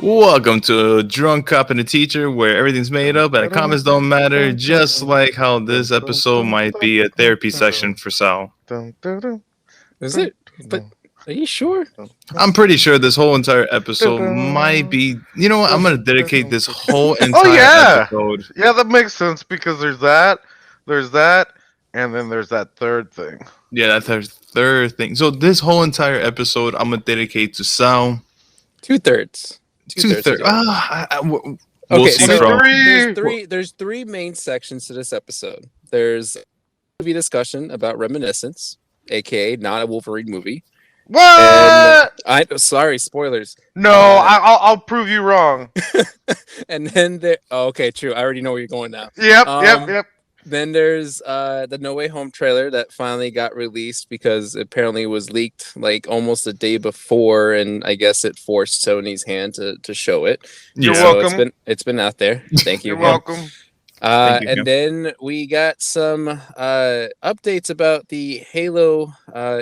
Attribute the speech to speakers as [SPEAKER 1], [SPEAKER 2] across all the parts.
[SPEAKER 1] Welcome to Drunk Cop and a Teacher, where everything's made up and the comments don't matter, just like how this episode might be a therapy session for Sal.
[SPEAKER 2] Is it? But are you sure?
[SPEAKER 1] I'm pretty sure this whole entire episode might be. You know what? I'm going to dedicate this whole
[SPEAKER 3] Oh
[SPEAKER 1] entire
[SPEAKER 3] yeah,
[SPEAKER 1] episode.
[SPEAKER 3] yeah, that makes sense because there's that, and then there's that third thing.
[SPEAKER 1] Yeah, that's our third thing. So, this whole entire episode, I'm going to dedicate to Sal.
[SPEAKER 2] 2/3.
[SPEAKER 1] Two-thirds. We'll
[SPEAKER 2] Okay,
[SPEAKER 1] see,
[SPEAKER 2] so
[SPEAKER 1] bro.
[SPEAKER 2] there's three main sections to this episode. There's a movie discussion about Reminiscence, aka not a Wolverine movie.
[SPEAKER 3] What?
[SPEAKER 2] Sorry, spoilers.
[SPEAKER 3] No, I'll prove you wrong.
[SPEAKER 2] And then okay, true. I already know where you're going now.
[SPEAKER 3] Yep.
[SPEAKER 2] Then there's the No Way Home trailer that finally got released because apparently it was leaked like almost a day before, and I guess it forced Sony's hand to show it.
[SPEAKER 3] You're
[SPEAKER 2] So
[SPEAKER 3] welcome.
[SPEAKER 2] it's been out there. Thank you.
[SPEAKER 3] You're welcome.
[SPEAKER 1] Thank you,
[SPEAKER 2] And then we got some updates about the Halo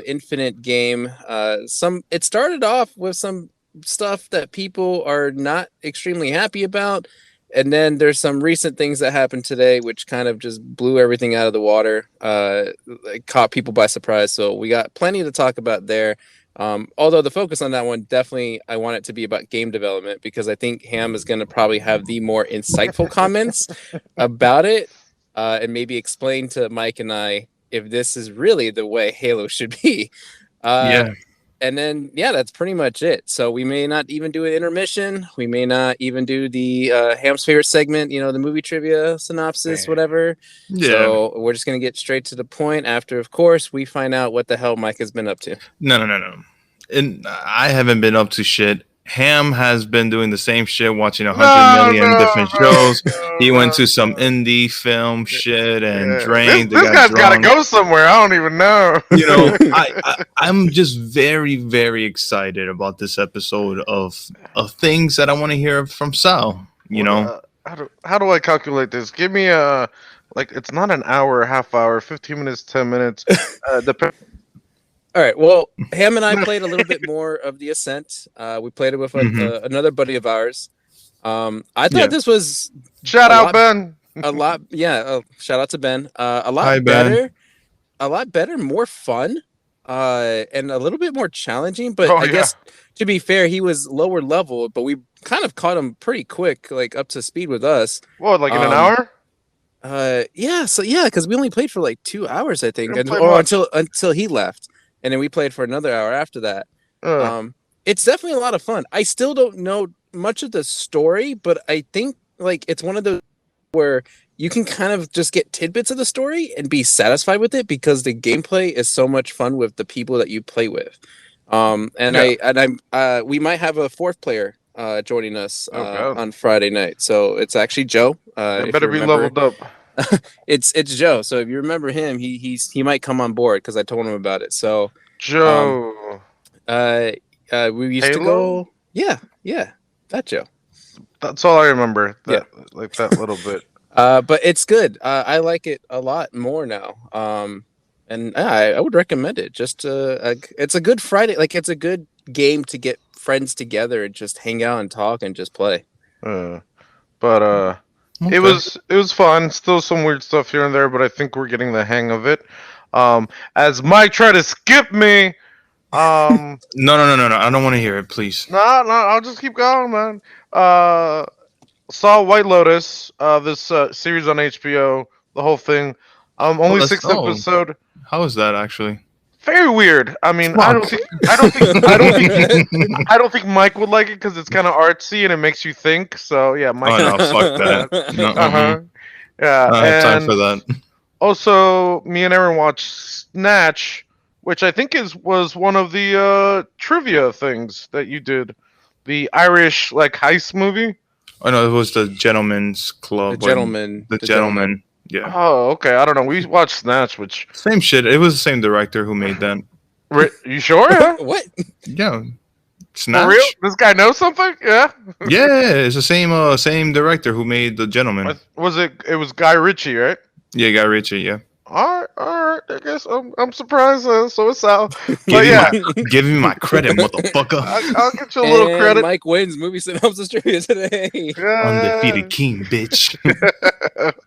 [SPEAKER 2] Infinite game. It started off with some stuff that people are not extremely happy about. And then there's some recent things that happened today, which kind of just blew everything out of the water, caught people by surprise. So we got plenty to talk about there. Although the focus on that one, definitely, I want it to be about game development because I think Ham is going to probably have the more insightful comments about it and maybe explain to Mike and I if this is really the way Halo should be.
[SPEAKER 1] Yeah.
[SPEAKER 2] And then, that's pretty much it. So we may not even do an intermission. We may not even do the Ham's favorite segment, the movie trivia synopsis, whatever.
[SPEAKER 1] Yeah.
[SPEAKER 2] So we're just going to get straight to the point after, of course, we find out what the hell Mike has been up to.
[SPEAKER 1] No. And I haven't been up to shit. Ham has been doing the same shit, watching 100 million different shows. He went to some indie film shit and drank.
[SPEAKER 3] This guy's got to go somewhere. I don't even know.
[SPEAKER 1] I'm just very, very excited about this episode of things that I want to hear from Sal.
[SPEAKER 3] How do I calculate this? Give me it's not an hour, a half hour, 15 minutes, 10 minutes.
[SPEAKER 2] All right. Well, Ham and I played a little bit more of the Ascent. We played it with another buddy of ours. I thought this was
[SPEAKER 3] shout out Ben.
[SPEAKER 2] A lot, shout out to Ben. A lot
[SPEAKER 1] Hi,
[SPEAKER 2] better,
[SPEAKER 1] Ben.
[SPEAKER 2] a lot better, more fun, and a little bit more challenging. But I guess to be fair, he was lower level, but we kind of caught him pretty quick, like up to speed with us.
[SPEAKER 3] What, like in an hour?
[SPEAKER 2] Because we only played for like 2 hours, I think, until he left. And then we played for another hour after that. It's definitely a lot of fun. I still don't know much of the story, but I think like it's one of those where you can kind of just get tidbits of the story and be satisfied with it because the gameplay is so much fun with the people that you play with. We might have a fourth player joining us on Friday night. So it's actually Joe.
[SPEAKER 3] Better be leveled up.
[SPEAKER 2] It's Joe. So if you remember him, he might come on board because I told him about it. So
[SPEAKER 3] Joe,
[SPEAKER 2] we used to go. Yeah, that Joe.
[SPEAKER 3] That's all I remember. Like that little bit.
[SPEAKER 2] But it's good. I like it a lot more now. And I would recommend it. Just it's a good Friday. Like it's a good game to get friends together and just hang out and talk and just play.
[SPEAKER 3] Okay. It was fun. Still some weird stuff here and there, but I think we're getting the hang of it. As Mike tried to skip me.
[SPEAKER 1] No. I don't want to hear it, please.
[SPEAKER 3] No. I'll just keep going, man. Saw White Lotus. This series on HBO. The whole thing. Only 6 episodes.
[SPEAKER 1] How is that actually?
[SPEAKER 3] Very weird. I mean, I don't think Mike would like it because it's kind of artsy and it makes you think. So yeah, Mike.
[SPEAKER 1] Oh no, fuck that. No,
[SPEAKER 3] Yeah,
[SPEAKER 1] I don't have time for that.
[SPEAKER 3] Also, me and Aaron watched Snatch, which I think was one of the trivia things that you did. The Irish heist movie.
[SPEAKER 1] Oh no, it was the Gentleman's Club.
[SPEAKER 2] The Gentleman.
[SPEAKER 1] Yeah.
[SPEAKER 3] Oh, okay. I don't know. We watched Snatch, which
[SPEAKER 1] same shit. It was the same director who made that.
[SPEAKER 3] You sure? Huh?
[SPEAKER 2] What?
[SPEAKER 1] Yeah. Snatch.
[SPEAKER 3] For real? This guy knows something? Yeah.
[SPEAKER 1] Yeah, it's the same director who made The Gentleman.
[SPEAKER 3] It was Guy Ritchie, right?
[SPEAKER 1] Yeah, Guy Ritchie. Yeah.
[SPEAKER 3] All right. I guess I'm surprised. So it's out.
[SPEAKER 1] Give
[SPEAKER 3] But
[SPEAKER 1] me
[SPEAKER 3] yeah,
[SPEAKER 1] give me my credit, motherfucker.
[SPEAKER 3] I'll get you a little
[SPEAKER 2] And
[SPEAKER 3] credit.
[SPEAKER 2] Mike wins movie synopsis trivia today.
[SPEAKER 3] Yeah,
[SPEAKER 1] Undefeated king, bitch.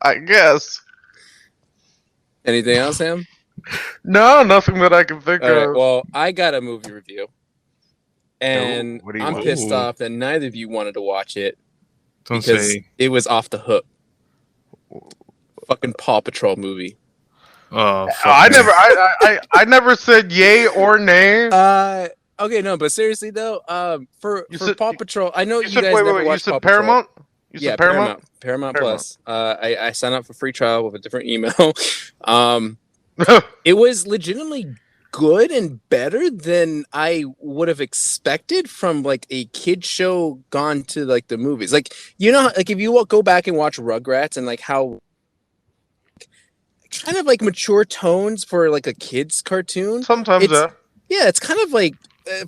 [SPEAKER 3] I guess.
[SPEAKER 2] Anything else, Sam?
[SPEAKER 3] No, nothing that I can think
[SPEAKER 2] All right.
[SPEAKER 3] of.
[SPEAKER 2] Well, I got a movie review, and
[SPEAKER 3] What do you
[SPEAKER 2] I'm
[SPEAKER 3] want?
[SPEAKER 2] pissed
[SPEAKER 1] Ooh.
[SPEAKER 2] off that neither of you wanted to watch it
[SPEAKER 1] Don't
[SPEAKER 2] because
[SPEAKER 1] say.
[SPEAKER 2] it was off the hook. Fucking Paw Patrol movie.
[SPEAKER 1] Oh
[SPEAKER 3] I
[SPEAKER 1] fuck me.
[SPEAKER 3] never, I never said yay or nay.
[SPEAKER 2] Okay, no, but seriously though, for
[SPEAKER 3] You
[SPEAKER 2] for
[SPEAKER 3] said,
[SPEAKER 2] Paw Patrol, I know
[SPEAKER 3] you
[SPEAKER 2] you
[SPEAKER 3] said,
[SPEAKER 2] guys never
[SPEAKER 3] wait. You
[SPEAKER 2] watched Paw
[SPEAKER 3] said
[SPEAKER 2] Patrol.
[SPEAKER 3] Paramount. You
[SPEAKER 2] Yeah,
[SPEAKER 3] said Paramount.
[SPEAKER 2] Paramount
[SPEAKER 3] Paramount.
[SPEAKER 2] Plus. I signed up for free trial with a different email. um, it was legitimately good and better than I would have expected from like a kid show gone to like the movies. Like like if you go back and watch Rugrats and like how kind of like mature tones for like a kids cartoon.
[SPEAKER 3] Sometimes,
[SPEAKER 2] It's yeah, it's kind of like,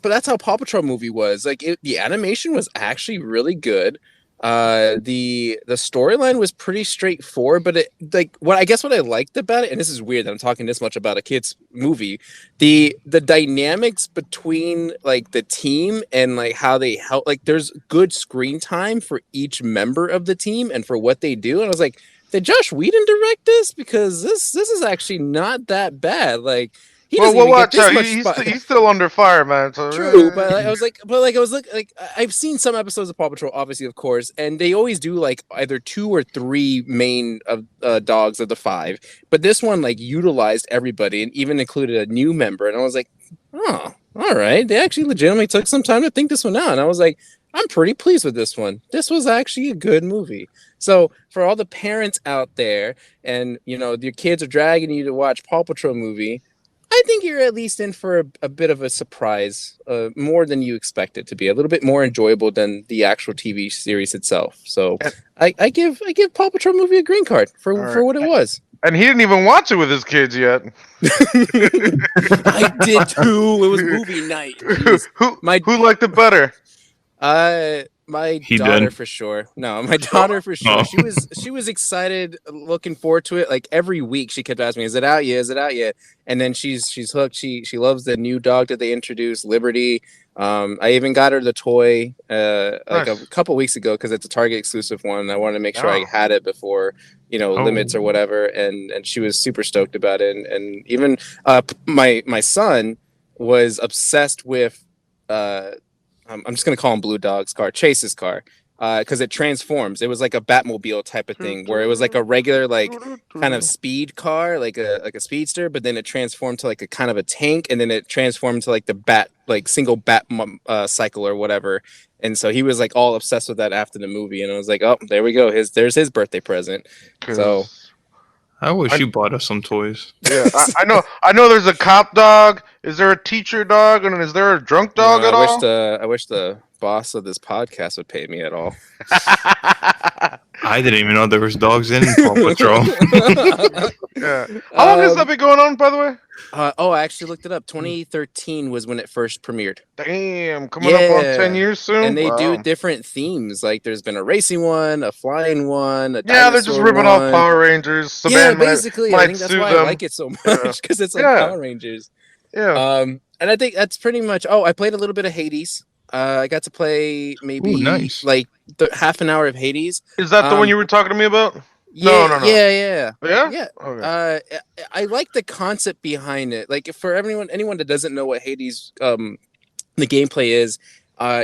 [SPEAKER 2] but that's how Paw Patrol movie was. Like the animation was actually really good. The storyline was pretty straightforward, but it like what I liked about it, and this is weird that I'm talking this much about a kids movie. The dynamics between like the team and like how they help, like there's good screen time for each member of the team and for what they do. And I was like, did Josh Whedon direct this? Because this is actually not that bad. Like he
[SPEAKER 3] well,
[SPEAKER 2] doesn't even get
[SPEAKER 3] watch
[SPEAKER 2] this
[SPEAKER 3] out.
[SPEAKER 2] much
[SPEAKER 3] He's
[SPEAKER 2] spot.
[SPEAKER 3] he's still under fire, man. So,
[SPEAKER 2] True, but like, I was like I've seen some episodes of Paw Patrol, obviously, of course, and they always do like either 2 or 3 main of dogs of the 5. But this one like utilized everybody and even included a new member, and I was like, oh, all right, they actually legitimately took some time to think this one out, and I was like, I'm pretty pleased with this one. This was actually a good movie. So for all the parents out there, and your kids are dragging you to watch Paw Patrol movie, I think you're at least in for a bit of a surprise, more than you expect it to be, a little bit more enjoyable than the actual TV series itself. So
[SPEAKER 3] and,
[SPEAKER 2] I give Paw Patrol movie a green card
[SPEAKER 3] all
[SPEAKER 2] for
[SPEAKER 3] right.
[SPEAKER 2] what it was.
[SPEAKER 3] And he didn't even watch it with his kids yet.
[SPEAKER 2] I did too. It was movie night. Jeez.
[SPEAKER 3] who
[SPEAKER 2] My
[SPEAKER 3] who liked it better?
[SPEAKER 2] My
[SPEAKER 1] He
[SPEAKER 2] daughter
[SPEAKER 1] did.
[SPEAKER 2] for sure. No, my daughter for sure.
[SPEAKER 1] Oh.
[SPEAKER 2] She was excited, looking forward to it. Like every week, she kept asking me, "Is it out yet? Is it out yet?" And then she's hooked. She loves the new dog that they introduced, Liberty. I even got her the toy like a
[SPEAKER 3] Nice.
[SPEAKER 2] couple weeks ago because it's a Target exclusive one. I wanted to make sure I
[SPEAKER 3] Oh.
[SPEAKER 2] had it before limits or
[SPEAKER 1] Oh.
[SPEAKER 2] whatever, and she was super stoked about it. And even my son was obsessed with I'm just gonna call him Blue Dog's car, Chase's car, because it transforms. It was like a Batmobile type of thing, where it was like a regular like kind of speed car, like a speedster, but then it transformed to like a kind of a tank, and then it transformed to like the bat, like single bat cycle or whatever. And so he was like all obsessed with that after the movie, and I was like, oh, there we go. There's his birthday present. So
[SPEAKER 3] 'Cause
[SPEAKER 1] I wish
[SPEAKER 3] I,
[SPEAKER 1] you bought us some toys.
[SPEAKER 3] yeah, I know. There's a cop dog. Is there a teacher dog? And is there a drunk
[SPEAKER 2] no,
[SPEAKER 3] dog at all?
[SPEAKER 2] I wish the boss of this podcast would pay me at all.
[SPEAKER 1] I didn't even know there was dogs in Paw Patrol.
[SPEAKER 3] Yeah. How long has that been going on, by the way?
[SPEAKER 2] I actually looked it up. 2013 was when it first premiered.
[SPEAKER 3] Damn, coming up on 10 years soon.
[SPEAKER 2] And they do
[SPEAKER 3] Wow.
[SPEAKER 2] different themes. Like there's been a racing one, a flying one, a
[SPEAKER 3] Yeah, they're just
[SPEAKER 2] dinosaur
[SPEAKER 3] ripping
[SPEAKER 2] one.
[SPEAKER 3] off Power Rangers.
[SPEAKER 2] Yeah,
[SPEAKER 3] Saban
[SPEAKER 2] basically.
[SPEAKER 3] might
[SPEAKER 2] I think that's
[SPEAKER 3] sue
[SPEAKER 2] why
[SPEAKER 3] them.
[SPEAKER 2] I like it so much because it's like
[SPEAKER 3] Yeah.
[SPEAKER 2] Power Rangers.
[SPEAKER 3] Yeah.
[SPEAKER 2] And I think that's pretty much. Oh, I played a little bit of Hades. I got to play maybe
[SPEAKER 1] Ooh, nice.
[SPEAKER 2] like half an hour of Hades.
[SPEAKER 3] Is that the one you were talking to me about?
[SPEAKER 2] Yeah,
[SPEAKER 3] No.
[SPEAKER 2] yeah.
[SPEAKER 3] Yeah?
[SPEAKER 2] Yeah.
[SPEAKER 3] Okay.
[SPEAKER 2] I like the concept behind it. Like for anyone that doesn't know what Hades the gameplay is,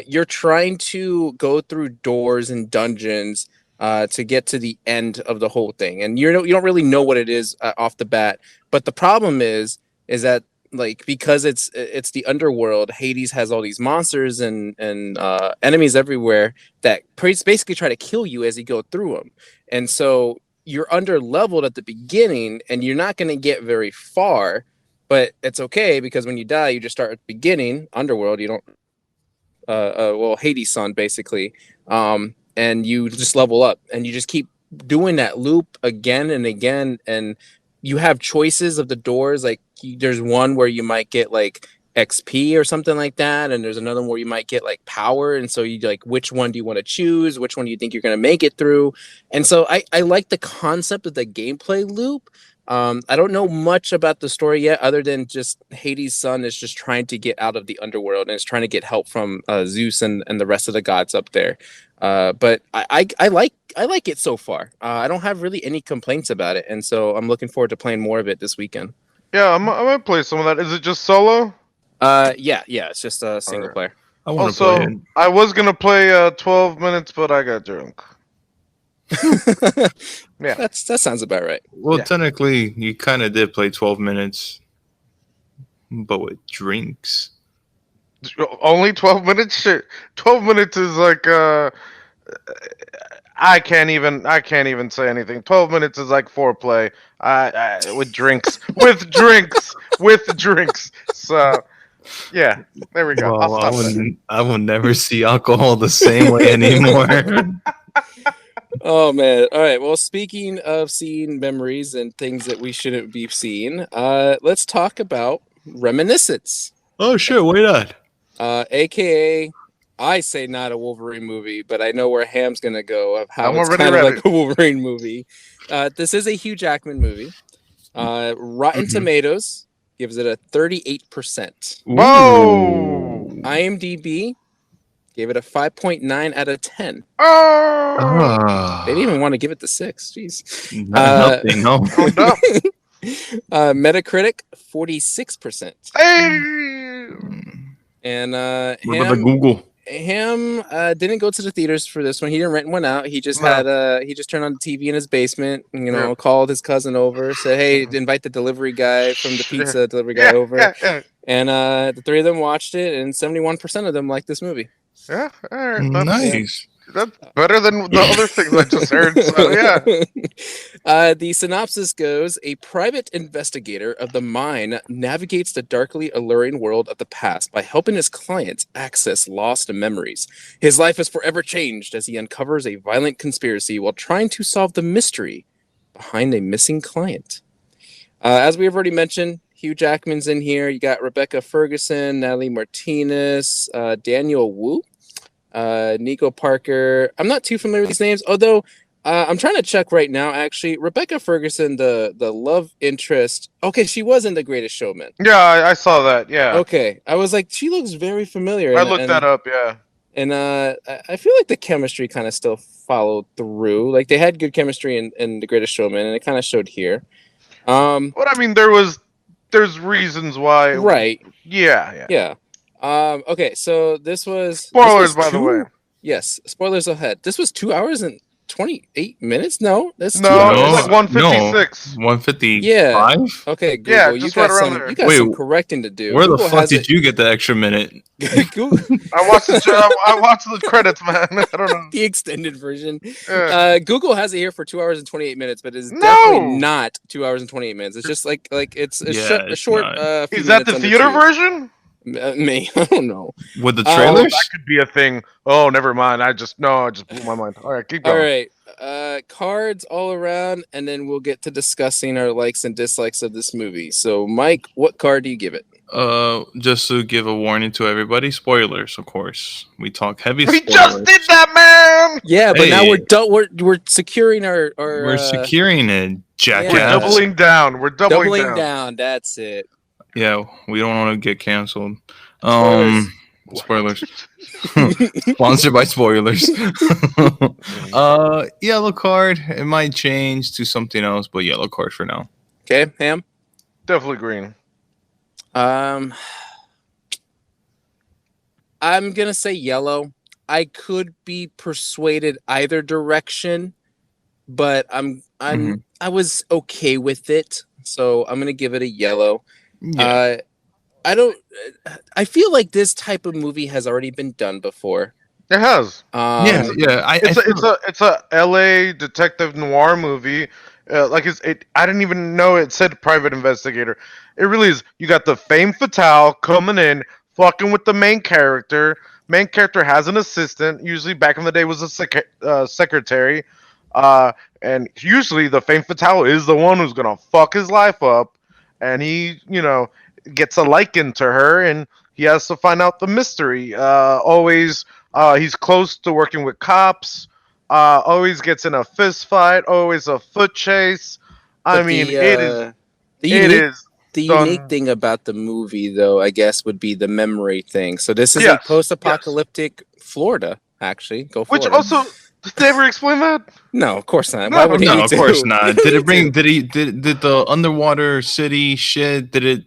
[SPEAKER 2] you're trying to go through doors and dungeons to get to the end of the whole thing, and you don't really know what it is off the bat. But the problem is that like because it's the underworld, Hades has all these monsters and enemies everywhere that basically try to kill you as you go through them, and so you're under leveled at the beginning, and you're not going to get very far. But it's okay because when you die, you just start at the beginning, underworld. You don't well, Hades son basically, and you just level up, and you just keep doing that loop again and again, and you have choices of the doors. Like there's one where you might get like XP or something like that, and there's another one where you might get like power, and so you like which one do you want to choose, which one do you think you're going to make it through. And so I like the concept of the gameplay loop, I don't know much about the story yet, other than just Hades' son is just trying to get out of the underworld and is trying to get help from Zeus and the rest of the gods up there. But I like it so far. I don't have really any complaints about it, and so I'm looking forward to playing more of it this weekend.
[SPEAKER 3] Yeah, I might play some of that. Is it just solo?
[SPEAKER 2] Yeah, it's just a single
[SPEAKER 3] Alright.
[SPEAKER 2] player.
[SPEAKER 1] I want to play
[SPEAKER 3] Also,
[SPEAKER 1] it.
[SPEAKER 3] I was gonna play 12 minutes, but I got drunk. Yeah.
[SPEAKER 2] That sounds about right.
[SPEAKER 1] Well,
[SPEAKER 3] Yeah.
[SPEAKER 1] technically, you kind of did play 12 minutes, but with drinks.
[SPEAKER 3] Only 12 minutes? Shit. 12 minutes is like I can't even say anything. 12 minutes is like foreplay. With drinks. With drinks. So, yeah. There we go. I'll
[SPEAKER 1] Well,
[SPEAKER 3] stop there.
[SPEAKER 1] I will never see alcohol the same way anymore.
[SPEAKER 2] Oh man. All right. Well, speaking of seeing memories and things that we shouldn't be seeing, let's talk about Reminiscence.
[SPEAKER 1] Oh shit! Why not?
[SPEAKER 2] AKA I say not a Wolverine movie, but I know where Ham's gonna go of how
[SPEAKER 3] I'm
[SPEAKER 2] it's
[SPEAKER 3] already
[SPEAKER 2] kind of
[SPEAKER 3] ready.
[SPEAKER 2] like a Wolverine movie. This is a Hugh Jackman movie. Rotten
[SPEAKER 1] Mhm.
[SPEAKER 2] Tomatoes gives it a 38%.
[SPEAKER 3] Whoa!
[SPEAKER 2] IMDb gave it a 5.9 out of 10.
[SPEAKER 3] Oh!
[SPEAKER 2] They didn't even want to give it the 6. Jeez.
[SPEAKER 1] Nothing. No.
[SPEAKER 3] Oh no!
[SPEAKER 2] Metacritic 46%.
[SPEAKER 3] Hey!
[SPEAKER 2] And
[SPEAKER 1] What about the Google?
[SPEAKER 2] Ham didn't go to the theaters for this one. He didn't rent one out. He just
[SPEAKER 3] No.
[SPEAKER 2] had he just turned on the TV in his basement.
[SPEAKER 3] Yeah.
[SPEAKER 2] Called his cousin over, said, "Hey, invite the delivery guy from the pizza delivery guy over."
[SPEAKER 3] Yeah.
[SPEAKER 2] And the three of them watched it, and 71% of them liked this movie.
[SPEAKER 3] Yeah. All right.
[SPEAKER 1] Nice.
[SPEAKER 3] That's better than the other things I just heard. So yeah.
[SPEAKER 2] The synopsis goes: a private investigator of the mine navigates the darkly alluring world of the past by helping his clients access lost memories. His life is forever changed as he uncovers a violent conspiracy while trying to solve the mystery behind a missing client. As we have already mentioned, Hugh Jackman's in here. You got Rebecca Ferguson, Natalie Martinez, Daniel Wu, Nico Parker. I'm not too familiar with these names, although I'm trying to check right now. Actually, Rebecca Ferguson, the love interest. Okay, she was in The Greatest Showman.
[SPEAKER 3] Yeah, I saw that. Yeah.
[SPEAKER 2] Okay, I was like, she looks very familiar.
[SPEAKER 3] I looked that up. Yeah.
[SPEAKER 2] And I feel like the chemistry kind of still followed through. Like they had good chemistry in The Greatest Showman, and it kind of showed here.
[SPEAKER 3] But I mean, there's reasons why.
[SPEAKER 2] Right.
[SPEAKER 3] Yeah.
[SPEAKER 2] Yeah. Okay, so this was
[SPEAKER 3] Spoilers, by the way.
[SPEAKER 2] Yes, spoilers ahead. This was 2 hours and 28 minutes. No, that's 2
[SPEAKER 3] No,
[SPEAKER 2] hours.
[SPEAKER 3] it's like 156.
[SPEAKER 1] 155.
[SPEAKER 2] Yeah. Okay, Google,
[SPEAKER 3] Yeah,
[SPEAKER 2] you
[SPEAKER 3] just
[SPEAKER 2] got
[SPEAKER 3] right around
[SPEAKER 2] some.
[SPEAKER 3] there.
[SPEAKER 2] You got
[SPEAKER 1] Wait,
[SPEAKER 2] some correcting to do.
[SPEAKER 1] Where
[SPEAKER 2] Google
[SPEAKER 1] the fuck
[SPEAKER 2] has
[SPEAKER 1] did you get the extra minute?
[SPEAKER 2] Google,
[SPEAKER 3] I watched the credits, man. I don't know.
[SPEAKER 2] the extended version.
[SPEAKER 3] Yeah.
[SPEAKER 2] Google has it here for 2 hours and 28 minutes, but it's
[SPEAKER 3] No!
[SPEAKER 2] definitely not 2 hours and 28 minutes. It's just like it's a
[SPEAKER 1] Yeah,
[SPEAKER 2] a
[SPEAKER 1] it's
[SPEAKER 2] short.
[SPEAKER 1] not.
[SPEAKER 2] Few
[SPEAKER 3] Is that
[SPEAKER 2] minutes
[SPEAKER 3] the
[SPEAKER 2] under
[SPEAKER 3] theater
[SPEAKER 2] two.
[SPEAKER 3] version?
[SPEAKER 2] Me, I don't know.
[SPEAKER 1] With the
[SPEAKER 3] Oh,
[SPEAKER 1] trailers?
[SPEAKER 3] that could be a thing. Oh, never mind. I just blew my mind. All right, keep
[SPEAKER 2] All
[SPEAKER 3] going.
[SPEAKER 2] right, cards all around, and then we'll get to discussing our likes and dislikes of this movie. So, Mike, what card do you give it?
[SPEAKER 1] Just to give a warning to everybody, spoilers, of course. We talk heavy
[SPEAKER 3] We
[SPEAKER 1] spoilers.
[SPEAKER 3] just did that, man.
[SPEAKER 2] Yeah, but now
[SPEAKER 1] Hey.
[SPEAKER 2] we're done. We're securing our.
[SPEAKER 1] We're securing it, jackass.
[SPEAKER 3] We're
[SPEAKER 2] Yeah.
[SPEAKER 3] doubling down. We're doubling,
[SPEAKER 2] doubling
[SPEAKER 3] down.
[SPEAKER 2] down. That's it.
[SPEAKER 1] Yeah, we don't want to get canceled.
[SPEAKER 2] Spoilers.
[SPEAKER 1] Spoilers. Sponsored by spoilers. Yellow card. It might change to something else, but yellow card for now.
[SPEAKER 2] Okay, Ham.
[SPEAKER 3] Definitely green.
[SPEAKER 2] I'm gonna say yellow. I could be persuaded either direction, but I was okay with it, so I'm gonna give it a yellow.
[SPEAKER 1] Yeah.
[SPEAKER 2] I feel like this type of movie has already been done before.
[SPEAKER 3] It has.
[SPEAKER 1] Yeah.
[SPEAKER 3] It's a L.A. detective noir movie. I didn't even know it said private investigator. It really is. You got the femme fatale coming in, fucking with the main character. Main character has an assistant. Usually, back in the day, was a secretary. And usually, the femme fatale is the one who's gonna fuck his life up, and he, gets a liking to her, and he has to find out the mystery. Always, he's close to working with cops. Always gets in a fist fight. Always a foot chase. I
[SPEAKER 2] But
[SPEAKER 3] mean, it is
[SPEAKER 2] the
[SPEAKER 3] it
[SPEAKER 2] unique
[SPEAKER 3] is
[SPEAKER 2] the unique
[SPEAKER 3] done.
[SPEAKER 2] thing about the movie, though, I guess, would be the memory thing. So this is a
[SPEAKER 3] Yes, yes.
[SPEAKER 2] post-apocalyptic Florida. Actually, go
[SPEAKER 3] Which
[SPEAKER 2] Florida.
[SPEAKER 3] also, did they ever explain that?
[SPEAKER 2] No, of course not. Why
[SPEAKER 3] No,
[SPEAKER 2] would he
[SPEAKER 1] No,
[SPEAKER 2] need
[SPEAKER 1] of course
[SPEAKER 2] to? He
[SPEAKER 1] not.
[SPEAKER 2] don't
[SPEAKER 1] Did it
[SPEAKER 2] need
[SPEAKER 1] bring?
[SPEAKER 2] to.
[SPEAKER 1] Did the underwater city shit? Did it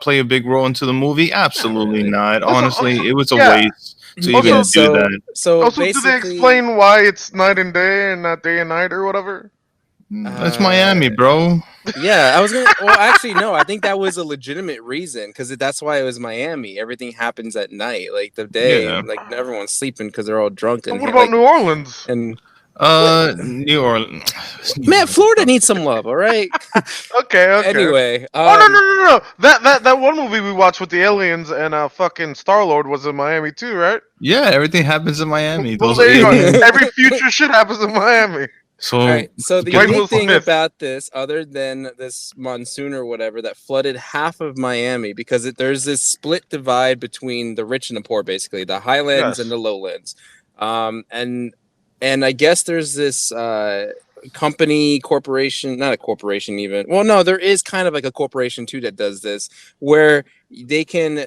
[SPEAKER 1] play a big role into the movie?
[SPEAKER 2] Not
[SPEAKER 1] Absolutely
[SPEAKER 2] really.
[SPEAKER 1] not.
[SPEAKER 3] also,
[SPEAKER 1] Honestly, it was a
[SPEAKER 3] yeah.
[SPEAKER 1] waste to
[SPEAKER 2] Yeah.
[SPEAKER 1] even
[SPEAKER 3] Also,
[SPEAKER 1] do that.
[SPEAKER 2] So
[SPEAKER 3] do they
[SPEAKER 2] basically,
[SPEAKER 3] explain why it's night and day and not day and night or whatever?
[SPEAKER 1] It's Miami,
[SPEAKER 2] uh,
[SPEAKER 1] bro.
[SPEAKER 2] yeah, I was gonna. Well, actually, no. I think that was a legitimate reason because that's why it was Miami. Everything happens at night, like the day,
[SPEAKER 1] Yeah.
[SPEAKER 2] like everyone's sleeping because they're all drunk
[SPEAKER 3] And
[SPEAKER 2] and
[SPEAKER 3] what about
[SPEAKER 2] like
[SPEAKER 3] New Orleans?
[SPEAKER 2] and. What?
[SPEAKER 1] New Orleans. New
[SPEAKER 2] Man,
[SPEAKER 1] Orleans,
[SPEAKER 2] Florida
[SPEAKER 1] bro.
[SPEAKER 2] needs some love, all right?
[SPEAKER 3] Okay, okay.
[SPEAKER 2] Anyway,
[SPEAKER 3] Oh no, no, no, no! That one movie we watched with the aliens and fucking Star Lord was in Miami too, right?
[SPEAKER 1] Yeah, everything happens in Miami.
[SPEAKER 3] Well,
[SPEAKER 1] Those
[SPEAKER 3] there you go.
[SPEAKER 1] aliens.
[SPEAKER 3] Every future shit happens in Miami.
[SPEAKER 2] all
[SPEAKER 1] So
[SPEAKER 2] right. So the
[SPEAKER 1] get
[SPEAKER 3] Blame
[SPEAKER 2] unique
[SPEAKER 3] Will
[SPEAKER 2] thing
[SPEAKER 3] Smith.
[SPEAKER 2] about this, other than this monsoon or whatever that flooded half of Miami, because there's this split divide between the rich and the poor, basically the highlands and
[SPEAKER 3] Yes.
[SPEAKER 2] the lowlands, um, and and I guess there's this company corporation, not a corporation even. Well, no, there is kind of like a corporation too that does this, where they can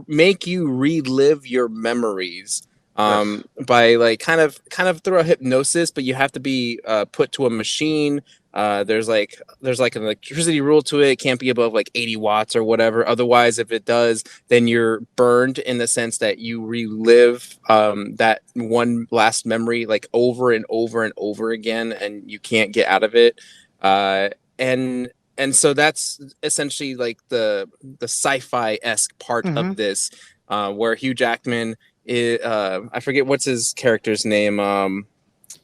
[SPEAKER 2] make you relive your memories
[SPEAKER 3] Yes.
[SPEAKER 2] by like kind of through a hypnosis, but you have to be put to a machine. There's like an electricity rule to it. It can't be above like 80 watts or whatever. Otherwise, if it does, then you're burned in the sense that you relive that one last memory like over and over and over again, and you can't get out of it. Uh, and and so that's essentially like the sci-fi esque part
[SPEAKER 3] Mm-hmm.
[SPEAKER 2] of this, where Hugh Jackman I forget what's his character's name.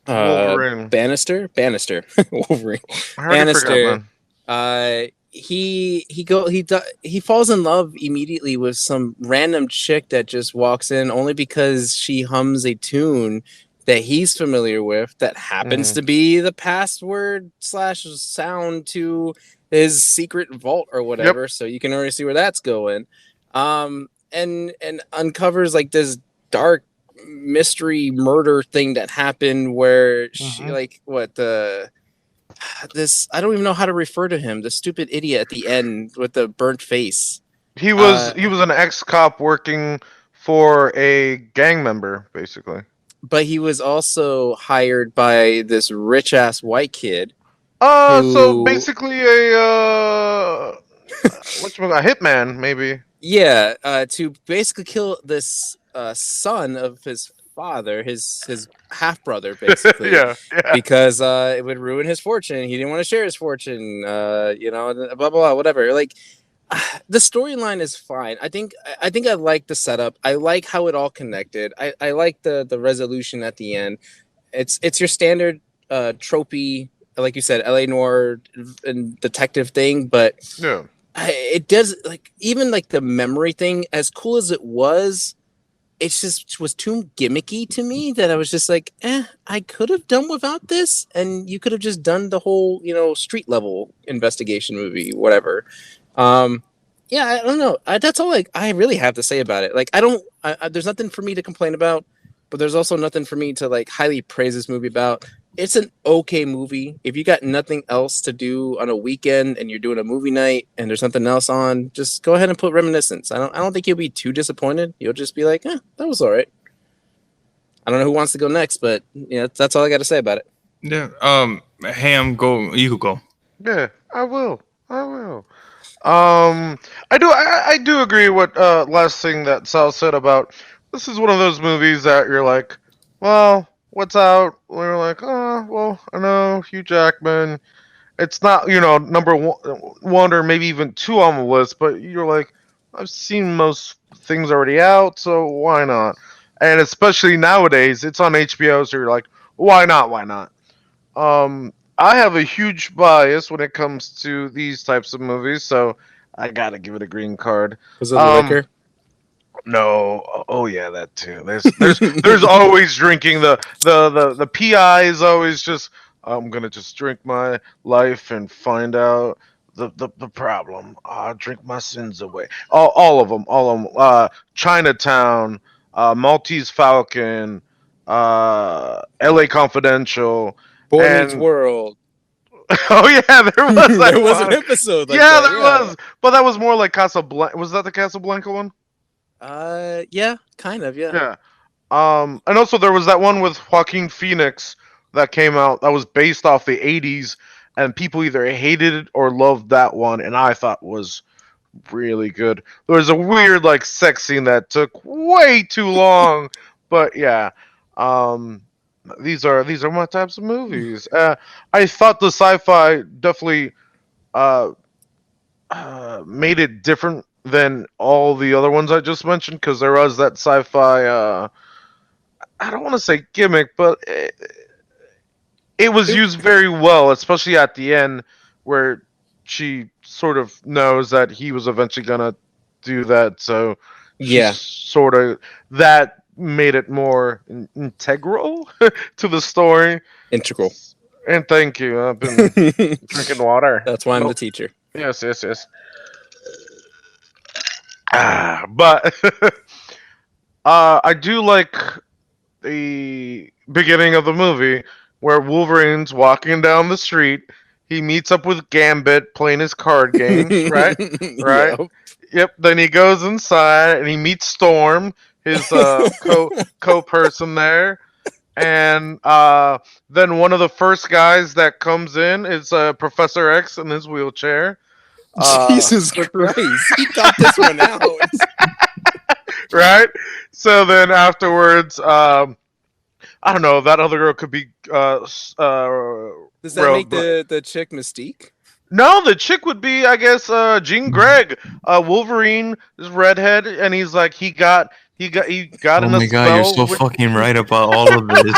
[SPEAKER 3] Wolverine.
[SPEAKER 2] Bannister, Wolverine,
[SPEAKER 3] I already forgot,
[SPEAKER 2] Bannister.
[SPEAKER 3] man.
[SPEAKER 2] He falls in love immediately with some random chick that just walks in only because she hums a tune that he's familiar with that happens
[SPEAKER 3] Mm.
[SPEAKER 2] to be the password slash sound to his secret vault or
[SPEAKER 3] Yep.
[SPEAKER 2] whatever. So you can already see where that's going. And uncovers like this dark mystery murder thing that happened where she
[SPEAKER 3] Mm-hmm.
[SPEAKER 2] like what the this I don't even know how to refer to him, the stupid idiot at the end with the burnt face.
[SPEAKER 3] He was an ex cop working for a gang member, basically.
[SPEAKER 2] But he was also hired by this rich ass white kid
[SPEAKER 3] So
[SPEAKER 2] who,
[SPEAKER 3] basically a hitman, maybe.
[SPEAKER 2] yeah, to basically kill this son of his father, his half brother, basically,
[SPEAKER 3] Yeah, yeah.
[SPEAKER 2] because it would ruin his fortune. He didn't want to share his fortune. Blah blah blah, whatever. Like the storyline is fine. I think I like the setup. I like how it all connected. I like the resolution at the end. It's your standard tropey, like you said, LA noir and detective thing, but
[SPEAKER 3] Yeah.
[SPEAKER 2] it does like even like the memory thing, as cool as it was, it's just was too gimmicky to me that I was just like, I could have done without this, and you could have just done the whole, street level investigation movie, whatever. Um, yeah, I don't know. That's all I really have to say about it. Like, I don't. There's nothing for me to complain about, but there's also nothing for me to like highly praise this movie about. It's an okay movie. If you got nothing else to do on a weekend and you're doing a movie night and there's nothing else on, just go ahead and put Reminiscence. I don't think you'll be too disappointed. You'll just be like, that was all right. I don't know who wants to go next, but that's all I got to say about it.
[SPEAKER 1] yeah. Ham, go. You could go.
[SPEAKER 3] Yeah, I will. I will. I do agree with last thing that Sal said about this is one of those movies that you're like, well, what's out? We're like, oh, well, I know Hugh Jackman. It's not, number one or maybe even two on the list, but you're like, I've seen most things already out, so why not? And especially nowadays, it's on HBO, so you're like, why not? Why not? I have a huge bias when it comes to these types of movies, so I gotta give it a green card.
[SPEAKER 2] Was it the
[SPEAKER 3] Um,
[SPEAKER 2] liquor?
[SPEAKER 3] no, oh yeah, that too. There's always drinking. The PI is always just I'm gonna just drink my life and find out the problem. Drink my sins away. All of them, all of them. Chinatown, Maltese Falcon, L.A. Confidential,
[SPEAKER 2] Boy Meets
[SPEAKER 3] and
[SPEAKER 2] World.
[SPEAKER 3] Oh yeah, there was that
[SPEAKER 2] There was an
[SPEAKER 3] one.
[SPEAKER 2] episode like
[SPEAKER 3] Yeah,
[SPEAKER 2] that.
[SPEAKER 3] there
[SPEAKER 2] Yeah.
[SPEAKER 3] was. But that was more like Casablanca. Was that the Casablanca one?
[SPEAKER 2] Yeah, kind of. Yeah.
[SPEAKER 3] Yeah. And also there was that one with Joaquin Phoenix that came out that was based off the '80s, and people either hated it or loved that one, and I thought was really good. There was a weird like sex scene that took way too long, but yeah. Um, these are my types of movies. I thought the sci-fi definitely uh, made it different than all the other ones I just mentioned because there was that sci-fi. I don't want to say gimmick, but it was
[SPEAKER 2] It-
[SPEAKER 3] used very well, especially at the end where she sort of knows that he was eventually gonna do that. So she's
[SPEAKER 2] yeah.
[SPEAKER 3] sort of that made it more integral to the story.
[SPEAKER 2] Integral.
[SPEAKER 3] And thank you. I've been drinking water.
[SPEAKER 2] That's why I'm the
[SPEAKER 3] Nope.
[SPEAKER 2] teacher.
[SPEAKER 3] Yes, yes, yes. But I do like the beginning of the movie where Wolverine's walking down the street. He meets up with Gambit playing his card games, right? Right.
[SPEAKER 2] Yep.
[SPEAKER 3] Yep. Then he goes inside and he meets Storm, his co person there. And then one of the first guys that comes in is Professor X in his wheelchair.
[SPEAKER 2] Jesus Christ, he thought this one out.
[SPEAKER 3] Right? So then afterwards, I don't know. That other girl could be
[SPEAKER 2] Does that
[SPEAKER 3] Rogue,
[SPEAKER 2] make the chick Mystique?
[SPEAKER 3] no, the chick would be, I guess, Jean Grey. Wolverine is redhead, and he's like he got
[SPEAKER 1] Oh
[SPEAKER 3] in a
[SPEAKER 1] my god, you're
[SPEAKER 3] spell
[SPEAKER 1] so
[SPEAKER 3] with.
[SPEAKER 1] fucking right about all of this.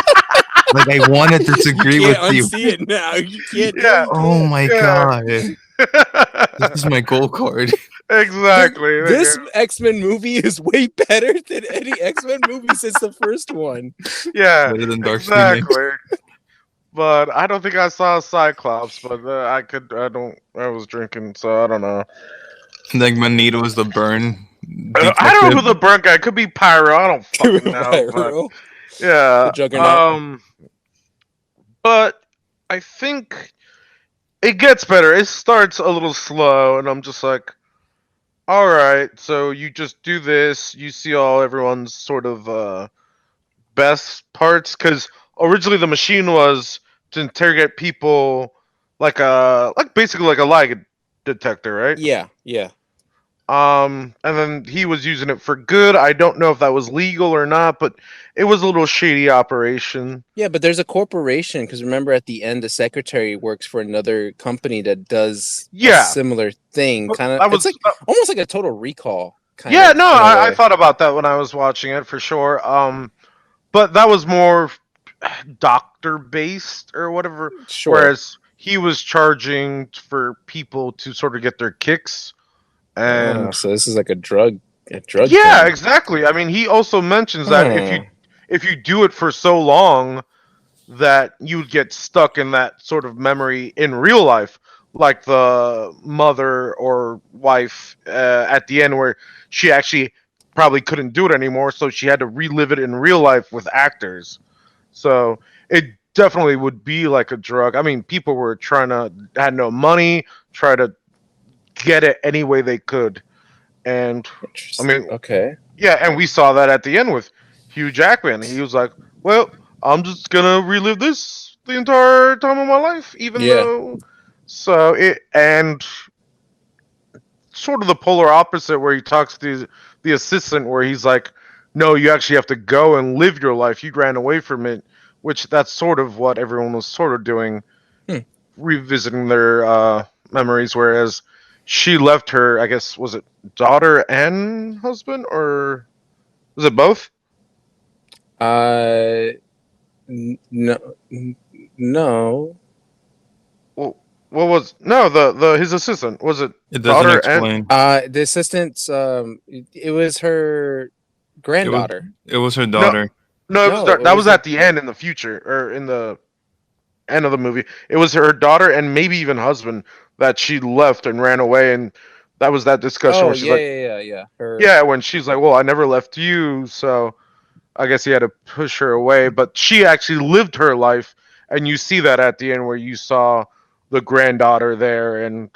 [SPEAKER 1] Like I wanted to disagree
[SPEAKER 2] You
[SPEAKER 1] with
[SPEAKER 2] can't
[SPEAKER 1] you.
[SPEAKER 2] unsee it now. You can't.
[SPEAKER 3] Yeah.
[SPEAKER 1] Oh my
[SPEAKER 3] Yeah.
[SPEAKER 1] god. This is my goal card.
[SPEAKER 3] Exactly.
[SPEAKER 2] This X-Men movie is way better than any X-Men movie since the first one.
[SPEAKER 3] Yeah,
[SPEAKER 1] Better than Dark Phoenix.
[SPEAKER 3] exactly. But I don't think I saw Cyclops. But I could. I don't. I was drinking, so I don't know.
[SPEAKER 1] Like Magneto was the burn
[SPEAKER 3] I don't know
[SPEAKER 1] detective.
[SPEAKER 3] who the burnt guy could be. Pyro. I don't fucking know. But
[SPEAKER 2] Pyro,
[SPEAKER 3] yeah.
[SPEAKER 2] the Juggernaut.
[SPEAKER 3] But I think it gets better. It starts a little slow, and I'm just like, all right. So you just do this. You see all everyone's sort of best parts because originally the machine was to interrogate people like basically like a lie detector, right?
[SPEAKER 2] Yeah, yeah.
[SPEAKER 3] And then he was using it for good. I don't know if that was legal or not, but it was a little shady operation.
[SPEAKER 2] Yeah, but there's a corporation because remember at the end the secretary works for another company that does
[SPEAKER 3] Yeah.
[SPEAKER 2] a similar thing.
[SPEAKER 3] But
[SPEAKER 2] Kind of
[SPEAKER 3] that was
[SPEAKER 2] it's like almost like a total recall kind
[SPEAKER 3] yeah,
[SPEAKER 2] of
[SPEAKER 3] no,
[SPEAKER 2] in a
[SPEAKER 3] I
[SPEAKER 2] way.
[SPEAKER 3] thought about that when I was watching it for sure. But that was more doctor based or whatever.
[SPEAKER 2] Sure.
[SPEAKER 3] Whereas he was charging for people to sort of get their kicks. And
[SPEAKER 2] So this is like a drug
[SPEAKER 3] yeah,
[SPEAKER 2] thing.
[SPEAKER 3] exactly. I mean, he also mentions that
[SPEAKER 2] Hmm.
[SPEAKER 3] if you do it for so long that you would get stuck in that sort of memory in real life, like the mother or wife at the end where she actually probably couldn't do it anymore, so she had to relive it in real life with actors. So it definitely would be like a drug. I mean, people were had no money, try to get it any way they could. And I
[SPEAKER 2] Interesting.
[SPEAKER 3] mean,
[SPEAKER 2] Okay.
[SPEAKER 3] yeah, and we saw that at the end with Hugh Jackman. He was like, "Well, I'm just gonna relive this the entire time of my life, even
[SPEAKER 2] Yeah.
[SPEAKER 3] though." So it and sort of the polar opposite, where he talks to the assistant, where he's like, "No, you actually have to go and live your life. You ran away from it," which that's sort of what everyone was sort of doing,
[SPEAKER 2] Hmm.
[SPEAKER 3] revisiting their memories. Whereas she left her, I guess, was it daughter and husband, or was it both?
[SPEAKER 2] No, no.
[SPEAKER 3] Well, what was no the his assistant, was it
[SPEAKER 1] It doesn't
[SPEAKER 3] daughter and
[SPEAKER 1] explain.
[SPEAKER 2] The assistant's it was her granddaughter.
[SPEAKER 1] It was her daughter.
[SPEAKER 3] no, it was
[SPEAKER 2] No, it
[SPEAKER 3] that was
[SPEAKER 2] was
[SPEAKER 3] at the end in the future or in the end of the movie. It was her daughter and maybe even husband that she left and ran away, and that was that discussion
[SPEAKER 2] Oh
[SPEAKER 3] where she's
[SPEAKER 2] yeah,
[SPEAKER 3] like,
[SPEAKER 2] yeah. Her.
[SPEAKER 3] yeah, when she's like, well, I never left you, so I guess he had to push her away, but she actually lived her life, and you see that at the end where you saw the granddaughter there, and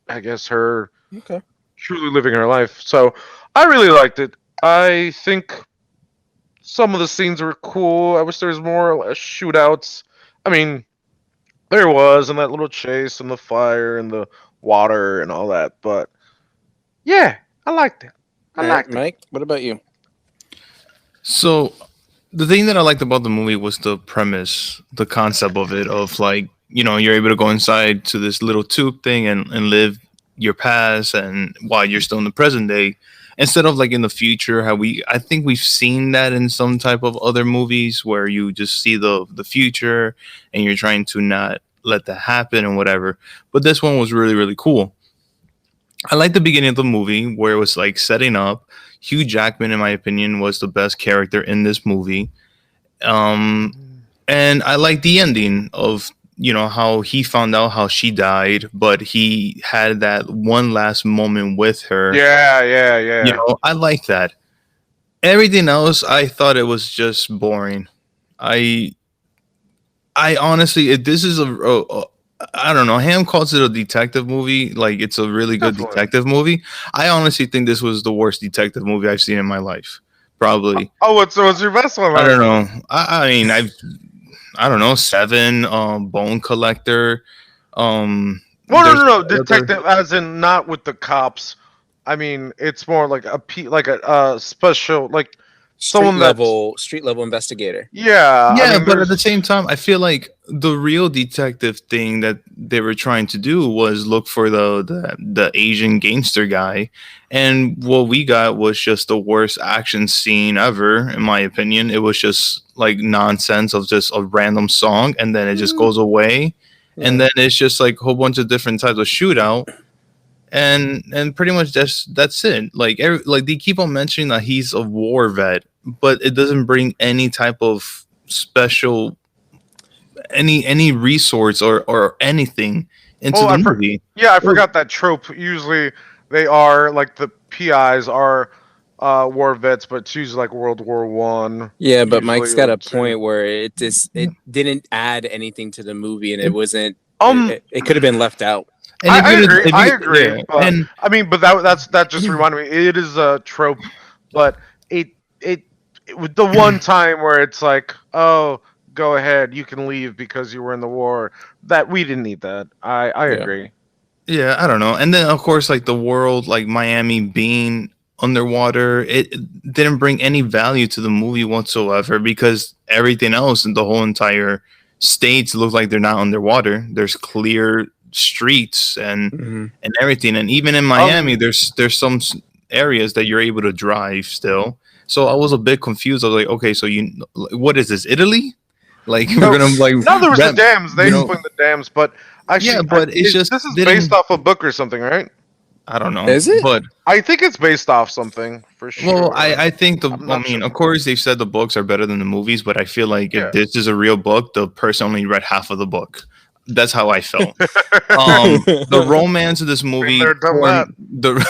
[SPEAKER 3] I guess her
[SPEAKER 2] Okay.
[SPEAKER 3] truly living her life. So I really liked it. I think some of the scenes were cool. I wish there was more or less shootouts. I mean, there was, and that little chase and the fire and the water and all that. But yeah, I liked it. I
[SPEAKER 2] All right,
[SPEAKER 3] liked it.
[SPEAKER 2] Mike. What about you?
[SPEAKER 1] So the thing that I liked about the movie was the premise, the concept of it, of like, you're able to go inside to this little tube thing and live your past and while you're still in the present day. Instead of like in the future, how I think we've seen that in some type of other movies where you just see the future and you're trying to not let that happen and whatever. But this one was really, really cool. I like the beginning of the movie where it was like setting up. Hugh Jackman, in my opinion, was the best character in this movie. Um, and I like the ending of how he found out how she died, but he had that one last moment with her.
[SPEAKER 3] Yeah, yeah, yeah.
[SPEAKER 1] I like that. Everything else, I thought it was just boring. I I honestly, this is I don't know. Ham calls it a detective movie, like it's a really good
[SPEAKER 3] Definitely.
[SPEAKER 1] detective movie. I honestly think this was the worst detective movie I've seen in my life. Probably.
[SPEAKER 3] Oh, what's your best one?
[SPEAKER 1] I don't know. I mean, I don't know. Seven, Bone Collector.
[SPEAKER 3] Well, no,
[SPEAKER 1] There's
[SPEAKER 3] no, no.
[SPEAKER 1] that other.
[SPEAKER 3] Detective, as in not with the cops. I mean, it's more like like a special, like someone that's
[SPEAKER 2] Street level investigator.
[SPEAKER 3] yeah. I
[SPEAKER 1] Yeah,
[SPEAKER 3] mean,
[SPEAKER 1] but at the
[SPEAKER 3] there's
[SPEAKER 1] same time, I feel like the real detective thing that they were trying to do was look for the Asian gangster guy, and what we got was just the worst action scene ever, in my opinion. It was just like nonsense of just a random song, and then it just
[SPEAKER 2] Mm,
[SPEAKER 1] goes away, and
[SPEAKER 2] yeah.
[SPEAKER 1] then it's just like a whole bunch of different types of shootout, and pretty much that's it. Like they keep on mentioning that he's a war vet, but it doesn't bring any type of special any resource or anything into
[SPEAKER 3] oh,
[SPEAKER 1] the movie.
[SPEAKER 3] yeah, I
[SPEAKER 1] Well,
[SPEAKER 3] forgot that trope. Usually, they are like the PIs are war vets, but it's usually like World War I.
[SPEAKER 2] Yeah, but
[SPEAKER 3] Usually,
[SPEAKER 2] Mike's got
[SPEAKER 3] or
[SPEAKER 2] a
[SPEAKER 3] two.
[SPEAKER 2] point where it didn't add anything to the movie, and it
[SPEAKER 1] it,
[SPEAKER 2] wasn't.
[SPEAKER 3] Um,
[SPEAKER 2] It could have been left out.
[SPEAKER 1] and if you
[SPEAKER 3] I
[SPEAKER 1] if
[SPEAKER 3] I
[SPEAKER 1] you
[SPEAKER 3] agree,
[SPEAKER 1] yeah
[SPEAKER 3] but
[SPEAKER 1] and
[SPEAKER 3] I mean, but that just reminded me. It is a trope, but it with the one time where it's like, oh, go ahead, you can leave because you were in the war. That we didn't need that. I
[SPEAKER 2] Yeah.
[SPEAKER 3] agree.
[SPEAKER 1] yeah, I don't know. And then of course like the world, like Miami being underwater, it didn't bring any value to the movie whatsoever because everything else in the whole entire states look like they're not underwater. There's clear streets
[SPEAKER 2] Hmm.
[SPEAKER 1] and everything, and even in Miami,
[SPEAKER 3] Um,
[SPEAKER 1] there's some areas that you're able to drive still. So I was a bit confused. I was like, okay, so what is this, Italy? Like we're
[SPEAKER 3] no,
[SPEAKER 1] gonna like
[SPEAKER 3] no, there was the
[SPEAKER 1] that,
[SPEAKER 3] dams. They
[SPEAKER 1] you know?
[SPEAKER 3] explained the dams, but
[SPEAKER 1] Yeah,
[SPEAKER 3] actually,
[SPEAKER 1] but it's just
[SPEAKER 3] this is based
[SPEAKER 1] didn't.
[SPEAKER 3] off a book or something, right?
[SPEAKER 1] I don't know,
[SPEAKER 2] Is it?
[SPEAKER 1] but
[SPEAKER 3] I think it's based off something for
[SPEAKER 1] well,
[SPEAKER 3] sure.
[SPEAKER 1] I think
[SPEAKER 3] I'm
[SPEAKER 1] I
[SPEAKER 3] not sure.
[SPEAKER 1] mean, of course, they've said the books are better than the movies, but I feel like if
[SPEAKER 3] Yeah.
[SPEAKER 1] this is a real book, the person only read half of the book. That's how I felt. The romance of this
[SPEAKER 3] Been
[SPEAKER 1] movie
[SPEAKER 3] there, done
[SPEAKER 1] for
[SPEAKER 3] that.
[SPEAKER 1] the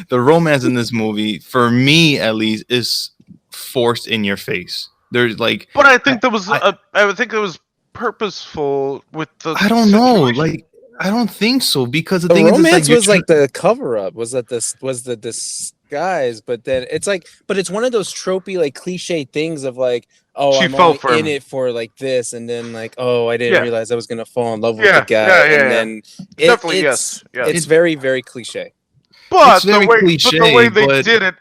[SPEAKER 1] the romance in this movie for me at least is forced in your face. There's like
[SPEAKER 3] But I
[SPEAKER 1] I
[SPEAKER 3] think that was
[SPEAKER 1] I,
[SPEAKER 3] I would think it was purposeful with the
[SPEAKER 1] I don't know.
[SPEAKER 3] situation.
[SPEAKER 1] Like I don't think so because the
[SPEAKER 2] The
[SPEAKER 1] thing is it's like
[SPEAKER 2] romance
[SPEAKER 1] you're
[SPEAKER 2] was
[SPEAKER 1] trying.
[SPEAKER 2] like the cover up. Was that this was the disguise? But then it's like, but it's one of those tropey like cliche things of like, oh,
[SPEAKER 3] She
[SPEAKER 2] I'm
[SPEAKER 3] fell
[SPEAKER 2] only
[SPEAKER 3] for
[SPEAKER 2] in
[SPEAKER 3] him.
[SPEAKER 2] it for like this, and then like, oh, I didn't
[SPEAKER 3] Yeah,
[SPEAKER 2] realize I was gonna fall in love with the
[SPEAKER 3] yeah,
[SPEAKER 2] guy,
[SPEAKER 3] yeah, yeah,
[SPEAKER 2] and
[SPEAKER 3] yeah.
[SPEAKER 2] then
[SPEAKER 3] Definitely yes, yes.
[SPEAKER 2] it's
[SPEAKER 1] It,
[SPEAKER 2] very very cliche.
[SPEAKER 1] it's
[SPEAKER 3] But
[SPEAKER 1] very
[SPEAKER 3] the
[SPEAKER 1] cliche,
[SPEAKER 3] way they
[SPEAKER 1] but
[SPEAKER 3] did it,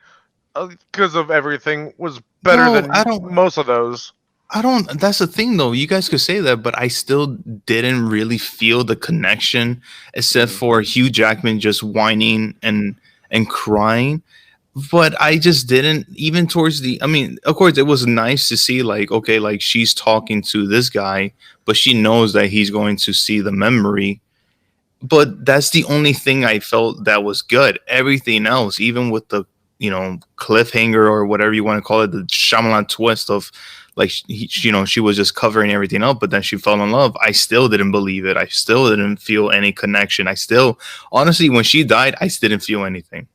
[SPEAKER 3] because of everything, was better
[SPEAKER 1] no, I
[SPEAKER 3] than
[SPEAKER 1] don't.
[SPEAKER 3] most of those.
[SPEAKER 1] I don't. That's the thing, though. You guys could say that, but I still didn't really feel the connection, except
[SPEAKER 2] Mm.
[SPEAKER 1] for Hugh Jackman just whining and crying. But I just didn't. Even towards the, I mean, of course, it was nice to see, like, okay, like she's talking to this guy, but she knows that he's going to see the memory. But that's the only thing I felt that was good. Everything else, even with the cliffhanger or whatever you want to call it, the Shyamalan twist of like she was just covering everything up, but then she fell in love. I still didn't believe it. I still didn't feel any connection. I still, honestly, when she died, I still didn't feel anything.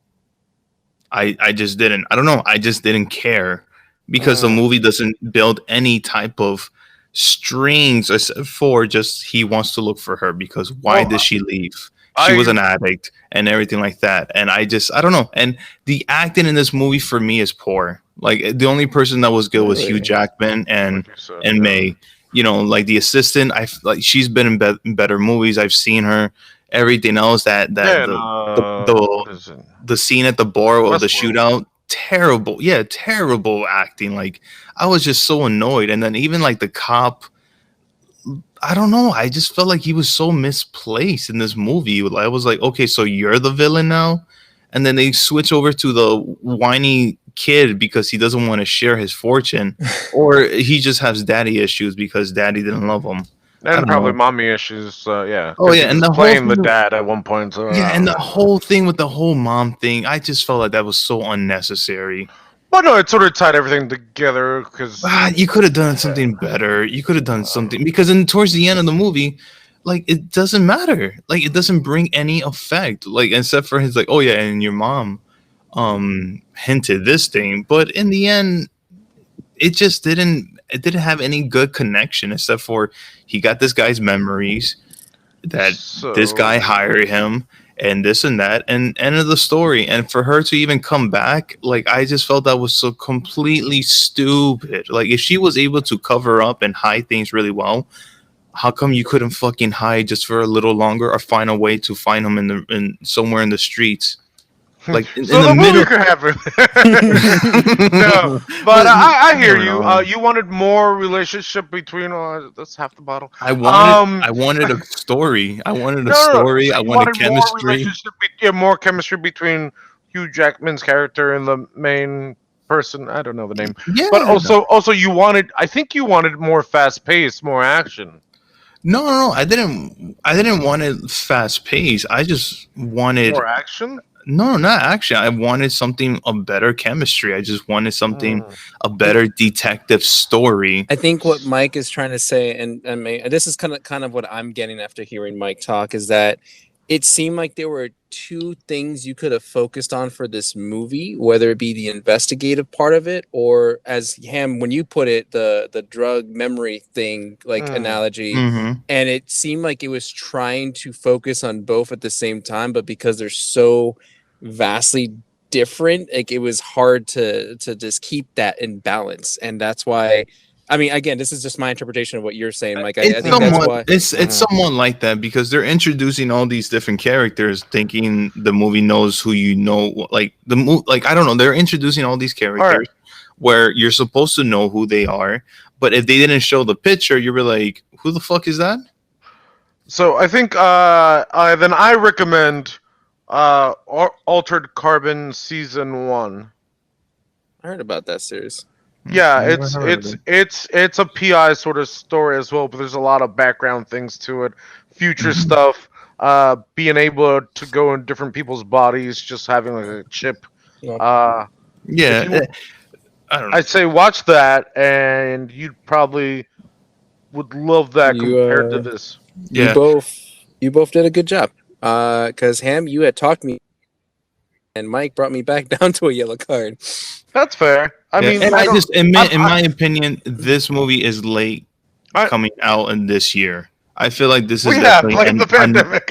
[SPEAKER 1] I just didn't. I don't know. I just didn't care because the
[SPEAKER 2] Uh,
[SPEAKER 1] movie doesn't build any type of strings for just he wants to look for her because why did
[SPEAKER 3] Well,
[SPEAKER 1] she leave? She was
[SPEAKER 3] I
[SPEAKER 1] an addict and everything like that. And I don't know. And the acting in this movie for me is poor. Like the only person that was good was Hugh
[SPEAKER 2] Really?
[SPEAKER 1] Jackman
[SPEAKER 3] like you said,
[SPEAKER 1] and
[SPEAKER 3] yeah.
[SPEAKER 1] May. You know, like the assistant. I like she's been in better movies. I've seen her. Everything else
[SPEAKER 3] Yeah,
[SPEAKER 1] the the
[SPEAKER 3] what is it?
[SPEAKER 1] the scene at the bar of the
[SPEAKER 3] Westworld.
[SPEAKER 1] shootout, terrible. Yeah, terrible acting. Like I was just so annoyed. And then even like the cop, I don't know. I just felt like he was so misplaced in this movie. I was like, okay, so you're the villain now, and then they switch over to the whiny kid because he doesn't want to share his fortune, or he just has daddy issues because daddy didn't love him. I
[SPEAKER 3] And
[SPEAKER 1] don't
[SPEAKER 3] probably
[SPEAKER 1] know.
[SPEAKER 3] mommy issues, yeah,
[SPEAKER 1] Oh
[SPEAKER 3] because he
[SPEAKER 1] yeah, and
[SPEAKER 3] was
[SPEAKER 1] the whole
[SPEAKER 3] playing the
[SPEAKER 1] thing.
[SPEAKER 3] dad at one point. So
[SPEAKER 1] Yeah,
[SPEAKER 3] I
[SPEAKER 1] and
[SPEAKER 3] don't
[SPEAKER 1] the
[SPEAKER 3] know.
[SPEAKER 1] whole thing with the whole mom thing, I just felt like that was so unnecessary.
[SPEAKER 3] But no, it sort of tied everything together because
[SPEAKER 1] You could have done
[SPEAKER 3] yeah,
[SPEAKER 1] something better. You could have done
[SPEAKER 3] um,
[SPEAKER 1] something because in towards the end of the movie, like it doesn't matter. Like it doesn't bring any effect. Like except for his like, oh yeah, and your mom hinted this thing, but in the end, it didn't have any good connection except for he got this guy's memories that this guy
[SPEAKER 3] so
[SPEAKER 1] hired him and this and that and end of the story. And for her to even come back, like I just felt that was so completely stupid. Like if she was able to cover up and hide things really well, how come you couldn't fucking hide just for a little longer or find a way to find him in somewhere in the streets, like in
[SPEAKER 3] so
[SPEAKER 1] the
[SPEAKER 3] the movie
[SPEAKER 1] middle.
[SPEAKER 3] could happen. No, but
[SPEAKER 1] But
[SPEAKER 3] I
[SPEAKER 1] I
[SPEAKER 3] hear
[SPEAKER 1] don't
[SPEAKER 3] you.
[SPEAKER 1] know.
[SPEAKER 3] You wanted more relationship between. That's half the bottle.
[SPEAKER 1] I wanted a story. I wanted a
[SPEAKER 3] No, no, no.
[SPEAKER 1] story.
[SPEAKER 3] So
[SPEAKER 1] I
[SPEAKER 3] you
[SPEAKER 1] wanted
[SPEAKER 3] wanted more
[SPEAKER 1] chemistry.
[SPEAKER 3] relationship, yeah, more chemistry between Hugh Jackman's character and the main person. I don't know the name, but
[SPEAKER 1] Yeah.
[SPEAKER 3] also you wanted. I think you wanted more fast pace, more action,
[SPEAKER 1] No, no, no. I didn't want it fast paced. I just wanted
[SPEAKER 3] more action.
[SPEAKER 1] no, not actually. I wanted something a better chemistry. I just wanted something
[SPEAKER 3] Mm.
[SPEAKER 1] a better detective story.
[SPEAKER 2] I think what Mike is trying to say, and this is kind of what I'm getting after hearing Mike talk, is that it seemed like there were two things you could have focused on for this movie, whether it be the investigative part of it, or as Ham, when you put it, the drug memory thing, like
[SPEAKER 3] Mm.
[SPEAKER 2] analogy.
[SPEAKER 1] Mm-hmm.
[SPEAKER 2] And it seemed like it was trying to focus on both at the same time, but because they're so vastly different, like it was hard to just keep that in balance. And that's why, I mean, again, this is just my interpretation of what you're saying, Mike. I
[SPEAKER 1] It's
[SPEAKER 2] think that's
[SPEAKER 3] Mhm.
[SPEAKER 1] somewhat
[SPEAKER 2] why.
[SPEAKER 1] it's
[SPEAKER 3] Mhm.
[SPEAKER 1] somewhat like that because they're introducing all these different characters, thinking the movie knows who you know. Like like I don't know, they're introducing all these
[SPEAKER 3] All right.
[SPEAKER 1] characters where you're supposed to know who they are, but if they didn't show the picture, you were like, who the fuck is that?
[SPEAKER 3] So I think then I recommend Altered Carbon season 1.
[SPEAKER 2] I heard about that series.
[SPEAKER 3] Yeah,
[SPEAKER 1] Never heard of it.
[SPEAKER 3] it's a PI sort of story as well, but there's a lot of background things to it, future
[SPEAKER 1] Mhm.
[SPEAKER 3] stuff, being able to go in different people's bodies, just having like a chip.
[SPEAKER 2] Yeah.
[SPEAKER 3] Uh, if
[SPEAKER 1] Yeah,
[SPEAKER 3] you,
[SPEAKER 1] I don't know.
[SPEAKER 3] I'd say watch that, and you'd probably would love that
[SPEAKER 2] You
[SPEAKER 3] compared to this.
[SPEAKER 2] you
[SPEAKER 1] Yeah,
[SPEAKER 2] both you both did a good job. Because Ham, you had talked me, and Mike brought me back down to a yellow card.
[SPEAKER 3] That's fair. I
[SPEAKER 1] yeah.
[SPEAKER 3] mean,
[SPEAKER 1] And
[SPEAKER 3] I
[SPEAKER 1] I
[SPEAKER 3] don't.
[SPEAKER 1] just admit, in
[SPEAKER 3] I,
[SPEAKER 1] my opinion, this movie is late
[SPEAKER 3] I,
[SPEAKER 1] coming out in this year. I feel like this is
[SPEAKER 3] we have
[SPEAKER 1] definitely
[SPEAKER 3] blame the pandemic.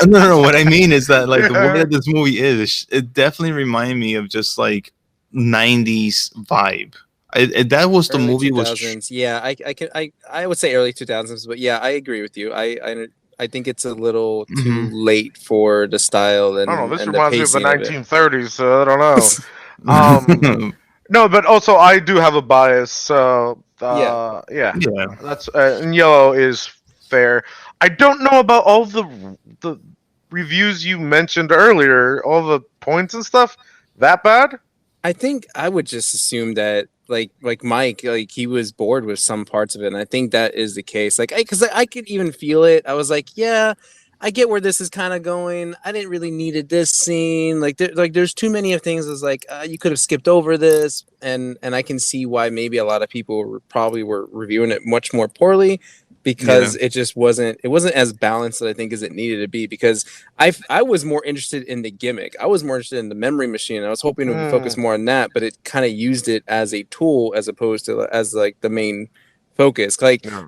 [SPEAKER 1] no. What I mean is that like the way
[SPEAKER 3] Yeah.
[SPEAKER 1] that this movie is, it definitely reminded me of just like '90s vibe. That was the
[SPEAKER 2] Early
[SPEAKER 1] movie
[SPEAKER 2] two
[SPEAKER 1] was.
[SPEAKER 2] thousands. Yeah, I would say early 2000s, but yeah, I agree with you. I think it's a little too
[SPEAKER 1] Mhm.
[SPEAKER 2] late for the style
[SPEAKER 3] I don't know. This
[SPEAKER 2] and the
[SPEAKER 3] reminds me of the
[SPEAKER 2] pacing of it.
[SPEAKER 3] 1930s, so I don't know. No, but also I do have a bias, so
[SPEAKER 2] Yeah.
[SPEAKER 3] yeah,
[SPEAKER 1] Yeah.
[SPEAKER 3] that's and yellow is fair. I don't know about all the reviews you mentioned earlier, all the points and stuff. That bad?
[SPEAKER 2] I think I would just assume that like Mike, like he was bored with some parts of it, and I think that is the case. Like, because I could even feel it. I was like, yeah, I get where this is kind of going. I didn't really needed this scene. Like there's too many of things. It's like you could have skipped over this, and I can see why maybe a lot of people probably were reviewing it much more poorly
[SPEAKER 1] Yeah.
[SPEAKER 2] because it wasn't as balanced that I think as it needed to be because I was more interested in the gimmick. I was more interested in the memory machine. I was hoping it would focus
[SPEAKER 3] Hmm.
[SPEAKER 2] more on that, but it kind of used it as a tool as opposed to as like the main focus.
[SPEAKER 3] Yeah.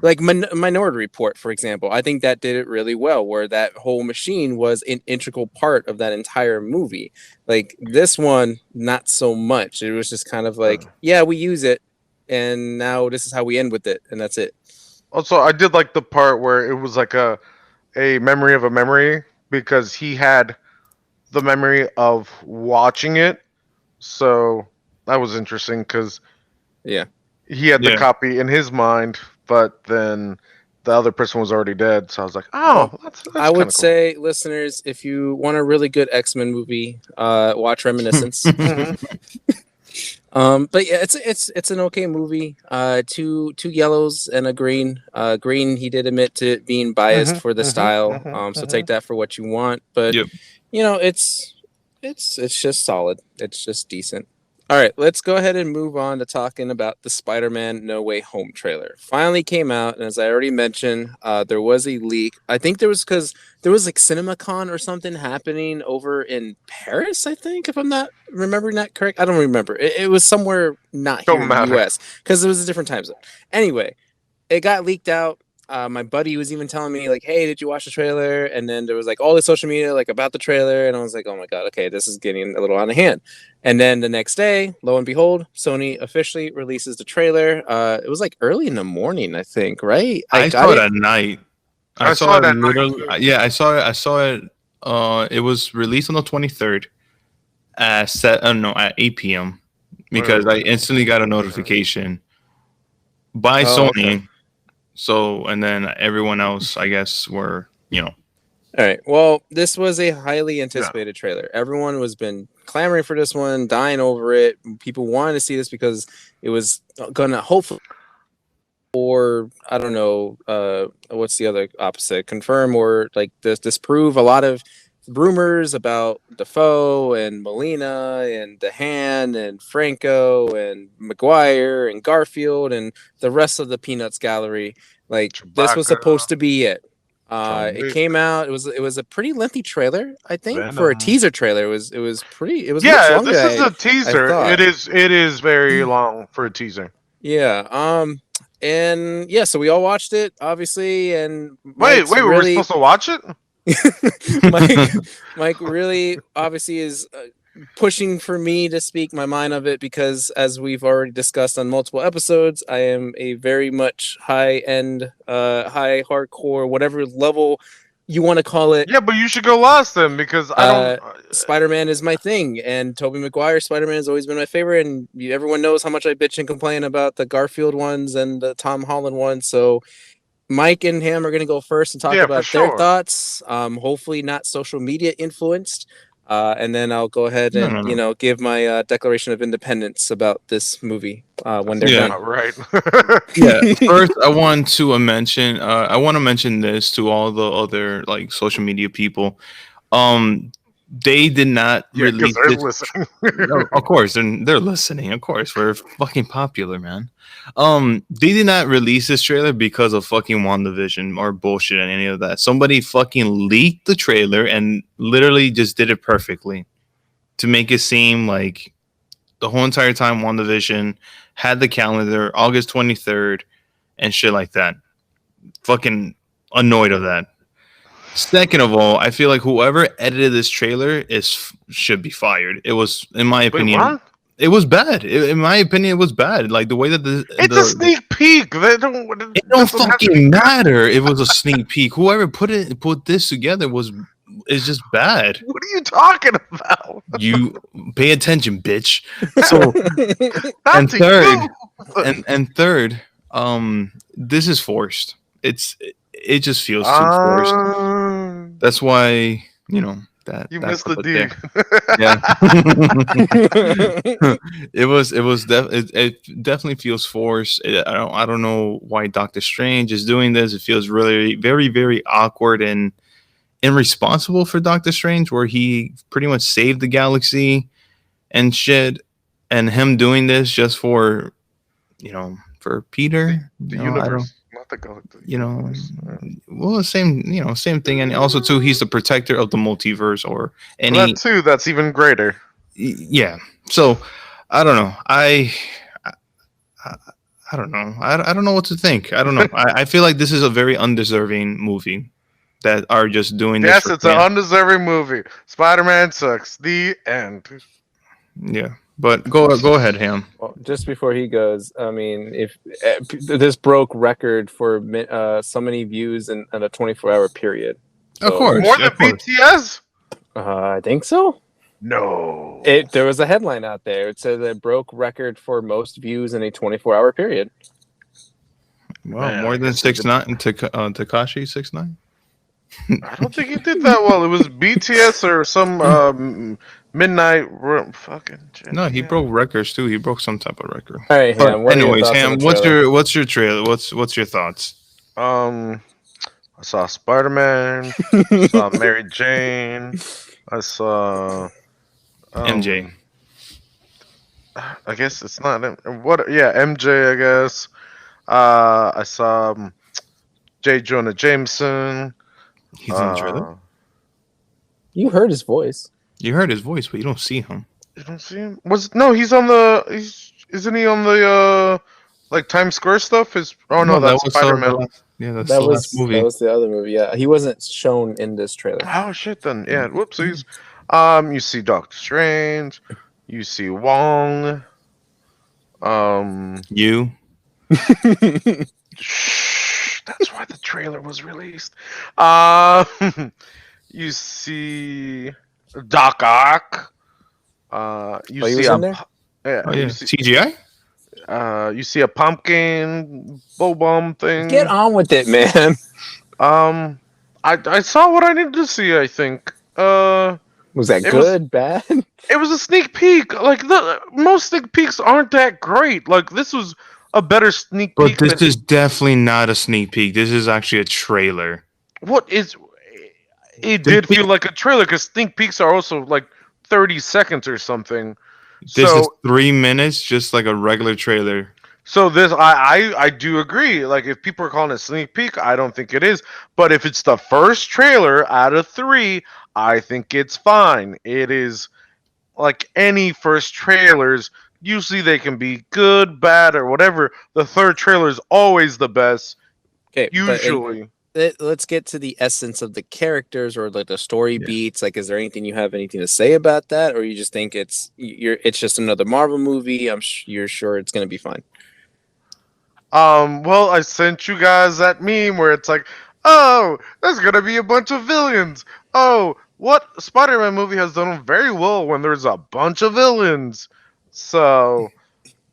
[SPEAKER 2] Minority Report, for example. I think that did it really well, where that whole machine was an integral part of that entire movie. Like this one, not so much. It was just kind of like, yeah, we use it, and now this is how we end with it, and that's it.
[SPEAKER 3] Also, I did like the part where it was like a memory of a memory because he had the memory of watching it. So that was interesting because
[SPEAKER 2] Yeah.
[SPEAKER 3] he had the
[SPEAKER 1] Yeah.
[SPEAKER 3] copy in his mind, but then the other person was already dead. So I was like,
[SPEAKER 2] Well,
[SPEAKER 3] oh, that's
[SPEAKER 2] I
[SPEAKER 3] kind
[SPEAKER 2] would
[SPEAKER 3] of cool.
[SPEAKER 2] say, listeners, if you want a really good X-Men movie, watch Reminiscence.
[SPEAKER 3] Mhm.
[SPEAKER 2] But yeah, it's an okay movie. Two yellows and a green. Green, he did admit to being biased
[SPEAKER 3] Mhm.
[SPEAKER 2] for the
[SPEAKER 3] Mhm.
[SPEAKER 2] style.
[SPEAKER 3] Mhm.
[SPEAKER 2] So take
[SPEAKER 3] Mhm.
[SPEAKER 2] that for what you want. But
[SPEAKER 1] Yep.
[SPEAKER 2] it's just solid. It's just decent. All right, let's go ahead and move on to talking about the Spider-Man No Way Home trailer. Finally came out, and as I already mentioned, there was a leak. I think there was because there was like CinemaCon or something happening over in Paris, I think, if I'm not remembering that correct. I don't remember. It was somewhere not here
[SPEAKER 3] Don't
[SPEAKER 2] in the
[SPEAKER 3] matter.
[SPEAKER 2] US because it was a different time zone. Anyway, it got leaked out. My buddy was even telling me like, "Hey, did you watch the trailer?" And then there was like all the social media like about the trailer, and I was like, "Oh my god, okay, this is getting a little out of hand." And then the next day, lo and behold, Sony officially releases the trailer. It was like early in the morning, I think, right? I
[SPEAKER 1] I
[SPEAKER 2] got
[SPEAKER 1] saw it
[SPEAKER 2] it.
[SPEAKER 1] at night. I
[SPEAKER 3] I
[SPEAKER 1] saw
[SPEAKER 3] saw
[SPEAKER 1] it
[SPEAKER 3] that.
[SPEAKER 1] literally. Yeah, I saw it. I saw it. It was released on the 23rd at no, at 8 p.m. because I instantly got a notification by
[SPEAKER 2] Oh, okay.
[SPEAKER 1] Sony. So, and then everyone else, I guess, were
[SPEAKER 2] All right. Well, this was a highly
[SPEAKER 3] Yeah.
[SPEAKER 2] anticipated trailer. Everyone was been clamoring for this one, dying over it. People wanted to see this because it was gonna hopefully, or I don't know, what's the other opposite? Confirm or like disprove a lot of rumors about Defoe and Molina and Dehan and Franco and McGuire and Garfield and the rest of the Peanuts gallery. Like this was
[SPEAKER 3] Chewbacca,
[SPEAKER 2] supposed to be it.
[SPEAKER 3] John
[SPEAKER 2] It
[SPEAKER 3] Wick,
[SPEAKER 2] came out. It was a pretty lengthy trailer. I think for a
[SPEAKER 3] Venom.
[SPEAKER 2] teaser trailer, it was pretty. It was much
[SPEAKER 3] Yeah,
[SPEAKER 2] longer
[SPEAKER 3] this is
[SPEAKER 2] than
[SPEAKER 3] a
[SPEAKER 2] I
[SPEAKER 3] teaser.
[SPEAKER 2] thought.
[SPEAKER 3] It is very long for a teaser.
[SPEAKER 2] Yeah. And yeah, so we all watched it, obviously, and
[SPEAKER 3] Wait,
[SPEAKER 2] Mike's
[SPEAKER 3] wait, were we
[SPEAKER 2] really
[SPEAKER 3] supposed to watch it?
[SPEAKER 2] Mike Mike really obviously is pushing for me to speak my mind of it because as we've already discussed on multiple episodes, I am a very much high end high hardcore whatever level you want to call it.
[SPEAKER 3] Yeah, but you should go last then because I don't.
[SPEAKER 2] Spider-Man is my thing, and Tobey Maguire Spider-Man has always been my favorite, and everyone knows how much I bitch and complain about the Garfield ones and the Tom Holland ones. So Mike and him are going to go first and talk
[SPEAKER 3] Yeah, for
[SPEAKER 2] about their
[SPEAKER 3] sure.
[SPEAKER 2] thoughts. Hopefully, not social media influenced. And then I'll go ahead
[SPEAKER 1] no,
[SPEAKER 2] and
[SPEAKER 1] no, no.
[SPEAKER 2] give my Declaration of Independence about this movie when they're
[SPEAKER 1] Yeah.
[SPEAKER 2] done.
[SPEAKER 3] Right.
[SPEAKER 1] Yeah. First, I want to mention. I want to mention this to all the other like social media people. Um, they did not
[SPEAKER 3] Yeah, because
[SPEAKER 1] release
[SPEAKER 3] they're
[SPEAKER 1] this.
[SPEAKER 3] listening.
[SPEAKER 1] No, of course, they're listening. Of course, we're fucking popular, man. They did not release this trailer because of fucking WandaVision or bullshit and any of that. Somebody fucking leaked the trailer and literally just did it perfectly to make it seem like the whole entire time WandaVision had the calendar August 23rd and shit like that. Fucking annoyed of that. Second of all, I feel like whoever edited this trailer should be fired. It was, in my
[SPEAKER 3] Wait,
[SPEAKER 1] opinion,
[SPEAKER 3] what?
[SPEAKER 1] it was bad. In my opinion, it was bad. Like the way that
[SPEAKER 3] It's a sneak peek. They don't.
[SPEAKER 1] it
[SPEAKER 3] It
[SPEAKER 1] don't
[SPEAKER 3] doesn't have to be
[SPEAKER 1] fucking
[SPEAKER 3] good.
[SPEAKER 1] matter. It was a sneak peek. Whoever put this together is just bad.
[SPEAKER 3] What are you talking about?
[SPEAKER 1] You pay attention, bitch. So
[SPEAKER 3] Not
[SPEAKER 1] and
[SPEAKER 3] to
[SPEAKER 1] third,
[SPEAKER 3] you.
[SPEAKER 1] and third, this is forced. It just feels too forced. That's why
[SPEAKER 3] You
[SPEAKER 1] that
[SPEAKER 3] missed the
[SPEAKER 1] clip
[SPEAKER 3] D.
[SPEAKER 1] there. Yeah. It definitely feels forced. I don't know why Doctor Strange is doing this. It feels really very very awkward and irresponsible for Doctor Strange, where he pretty much saved the galaxy and shit, and him doing this just for for Peter.
[SPEAKER 3] The
[SPEAKER 1] I don't.
[SPEAKER 3] universe, not the galaxy.
[SPEAKER 1] You know,
[SPEAKER 3] Universe.
[SPEAKER 1] well, same thing, and also too, he's the protector of the multiverse or
[SPEAKER 3] Well,
[SPEAKER 1] any.
[SPEAKER 3] that too. That's even greater.
[SPEAKER 1] Yeah. So I don't know. I I don't know. I don't know what to think. I don't know. I feel like this is a very undeserving movie that are just doing this
[SPEAKER 3] Yes,
[SPEAKER 1] for
[SPEAKER 3] it's an
[SPEAKER 1] fans.
[SPEAKER 3] undeserving movie. Spider-Man sucks. The end.
[SPEAKER 1] Yeah, but go ahead, Ham.
[SPEAKER 2] Well, just before he goes, I mean, if this broke record for so many views in a 24-hour period.
[SPEAKER 1] Of
[SPEAKER 2] So
[SPEAKER 1] course,
[SPEAKER 3] More than
[SPEAKER 1] of course.
[SPEAKER 3] BTS?
[SPEAKER 2] I think so.
[SPEAKER 3] No.
[SPEAKER 2] There was a headline out there. It said that it broke record for most views in a 24-hour period.
[SPEAKER 1] Well,
[SPEAKER 3] Man,
[SPEAKER 1] more
[SPEAKER 3] I
[SPEAKER 1] than
[SPEAKER 3] guess they did.
[SPEAKER 1] 6ix9ine Takashi 6ix9ine.
[SPEAKER 3] I don't think he did that well. It was BTS or some midnight fucking shit.
[SPEAKER 1] No, he
[SPEAKER 3] Yeah.
[SPEAKER 1] broke records too. He broke some type of record.
[SPEAKER 2] All right,
[SPEAKER 1] But
[SPEAKER 2] Ham. What are your
[SPEAKER 1] anyways,
[SPEAKER 2] thoughts on
[SPEAKER 1] Ham,
[SPEAKER 2] the trailer?
[SPEAKER 1] what's your trailer? What's your thoughts?
[SPEAKER 3] I saw Spider-Man. Saw Mary Jane. I saw
[SPEAKER 1] MJ.
[SPEAKER 3] I guess it's not what. Yeah, MJ. I guess. I saw J. Jonah Jameson.
[SPEAKER 1] He's in the trailer.
[SPEAKER 2] You heard his voice.
[SPEAKER 1] You heard his voice, but you don't see him.
[SPEAKER 3] You don't see him? No, he's on the. Isn't he on the like Times Square stuff? No,
[SPEAKER 1] that
[SPEAKER 3] that's
[SPEAKER 1] was
[SPEAKER 3] Spider-Man.
[SPEAKER 1] that's
[SPEAKER 2] That
[SPEAKER 1] the last
[SPEAKER 2] was
[SPEAKER 1] movie.
[SPEAKER 2] the other movie. Yeah, he wasn't shown in this trailer.
[SPEAKER 3] Oh shit! Then yeah, whoopsies. You see Doctor Strange. You see Wong.
[SPEAKER 1] You.
[SPEAKER 3] Shh, that's why the trailer was released. You see Doc Ock. You
[SPEAKER 2] Oh, he
[SPEAKER 3] see
[SPEAKER 2] was
[SPEAKER 3] a
[SPEAKER 2] in there?
[SPEAKER 3] yeah.
[SPEAKER 1] Oh yeah. CGI.
[SPEAKER 3] You see a pumpkin bow bomb thing.
[SPEAKER 2] Get on with it, man.
[SPEAKER 3] I saw what I needed to see. I think.
[SPEAKER 2] Was that
[SPEAKER 3] It was-
[SPEAKER 2] good, bad?
[SPEAKER 3] It was a sneak peek. Like most sneak peeks aren't that great. Like this was a better sneak
[SPEAKER 1] But
[SPEAKER 3] peek.
[SPEAKER 1] this is definitely not a sneak peek. This is actually a trailer.
[SPEAKER 3] What is? It
[SPEAKER 1] The
[SPEAKER 3] did
[SPEAKER 1] peak-
[SPEAKER 3] feel like a trailer because sneak peeks are also like 30 seconds or something.
[SPEAKER 1] This is
[SPEAKER 3] So
[SPEAKER 1] 3 minutes, just like a regular trailer.
[SPEAKER 3] so this I do agree. Like if people are calling it sneak peek, I don't think it is. But if it's the first trailer out of 3, I think it's fine. It is like any first trailers. Usually they can be good, bad, or whatever. The third trailer is always the best.
[SPEAKER 2] Okay,
[SPEAKER 3] Usually.
[SPEAKER 2] let's get to the essence of the characters or like the story
[SPEAKER 1] Yeah.
[SPEAKER 2] beats. Like, is there anything to say about that, or you just think it's just another Marvel movie? You're sure it's gonna be fine.
[SPEAKER 3] Well, I sent you guys that meme where it's like, oh, there's gonna be a bunch of villains. Oh, what Spider-Man movie has done very well when there's a bunch of villains. So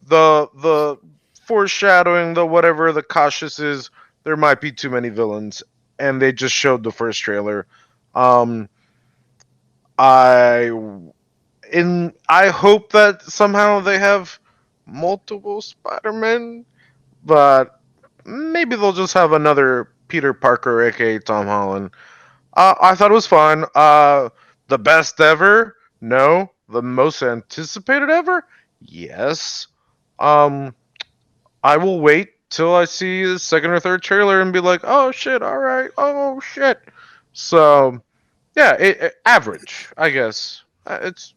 [SPEAKER 3] the foreshadowing, the whatever the cautious is, there might be too many villains, and they just showed the first trailer. I hope that somehow they have multiple Spider-Men, but maybe they'll just have another Peter Parker, aka Tom Holland. I thought it was fun. The best ever? No. The most anticipated ever? Yes. I will wait till I see the second or third trailer and be like, oh shit, all right, oh shit. So, yeah, average, I guess. It's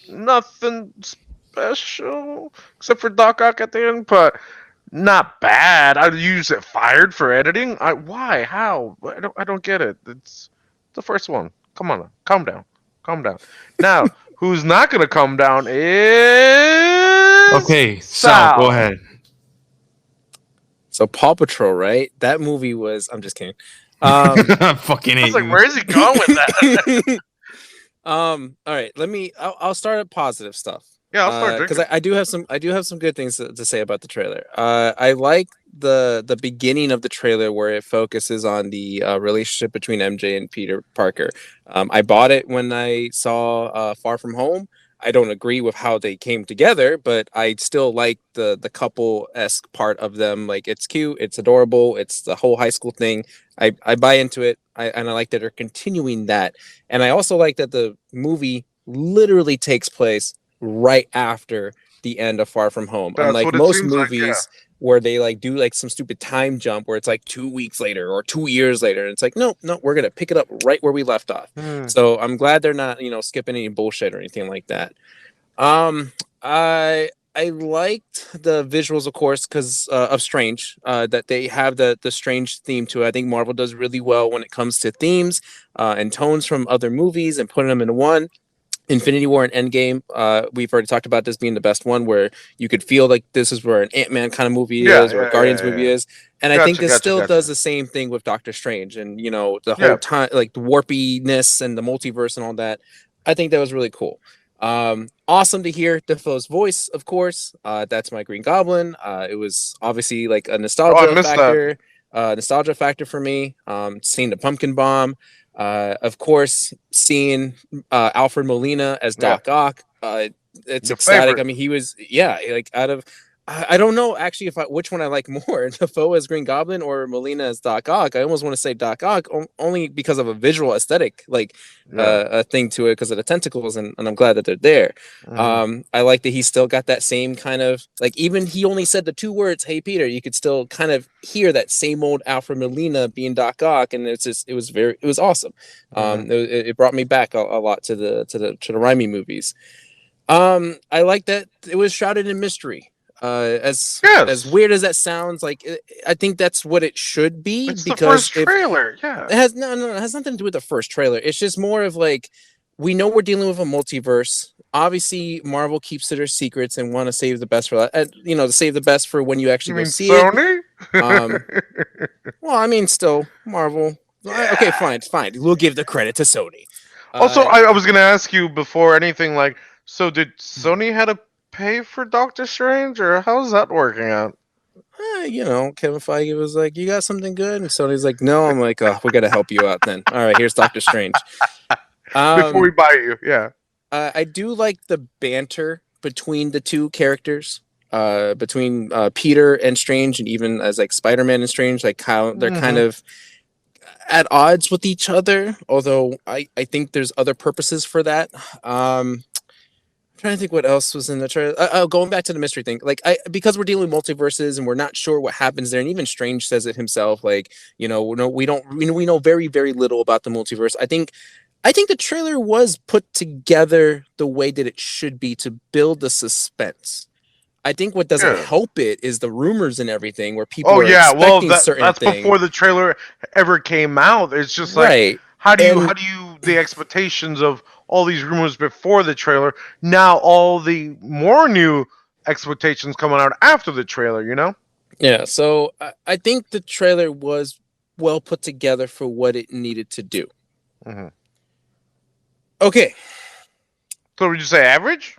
[SPEAKER 3] nothing special except for Doc Ock at the end, but not bad. I'd use it fired for editing. Why? How? I don't get it. It's the first one. Come on, calm down, calm down. Now, who's not gonna calm down is
[SPEAKER 1] Okay, Sal, go ahead.
[SPEAKER 2] So Paw Patrol, right? That movie was. I'm just kidding.
[SPEAKER 1] Fucking
[SPEAKER 3] I
[SPEAKER 1] hate
[SPEAKER 3] was like,
[SPEAKER 1] you.
[SPEAKER 3] where is he going with that?
[SPEAKER 2] All right. I'll start at positive stuff.
[SPEAKER 3] Yeah, I'll start
[SPEAKER 2] because
[SPEAKER 3] drinking.
[SPEAKER 2] I do have some good things to say about the trailer. I like the beginning of the trailer where it focuses on the relationship between MJ and Peter Parker. I bought it when I saw Far From Home. I don't agree with how they came together, but I still like the couple-esque part of them. Like, it's cute, it's adorable, it's the whole high school thing. I buy into it. And I like that they're continuing that. And I also like that the movie literally takes place right after the end of Far From Home.
[SPEAKER 3] That's
[SPEAKER 2] Unlike
[SPEAKER 3] what it
[SPEAKER 2] most
[SPEAKER 3] seems like,
[SPEAKER 2] movies where they like do like some stupid time jump where it's like 2 weeks later or 2 years later. And it's like, no, we're gonna pick it up right where we left off. So I'm glad they're not, skipping any bullshit or anything like that. I I liked the visuals, of course, because of Strange. That they have the Strange theme to it. I think Marvel does really well when it comes to themes and tones from other movies and putting them into one. Infinity War and Endgame, we've already talked about this being the best one, where you could feel like this is where an Ant-Man kind of movie
[SPEAKER 3] Yeah,
[SPEAKER 2] is, or a
[SPEAKER 3] yeah,
[SPEAKER 2] Guardians
[SPEAKER 3] yeah,
[SPEAKER 2] movie
[SPEAKER 3] yeah.
[SPEAKER 2] is, and I think
[SPEAKER 3] Gotcha,
[SPEAKER 2] this
[SPEAKER 3] gotcha,
[SPEAKER 2] still does
[SPEAKER 3] gotcha.
[SPEAKER 2] the same thing with Doctor Strange, and the whole
[SPEAKER 3] Yeah.
[SPEAKER 2] time, like the warpiness and the multiverse and all that. I think that was really cool. Awesome to hear Defoe's voice, of course. That's my Green Goblin. It was obviously like a
[SPEAKER 3] Oh, I missed that.
[SPEAKER 2] nostalgia factor for me. Seeing the Pumpkin Bomb, of course, seeing Alfred Molina as
[SPEAKER 3] Yeah.
[SPEAKER 2] Doc Ock. It's
[SPEAKER 3] Your
[SPEAKER 2] ecstatic.
[SPEAKER 3] favorite.
[SPEAKER 2] I mean, he was, yeah, like out of, I don't know actually if which one I like more, Defoe as Green Goblin or Molina as Doc Ock. I almost want to say Doc Ock only because of a visual aesthetic, like
[SPEAKER 3] Yeah.
[SPEAKER 2] a thing to it because of the tentacles, and I'm glad that they're there.
[SPEAKER 3] Mhm.
[SPEAKER 2] I like that he still got that same kind of, like, even he only said the two words, "Hey Peter," you could still kind of hear that same old Alfred Molina being Doc Ock, and it was awesome.
[SPEAKER 3] Mhm.
[SPEAKER 2] It brought me back a lot to the Raimi movies. I like that it was shrouded in mystery. As
[SPEAKER 3] Yes.
[SPEAKER 2] weird as that sounds, like I think that's what it should be,
[SPEAKER 3] It's the
[SPEAKER 2] because
[SPEAKER 3] first
[SPEAKER 2] if
[SPEAKER 3] trailer. Yeah.
[SPEAKER 2] it has it has nothing to do with the first trailer. It's just more of like, we know we're dealing with a multiverse. Obviously, Marvel keeps to their secrets and want to save the best for to save the best for when you
[SPEAKER 3] You
[SPEAKER 2] actually go
[SPEAKER 3] mean
[SPEAKER 2] see it.
[SPEAKER 3] Sony?
[SPEAKER 2] Um, well, I mean, still Marvel. Okay,
[SPEAKER 3] Yeah.
[SPEAKER 2] fine. We'll give the credit to Sony.
[SPEAKER 3] Also,
[SPEAKER 2] Uh,
[SPEAKER 3] I was gonna ask you before anything, like, so did Sony had to pay for Doctor Strange, or how's that working out?
[SPEAKER 2] Kevin Feige was like, "You got something good," and Sony's like, "No." I'm like, "Oh, we got to help you out then. All right, here's Doctor Strange."
[SPEAKER 3] Before we
[SPEAKER 2] Um,
[SPEAKER 3] buy you, yeah.
[SPEAKER 2] I do like the banter between the two characters, between Peter and Strange, and even as like Spider-Man and Strange, like how they're kind
[SPEAKER 3] Hmm.
[SPEAKER 2] of at odds with each other. Although I think there's other purposes for that. Trying to think what else was in the trailer. Going back to the mystery thing, like because we're dealing with multiverses and we're not sure what happens there, and even Strange says it himself, like, no, we don't, we know very very little about the multiverse. I think the trailer was put together the way that it should be to build the suspense. I think what doesn't
[SPEAKER 3] Yeah.
[SPEAKER 2] help it is the rumors and everything, where people
[SPEAKER 3] Oh
[SPEAKER 2] are
[SPEAKER 3] yeah. Well,
[SPEAKER 2] expecting certain
[SPEAKER 3] that's
[SPEAKER 2] things.
[SPEAKER 3] before the trailer ever came out. It's just like,
[SPEAKER 2] Right.
[SPEAKER 3] how
[SPEAKER 2] And
[SPEAKER 3] do you the expectations of all these rumors before the trailer? Now all the more new expectations coming out after the trailer. You know.
[SPEAKER 2] yeah, so I think the trailer was well put together for what it needed to do.
[SPEAKER 3] Hmm.
[SPEAKER 2] Okay,
[SPEAKER 3] So would you say average?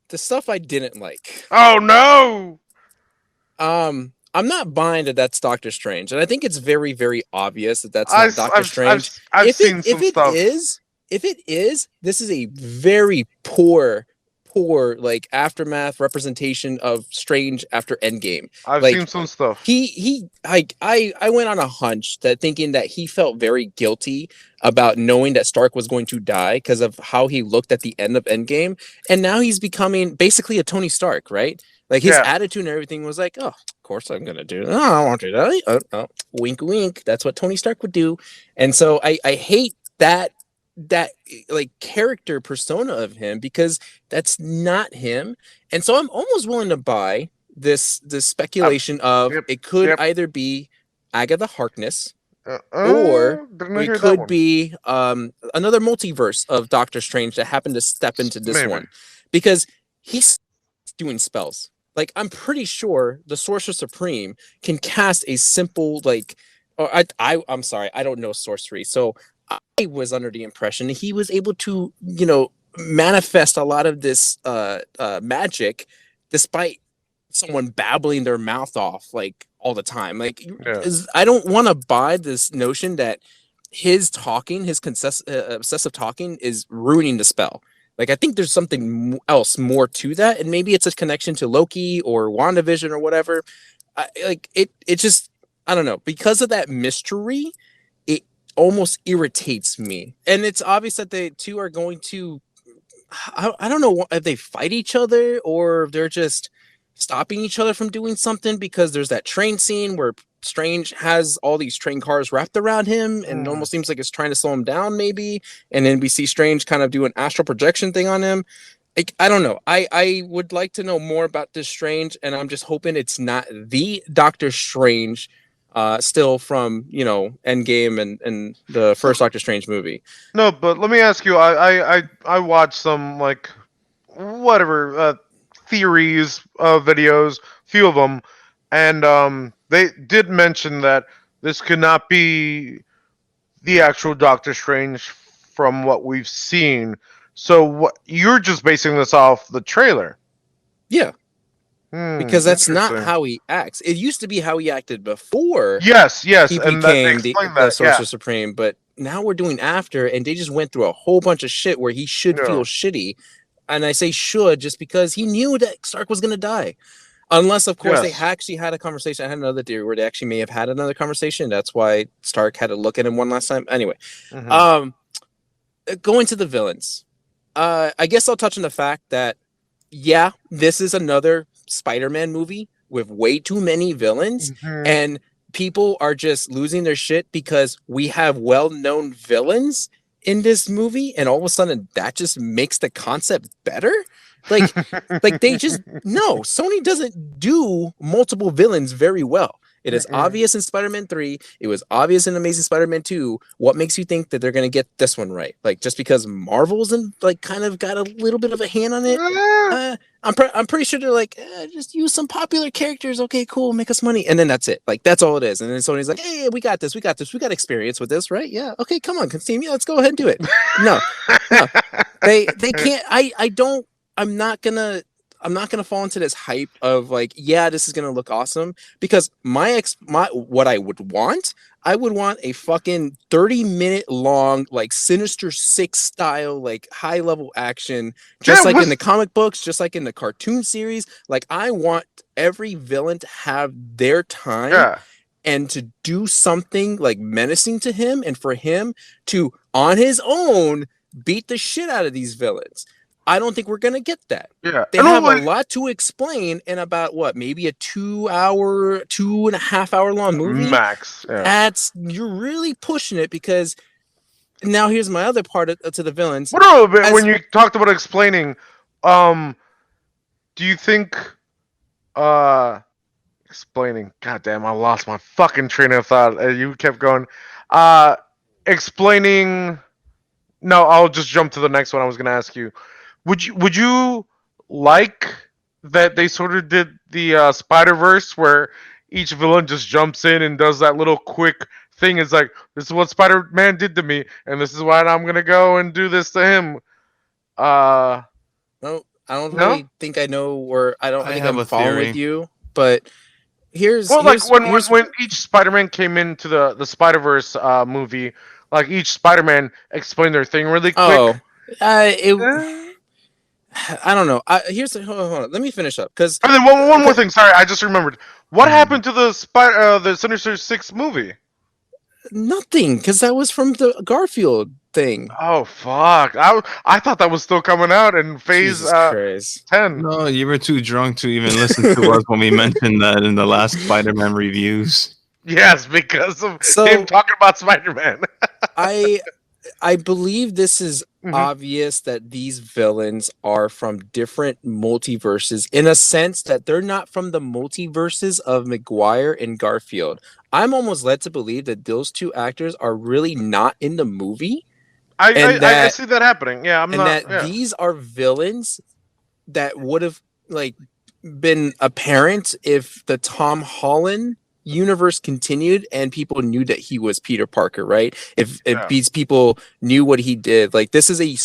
[SPEAKER 2] the stuff I didn't like.
[SPEAKER 3] Oh no!
[SPEAKER 2] I'm not buying that that's Doctor Strange, and I think it's very, very obvious that that's
[SPEAKER 3] I,
[SPEAKER 2] not
[SPEAKER 3] s-
[SPEAKER 2] Doctor Strange.
[SPEAKER 3] I've seen
[SPEAKER 2] If
[SPEAKER 3] some
[SPEAKER 2] it
[SPEAKER 3] stuff.
[SPEAKER 2] is, this is a very poor like aftermath representation of Strange after Endgame.
[SPEAKER 3] I've seen
[SPEAKER 2] Like
[SPEAKER 3] some stuff.
[SPEAKER 2] he like I went on a hunch that thinking that he felt very guilty about knowing that Stark was going to die because of how he looked at the end of Endgame, and now he's becoming basically a Tony Stark, right? Like his
[SPEAKER 3] Yeah.
[SPEAKER 2] attitude and everything was like, "Oh, of course I'm gonna do it. Oh, I won't do that. Oh, wink, wink. That's what Tony Stark would do." And so I hate that like character persona of him, because that's not him. And so I'm almost willing to buy this
[SPEAKER 3] Uh,
[SPEAKER 2] speculation of
[SPEAKER 3] yep.
[SPEAKER 2] it could
[SPEAKER 3] Yep.
[SPEAKER 2] either be Agatha Harkness, or
[SPEAKER 3] Didn't
[SPEAKER 2] it
[SPEAKER 3] hear that
[SPEAKER 2] could
[SPEAKER 3] one.
[SPEAKER 2] be another multiverse of Doctor Strange that happened to step into this
[SPEAKER 3] Maybe.
[SPEAKER 2] one, because he's doing spells. Like, I'm pretty sure the Sorcerer Supreme can cast a simple, like, or I'm sorry, I don't know sorcery, so I was under the impression he was able to, manifest a lot of this magic despite someone babbling their mouth off like all the time. Like,
[SPEAKER 3] Yeah.
[SPEAKER 2] I don't want to buy this notion that his talking, his obsessive talking, is ruining the spell. Like, I think there's something else more to that, and maybe it's a connection to Loki or WandaVision or whatever. It just, I don't know, because of that mystery, it almost irritates me. And it's obvious that the two are going to, I don't know if they fight each other or if they're just stopping each other from doing something, because there's that train scene where Strange has all these train cars wrapped around him and it
[SPEAKER 3] Mm.
[SPEAKER 2] almost seems like it's trying to slow him down, maybe. And then we see Strange kind of do an astral projection thing on him. I don't know. I would like to know more about this Strange, and I'm just hoping it's not the Doctor Strange, still from Endgame and the
[SPEAKER 3] So
[SPEAKER 2] first Doctor Strange movie.
[SPEAKER 3] no, but let me ask you. I watched some like whatever theories, videos, few of them, and they did mention that this could not be the actual Doctor Strange from what we've seen. So what you're just basing this off the trailer?
[SPEAKER 2] Yeah, because that's not
[SPEAKER 3] Interesting.
[SPEAKER 2] how he acts. It used to be how he acted before
[SPEAKER 3] Yes, yes,
[SPEAKER 2] he
[SPEAKER 3] and that they
[SPEAKER 2] became
[SPEAKER 3] explained
[SPEAKER 2] the
[SPEAKER 3] that. Yeah,
[SPEAKER 2] Sorcerer Supreme, but now we're doing after, and they just went through a whole bunch of shit where he should
[SPEAKER 3] yeah,
[SPEAKER 2] feel shitty. And I say should just because he knew that Stark was gonna die. Unless, of course, they
[SPEAKER 3] yes.
[SPEAKER 2] actually had a conversation. I had another theory where they actually may have had another conversation. That's why Stark had to look at him one last time. Anyway,
[SPEAKER 3] Hmm.
[SPEAKER 2] um, going to the villains. I guess I'll touch on the fact that yeah, this is another Spider-Man movie with way too many villains,
[SPEAKER 3] Hmm.
[SPEAKER 2] and people are just losing their shit because we have well-known villains in this movie, and all of a sudden that just makes the concept better. Like, like they just no, Sony doesn't do multiple villains very well. It is obvious in Spider-Man 3. It was obvious in Amazing Spider-Man 2. What makes you think that they're going to get this one right? Like, just because Marvel's and like kind of got a little bit of a hand on it? I'm pretty sure they're like, just use some popular characters. Okay, cool, make us money, and then that's it. Like that's all it is. And then Sony's like, hey, we got this, we got this, we got experience with this, right? Yeah, okay, come on, team, yeah, let's go ahead and do it. No, no, they can't. I don't. I'm not gonna. I'm not gonna fall into this hype of like, yeah, this is gonna look awesome because my what I would want a fucking 30-minute long like Sinister Six style like high level action,
[SPEAKER 3] Yeah,
[SPEAKER 2] just
[SPEAKER 3] it
[SPEAKER 2] like in
[SPEAKER 3] was.
[SPEAKER 2] the comic books, just like in the cartoon series. Like I want every villain to have their time
[SPEAKER 3] Yeah,
[SPEAKER 2] and to do something like menacing to him, and for him to on his own beat the shit out of these villains. I don't think we're gonna get that.
[SPEAKER 3] yeah.
[SPEAKER 2] They
[SPEAKER 3] And
[SPEAKER 2] have a
[SPEAKER 3] like
[SPEAKER 2] lot to explain in about what, maybe a 2 hour, 2.5 hour long movie.
[SPEAKER 3] Max. Yeah.
[SPEAKER 2] That's you're really pushing it because now here's my other part to the villains.
[SPEAKER 3] What a bit when
[SPEAKER 2] As
[SPEAKER 3] you talked about explaining. Um, do you think uh explaining? God damn, I lost my fucking train of thought. You kept going. Uh, explaining. No, I'll just jump to the next one. I was gonna ask you. Would you like that they sort of did the Spider Verse where each villain just jumps in and does that little quick thing? It's like this is what Spider Man did to me, and this is why I'm gonna go and do this to him. Uh,
[SPEAKER 2] no, I don't
[SPEAKER 3] no.
[SPEAKER 2] really think I know, or I don't
[SPEAKER 1] I
[SPEAKER 2] think
[SPEAKER 1] have
[SPEAKER 2] I'm
[SPEAKER 1] a
[SPEAKER 2] following with
[SPEAKER 1] theory.
[SPEAKER 2] you. But here's
[SPEAKER 3] Well, like
[SPEAKER 2] here's
[SPEAKER 3] when
[SPEAKER 2] here's
[SPEAKER 3] when each Spider Man came into the Spider Verse movie, like each Spider Man explained their thing really quick.
[SPEAKER 2] oh, it.
[SPEAKER 3] Eh.
[SPEAKER 2] I don't know. Here's hold on. Let me finish up because
[SPEAKER 3] And then one more thing. Sorry, I just remembered. What happened to the Sinister Six movie?
[SPEAKER 2] nothing, because that was from the Garfield thing.
[SPEAKER 3] Oh fuck! I thought that was still coming out in Phase
[SPEAKER 2] Jesus Christ.
[SPEAKER 3] 10.
[SPEAKER 1] No, you were too drunk to even listen to us when we mentioned that in the last Spider-Man reviews.
[SPEAKER 3] Yes, because of him
[SPEAKER 2] So
[SPEAKER 3] talking about Spider Man.
[SPEAKER 2] I I believe this is
[SPEAKER 3] Hmm.
[SPEAKER 2] obvious that these villains are from different multiverses in a sense that they're not from the multiverses of McGuire and Garfield. I'm almost led to believe that those two actors are really not in the movie,
[SPEAKER 3] I,
[SPEAKER 2] and
[SPEAKER 3] I
[SPEAKER 2] that
[SPEAKER 3] see that happening. Yeah, I'm
[SPEAKER 2] and
[SPEAKER 3] not.
[SPEAKER 2] that
[SPEAKER 3] Yeah,
[SPEAKER 2] these are villains that would have like been apparent if the Tom Holland universe continued and people knew that he was Peter Parker, right? If
[SPEAKER 3] yeah.
[SPEAKER 2] these people knew what he did, like this is a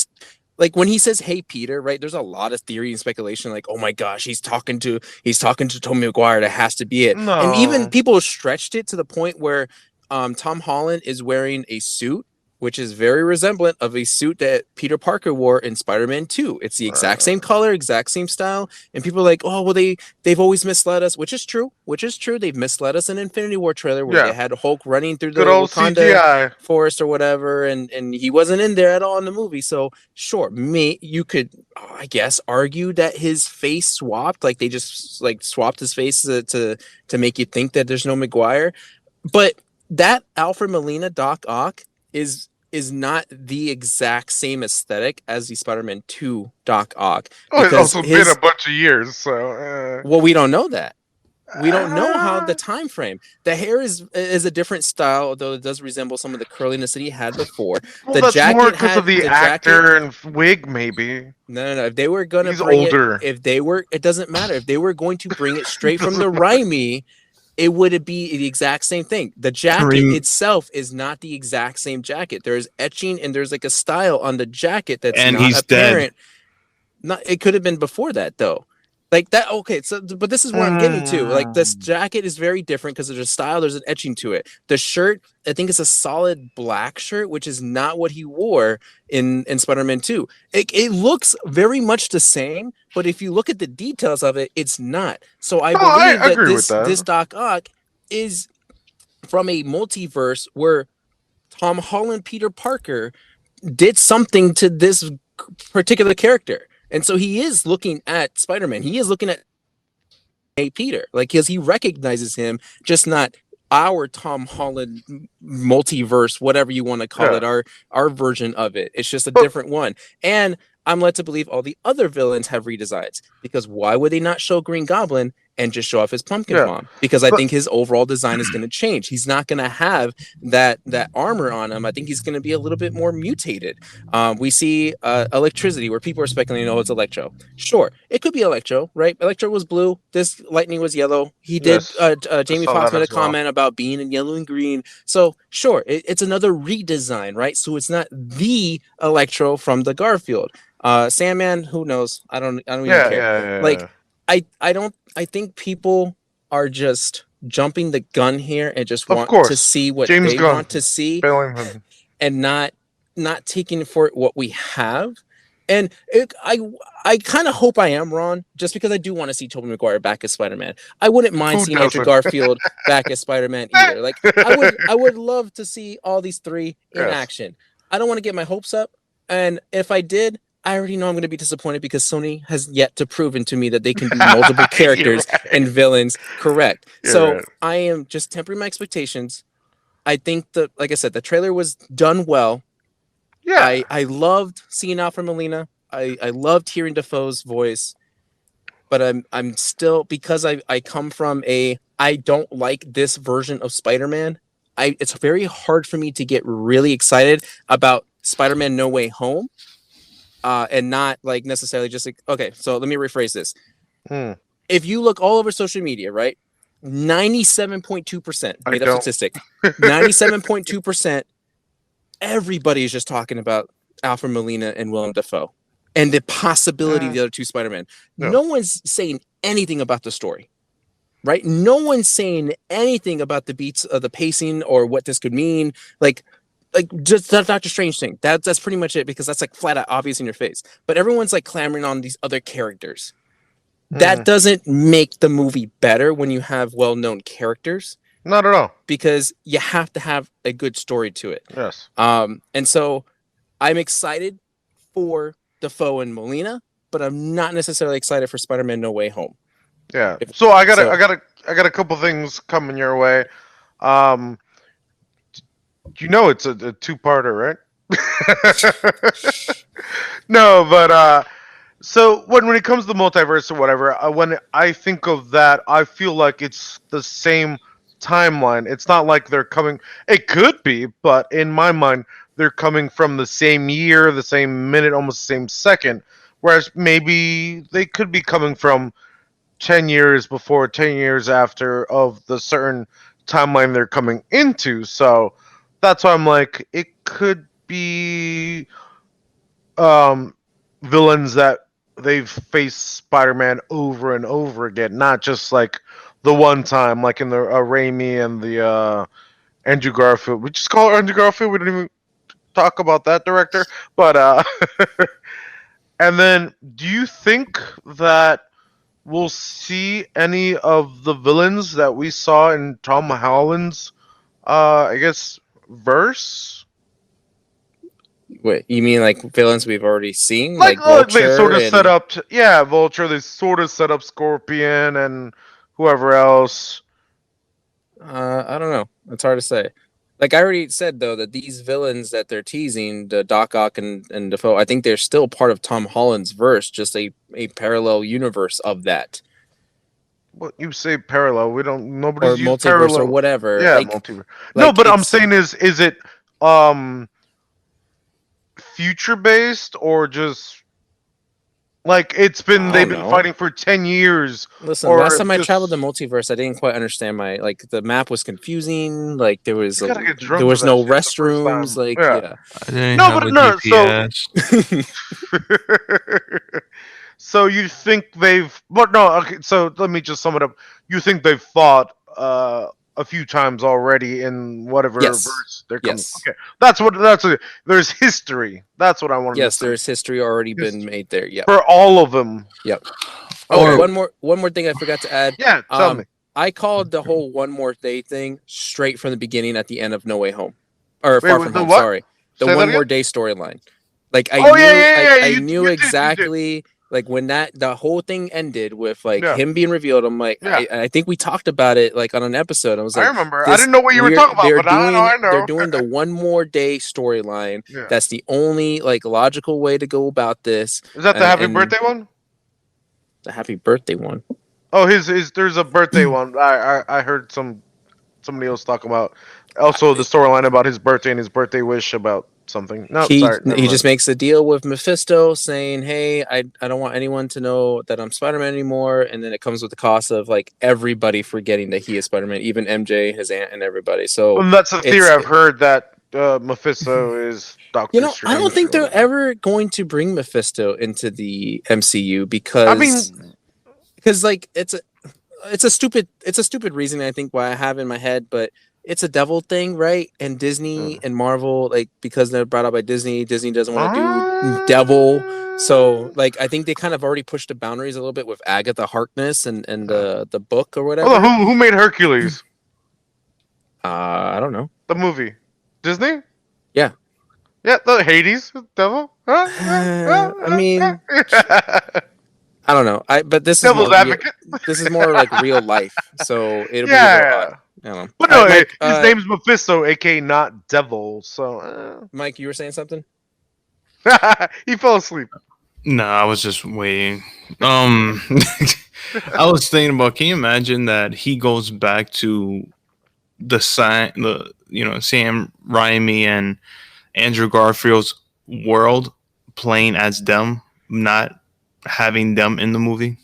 [SPEAKER 2] like when he says "Hey Peter," right? There's a lot of theory and speculation, like, "Oh my gosh, he's talking to Tobey Maguire. That has to be it." And even
[SPEAKER 3] No.
[SPEAKER 2] people stretched it to the point where Tom Holland is wearing a suit which is very resemblant of a suit that Peter Parker wore in Spider-Man 2. It's the exact same
[SPEAKER 3] Uh,
[SPEAKER 2] color, exact same style, and people are like, "Oh, well they've always misled us," which is true. Which is true. They've misled us in Infinity War trailer where they
[SPEAKER 3] yeah.
[SPEAKER 2] had Hulk running through
[SPEAKER 3] Good
[SPEAKER 2] the
[SPEAKER 3] old
[SPEAKER 2] Wakanda
[SPEAKER 3] CGI.
[SPEAKER 2] forest or whatever, and he wasn't in there at all in the movie. So sure, you could, I guess, argue that his face swapped, like they just like swapped his face to make you think that there's no Maguire, but that Alfred Molina Doc Ock is is not the exact same aesthetic as the Spider-Man 2 Doc Ock
[SPEAKER 3] Oh, it's
[SPEAKER 2] because
[SPEAKER 3] also been a
[SPEAKER 2] his
[SPEAKER 3] bunch of years, so.
[SPEAKER 2] well, we don't know that. We don't know how the
[SPEAKER 3] Uh,
[SPEAKER 2] time frame. The hair is a different style, although it does resemble some of the curliness that he had before.
[SPEAKER 3] well,
[SPEAKER 2] The
[SPEAKER 3] that's more
[SPEAKER 2] jacket
[SPEAKER 3] because of
[SPEAKER 2] had
[SPEAKER 3] the
[SPEAKER 2] the jacket.
[SPEAKER 3] actor and wig, maybe.
[SPEAKER 2] No. If they were gonna
[SPEAKER 3] He's
[SPEAKER 2] bring it,
[SPEAKER 3] older.
[SPEAKER 2] it doesn't matter. If they were going to bring it
[SPEAKER 3] He
[SPEAKER 2] straight from the
[SPEAKER 3] doesn't.
[SPEAKER 2] Raimi, it would be the exact same thing. The jacket
[SPEAKER 1] Rem-
[SPEAKER 2] itself is not the exact same jacket. There's etching and there's like a style on the jacket that's
[SPEAKER 1] and
[SPEAKER 2] not
[SPEAKER 1] he's dead.
[SPEAKER 2] apparent. Not it could have been before that though. Like that, okay. So, but this is where I'm getting to. Like this jacket is very different because there's a style, there's an etching to it. The shirt, I think it's a solid black shirt, which is not what he wore in Spider-Man 2. It looks very much the same, but if you look at the details of it, it's not. So I
[SPEAKER 3] No, I
[SPEAKER 2] believe that
[SPEAKER 3] agree with
[SPEAKER 2] this
[SPEAKER 3] that.
[SPEAKER 2] Doc Ock is from a multiverse where Tom Holland, Peter Parker did something to this particular character. And so he is looking at Spider-Man. He is looking at Hey Peter, like because he recognizes him, just not our Tom Holland multiverse, whatever you want to call
[SPEAKER 3] Yeah.
[SPEAKER 2] it, our version of it. It's just a
[SPEAKER 3] But
[SPEAKER 2] different one. And I'm led to believe all the other villains have redesigns because why would they not show Green Goblin and just show off his pumpkin
[SPEAKER 3] yeah.
[SPEAKER 2] palm? Because I
[SPEAKER 3] But
[SPEAKER 2] think his overall design is going to change. He's not going to have that armor on him. I think he's going to be a little bit more mutated. We see electricity where people are speculating, oh, it's Electro. Sure, it could be Electro, right? Electro was blue. This Lightning was yellow. He did.
[SPEAKER 3] yes, I
[SPEAKER 2] Jamie
[SPEAKER 3] saw
[SPEAKER 2] Foxx
[SPEAKER 3] that
[SPEAKER 2] made a
[SPEAKER 3] as well.
[SPEAKER 2] comment about being in yellow and green. So sure, it's another redesign, right? So it's not the Electro from the Garfield. Sandman, who knows? I don't even
[SPEAKER 3] Yeah,
[SPEAKER 2] care.
[SPEAKER 3] yeah,
[SPEAKER 2] Like
[SPEAKER 3] yeah.
[SPEAKER 2] I think people are just jumping the gun here and just
[SPEAKER 3] Of
[SPEAKER 2] want to
[SPEAKER 3] course,
[SPEAKER 2] see what
[SPEAKER 3] James
[SPEAKER 2] they
[SPEAKER 3] Gunn,
[SPEAKER 2] want to see
[SPEAKER 3] failing him.
[SPEAKER 2] and not taking for it what we have. And I kind of hope I am wrong, just because I do want to see Tobey Maguire back as Spider-Man. I wouldn't mind
[SPEAKER 3] Who
[SPEAKER 2] seeing Andrew
[SPEAKER 3] doesn't?
[SPEAKER 2] Garfield back as Spider-Man either. Like I would love to see all these three in
[SPEAKER 3] Yes.
[SPEAKER 2] action. I don't want to get my hopes up, and if I did, I already know I'm going to be disappointed because Sony has yet to proven to me that they can do multiple
[SPEAKER 3] You're
[SPEAKER 2] characters
[SPEAKER 3] right.
[SPEAKER 2] and villains correct.
[SPEAKER 3] You're
[SPEAKER 2] So
[SPEAKER 3] right.
[SPEAKER 2] I am just tempering my expectations. I think that, like I said, the trailer was done well.
[SPEAKER 3] Yeah.
[SPEAKER 2] I loved seeing Alfred Molina. I loved hearing Defoe's voice, but I'm still, because I come from I don't like this version of Spider-Man. It's very hard for me to get really excited about Spider-Man No Way Home, and not like necessarily just like, okay. So let me rephrase this.
[SPEAKER 3] Hmm.
[SPEAKER 2] If you look all over social media, right, 97.2%
[SPEAKER 3] I
[SPEAKER 2] made up
[SPEAKER 3] don't.
[SPEAKER 2] statistic, 97.2%. Everybody is just talking about Alfred Molina and Willem Dafoe and the possibility of the other two Spider-Man.
[SPEAKER 3] No.
[SPEAKER 2] No one's saying anything about the story, right? No one's saying anything about the beats of the pacing or what this could mean. Like just that Doctor Strange thing. That's pretty much it, because that's like flat out obvious in your face. But everyone's like clamoring on these other characters. That doesn't make the movie better when you have well-known characters,
[SPEAKER 3] Not at all.
[SPEAKER 2] because you have to have a good story to it.
[SPEAKER 3] Yes.
[SPEAKER 2] And so I'm excited for Defoe and Molina, but I'm not necessarily excited for Spider-Man No Way Home.
[SPEAKER 3] Yeah.
[SPEAKER 2] If-
[SPEAKER 3] So I
[SPEAKER 2] so-
[SPEAKER 3] got a couple things coming your way. You know it's a two-parter, right? No, but so when it comes to multiverse or whatever, when I think of that, I feel like it's the same timeline. It's not like they're coming. It could be, but in my mind, they're coming from the same year, the same minute, almost the same second. Whereas maybe they could be coming from 10 years before, 10 years after of the certain timeline they're coming into. So that's why I'm like, it could be villains that they've faced Spider-Man over and over again, not just like the one time, like in the Raimi and the Andrew Garfield. We just call it Andrew Garfield. We didn't even talk about that director, but and then do you think that we'll see any of the villains that we saw in Tom Holland's I guess verse?
[SPEAKER 2] Wait, you mean like villains we've already seen,
[SPEAKER 3] Like,
[SPEAKER 2] like Vulture?
[SPEAKER 3] they sort of
[SPEAKER 2] and,
[SPEAKER 3] set up Vulture, they sort of set up Scorpion and whoever else.
[SPEAKER 2] I don't know. It's hard to say. Like I already said though, that these villains that they're teasing, the Doc Ock and Defoe, I think they're still part of Tom Holland's verse, just a parallel universe of that.
[SPEAKER 3] What you say parallel? We don't.
[SPEAKER 2] Or
[SPEAKER 3] Nobody's used
[SPEAKER 2] multiverse or
[SPEAKER 3] parallel.
[SPEAKER 2] whatever.
[SPEAKER 3] Yeah, multiverse. No,
[SPEAKER 2] Like
[SPEAKER 3] but I'm
[SPEAKER 2] it's
[SPEAKER 3] saying is it um future based or just like it's been
[SPEAKER 2] I
[SPEAKER 3] they've
[SPEAKER 2] don't
[SPEAKER 3] been
[SPEAKER 2] know.
[SPEAKER 3] fighting for 10 years
[SPEAKER 2] Listen, last
[SPEAKER 3] or
[SPEAKER 2] time I traveled the
[SPEAKER 3] just
[SPEAKER 2] multiverse, I didn't quite understand my like the map was confusing. Like
[SPEAKER 3] you gotta get
[SPEAKER 2] there
[SPEAKER 3] drunk for
[SPEAKER 2] was
[SPEAKER 3] that
[SPEAKER 2] no
[SPEAKER 3] shit the first
[SPEAKER 2] restrooms.
[SPEAKER 3] time.
[SPEAKER 2] Like
[SPEAKER 3] Yeah.
[SPEAKER 2] yeah,
[SPEAKER 1] I didn't
[SPEAKER 3] No,
[SPEAKER 1] have
[SPEAKER 3] but
[SPEAKER 1] a
[SPEAKER 3] no. So
[SPEAKER 1] GPS.
[SPEAKER 3] so you think they've? But no. Okay. So let me just sum it up. You think they've fought a few times already in whatever
[SPEAKER 2] yes,
[SPEAKER 3] verse they're coming.
[SPEAKER 2] yes,
[SPEAKER 3] Okay. That's what. That's it. There's history. That's what I wanted to
[SPEAKER 2] yes.
[SPEAKER 3] say.
[SPEAKER 2] There's history already been
[SPEAKER 3] History
[SPEAKER 2] made there. Yep,
[SPEAKER 3] for all of them.
[SPEAKER 2] yep. Oh,
[SPEAKER 3] Okay.
[SPEAKER 1] Or
[SPEAKER 2] one more thing I forgot to add.
[SPEAKER 3] Yeah. Tell me.
[SPEAKER 2] Um, I called the whole one more day thing straight from the beginning at the end of No Way Home, or
[SPEAKER 3] Wait.
[SPEAKER 2] Far
[SPEAKER 3] With
[SPEAKER 2] From
[SPEAKER 3] the
[SPEAKER 2] Home.
[SPEAKER 3] what?
[SPEAKER 2] Sorry, the
[SPEAKER 3] Say that
[SPEAKER 2] one
[SPEAKER 3] again.
[SPEAKER 2] more day storyline. Like
[SPEAKER 3] Oh yeah, yeah, yeah.
[SPEAKER 2] I
[SPEAKER 3] You
[SPEAKER 2] knew
[SPEAKER 3] did. You did.
[SPEAKER 2] exactly like when that the whole thing ended with like
[SPEAKER 3] Yeah.
[SPEAKER 2] him being revealed. I'm like,
[SPEAKER 3] Yeah.
[SPEAKER 2] I think we talked about it like on an episode. I was
[SPEAKER 3] I
[SPEAKER 2] like,
[SPEAKER 3] remember. I
[SPEAKER 2] this
[SPEAKER 3] didn't know what you were
[SPEAKER 2] we're
[SPEAKER 3] talking about, but I know. I
[SPEAKER 2] they're
[SPEAKER 3] know.
[SPEAKER 2] doing the one more day storyline.
[SPEAKER 3] Yeah.
[SPEAKER 2] That's the only like logical way to go about this.
[SPEAKER 3] Is that the happy
[SPEAKER 2] And
[SPEAKER 3] birthday one?
[SPEAKER 2] the happy birthday one.
[SPEAKER 3] Oh, his. There's a birthday one. I heard somebody else talk about also the storyline about his birthday and his birthday wish about something. No, sorry, never
[SPEAKER 2] He
[SPEAKER 3] mind.
[SPEAKER 2] just makes a deal with Mephisto saying, "Hey, I don't want anyone to know that I'm Spider-Man anymore." And then it comes with the cost of like everybody forgetting that he is Spider-Man, even MJ, his aunt, and everybody. So
[SPEAKER 3] And that's a theory
[SPEAKER 2] it's
[SPEAKER 3] I've heard that Mephisto is
[SPEAKER 2] you
[SPEAKER 3] Doctor
[SPEAKER 2] know I don't
[SPEAKER 3] Strange
[SPEAKER 2] think
[SPEAKER 3] or
[SPEAKER 2] they're
[SPEAKER 3] whatever.
[SPEAKER 2] ever going to bring Mephisto into the MCU
[SPEAKER 3] I mean,
[SPEAKER 2] because like it's a stupid reason I think why I have in my head, but it's a devil thing, right? And Disney and Marvel, like because they're brought up by Disney, Disney doesn't want to do devil. So like I think they kind of already pushed the boundaries a little bit with Agatha Harkness and the book or
[SPEAKER 3] hold on,
[SPEAKER 2] whatever.
[SPEAKER 3] who made Hercules?
[SPEAKER 2] I don't know.
[SPEAKER 3] The movie, Disney.
[SPEAKER 2] Yeah.
[SPEAKER 3] Yeah, the Hades devil.
[SPEAKER 2] I mean, I don't know. But this is
[SPEAKER 3] Devil's
[SPEAKER 2] more real.
[SPEAKER 3] advocate.
[SPEAKER 2] This is more like real life, so it'll be a little
[SPEAKER 3] Yeah,
[SPEAKER 2] odd. I don't know.
[SPEAKER 3] but
[SPEAKER 2] All right,
[SPEAKER 3] no,
[SPEAKER 2] Mike.
[SPEAKER 3] his name's Mephisto, aka not devil. So
[SPEAKER 2] Mike, you were saying something?
[SPEAKER 3] he fell asleep.
[SPEAKER 1] no, I was just waiting. I was thinking about. Can you imagine that he goes back to Sam Raimi and Andrew Garfield's world, playing as them, not having them in the movie?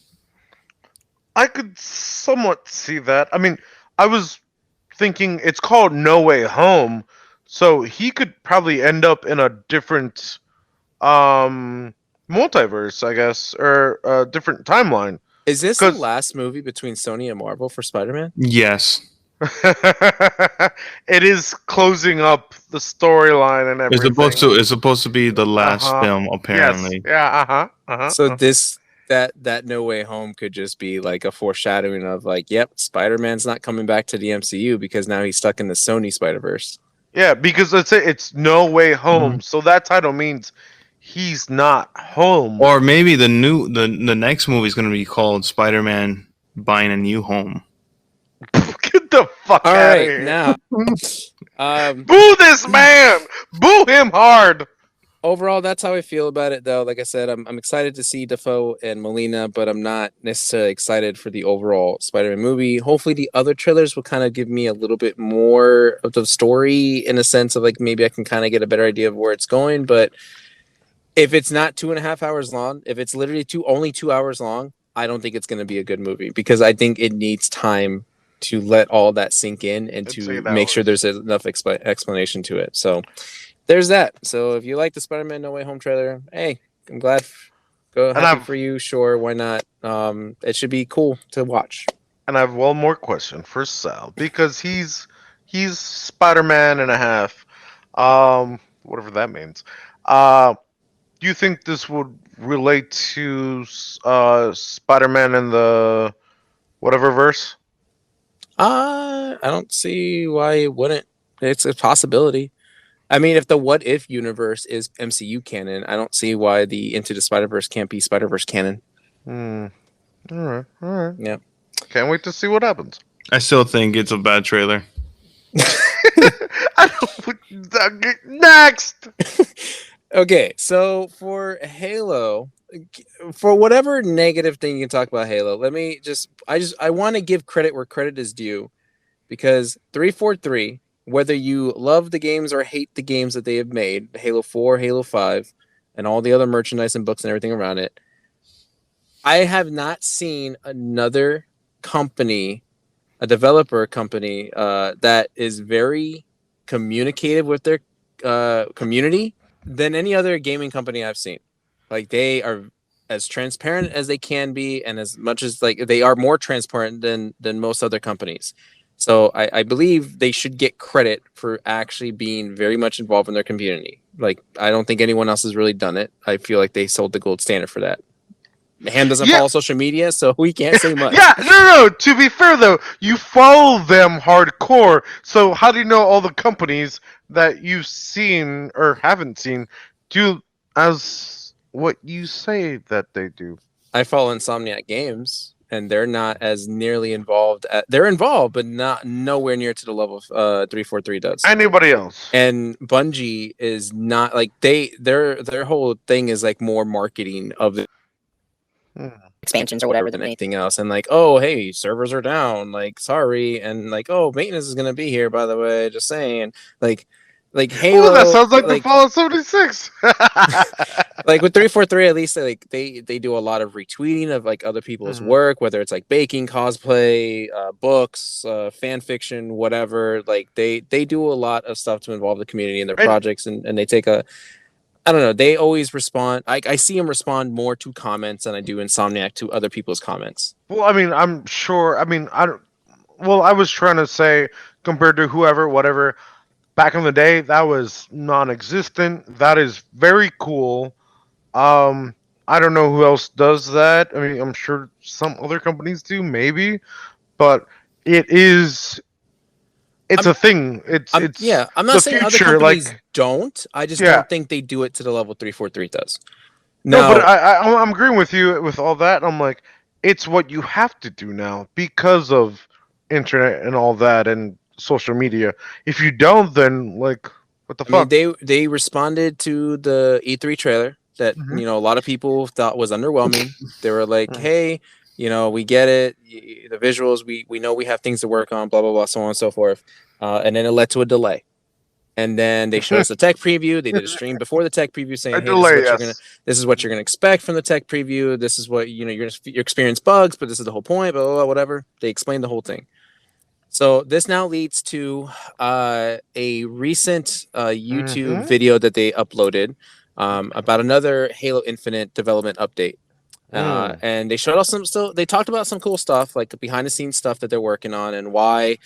[SPEAKER 3] I could somewhat see that. I mean, I was thinking it's called No Way Home, so he could probably end up in a different um multiverse, I guess, or a different timeline.
[SPEAKER 2] Is this the
[SPEAKER 3] Because
[SPEAKER 2] last movie between Sony and Marvel for Spider-Man?
[SPEAKER 1] Yes.
[SPEAKER 3] it is closing up the storyline and everything.
[SPEAKER 1] It's supposed to be the
[SPEAKER 3] Uh
[SPEAKER 1] last
[SPEAKER 3] huh.
[SPEAKER 1] film,
[SPEAKER 3] Yes.
[SPEAKER 1] apparently.
[SPEAKER 3] Yeah. Uh huh. Uh huh.
[SPEAKER 2] So that No Way Home could just be like a foreshadowing of like, yep, Spider-Man's not coming back to the MCU because now he's stuck in the Sony Spider-Verse.
[SPEAKER 3] Yeah, because let's say it's No Way Home,
[SPEAKER 1] Mhm.
[SPEAKER 3] so that title means he's not home.
[SPEAKER 1] Or maybe the next movie is going to be called Spider-Man Buying a New Home.
[SPEAKER 3] Get the fuck
[SPEAKER 2] All
[SPEAKER 3] out of
[SPEAKER 2] right,
[SPEAKER 3] here!
[SPEAKER 2] now
[SPEAKER 3] Boo this man! Boo him hard!
[SPEAKER 2] overall, that's how I feel about it, though. Like I said, I'm excited to see Defoe and Molina, but I'm not necessarily excited for the overall Spider-Man movie. Hopefully, the other trailers will kind of give me a little bit more of the story in a sense of like maybe I can kind of get a better idea of where it's going. But if it's not 2.5 hours long, if it's literally only 2 hours long, I don't think it's going to be a good movie because I think it needs time to let all that sink in and
[SPEAKER 3] It's
[SPEAKER 2] to
[SPEAKER 3] 8
[SPEAKER 2] make sure
[SPEAKER 3] hours.
[SPEAKER 2] there's enough explanation to it. So there's that. So if you like the Spider-Man No Way Home trailer, hey, I'm glad. Go
[SPEAKER 3] And
[SPEAKER 2] happy for you. Sure, why not? It should be cool to watch.
[SPEAKER 3] I have one more question for Sal because he's Spider-Man and a half, whatever that means. Do you think this would relate to Spider-Man in the whatever verse?
[SPEAKER 2] I don't see why it wouldn't. It's a possibility. I mean, if the What If universe is MCU canon, I don't see why the Into the Spider-Verse can't be Spider-Verse canon.
[SPEAKER 3] Hmm. All right. All right.
[SPEAKER 2] Yeah.
[SPEAKER 3] Can't wait to see what happens.
[SPEAKER 1] I still think it's a bad trailer.
[SPEAKER 3] I Next.
[SPEAKER 2] Okay, so for Halo, for whatever negative thing you can talk about Halo, I want to give credit where credit is due, because 343, whether you love the games or hate the games that they have made, Halo 4, Halo 5, and all the other merchandise and books and everything around it, I have not seen another company, a developer company, that is very communicative with their community than any other gaming company I've seen. Like, they are as transparent as they can be, and as much as, like, they are more transparent than most other companies. So I believe they should get credit for actually being very much involved in their community. Like, I don't think anyone else has really done it. I feel like they sold the gold standard for that. Ham doesn't
[SPEAKER 3] Yeah,
[SPEAKER 2] follow social media, so we can't say much.
[SPEAKER 3] yeah. No. To be fair though, you follow them hardcore. So how do you know all the companies that you've seen or haven't seen do as what you say that they do?
[SPEAKER 2] I follow Insomniac Games, and they're not as nearly involved. They're involved, but not nowhere near to the level 343 does.
[SPEAKER 3] Anybody else?
[SPEAKER 2] And Bungie is not like their whole thing is like more marketing of the expansions or whatever than anything else. And like, oh, hey, servers are down. Like, sorry, and like, oh, maintenance is gonna be here. By the way, just saying. Like
[SPEAKER 3] Oh, that
[SPEAKER 2] Halo,
[SPEAKER 3] sounds like the
[SPEAKER 2] like
[SPEAKER 3] Fallout 76.
[SPEAKER 2] like with 343, at least they do a lot of retweeting of like other people's work, whether it's like baking, cosplay, books, fan fiction, whatever. Like they do a lot of stuff to involve the community in their projects, and they take a, I don't know, they always respond. I see them respond more to comments than I do Insomniac to other people's comments.
[SPEAKER 3] Well, I mean, I'm sure. I mean, I don't. Well, I was trying to say compared to whoever, whatever. Back in the day, that was non-existent. That is very cool. I don't know who else does that. I mean, I'm sure some other companies do, maybe, but it is. It's a thing. It's
[SPEAKER 2] Yeah, I'm not
[SPEAKER 3] the
[SPEAKER 2] saying other
[SPEAKER 3] future.
[SPEAKER 2] companies
[SPEAKER 3] Like,
[SPEAKER 2] don't. I just
[SPEAKER 3] yeah,
[SPEAKER 2] don't think they do it to the level 343 does.
[SPEAKER 3] no, but
[SPEAKER 2] Now,
[SPEAKER 3] I'm agreeing with you with all that. I'm like, it's what you have to do now because of internet and all that and social media. If you don't, then like, what the
[SPEAKER 2] I mean,
[SPEAKER 3] fuck?
[SPEAKER 2] they responded to the E3 trailer that,
[SPEAKER 3] Mhm.
[SPEAKER 2] a lot of people thought was underwhelming. They were like,
[SPEAKER 3] Mhm.
[SPEAKER 2] "Hey, we get it. The visuals, we know we have things to work on, blah blah blah, so on and so forth." And then it led to a delay. And then they showed us a tech preview. They did a stream before the tech preview
[SPEAKER 3] A
[SPEAKER 2] saying, "Hey,
[SPEAKER 3] delay, yes.
[SPEAKER 2] this is what you're gonna expect from the tech preview. This is what you experience bugs, but this is the whole point." Blah blah blah, whatever. They explained the whole thing. So this now leads to a recent YouTube
[SPEAKER 3] Mm-hmm.
[SPEAKER 2] video that they uploaded about another Halo Infinite development update. And they showed us they talked about some cool stuff, like behind the scenes stuff that they're working on, and why,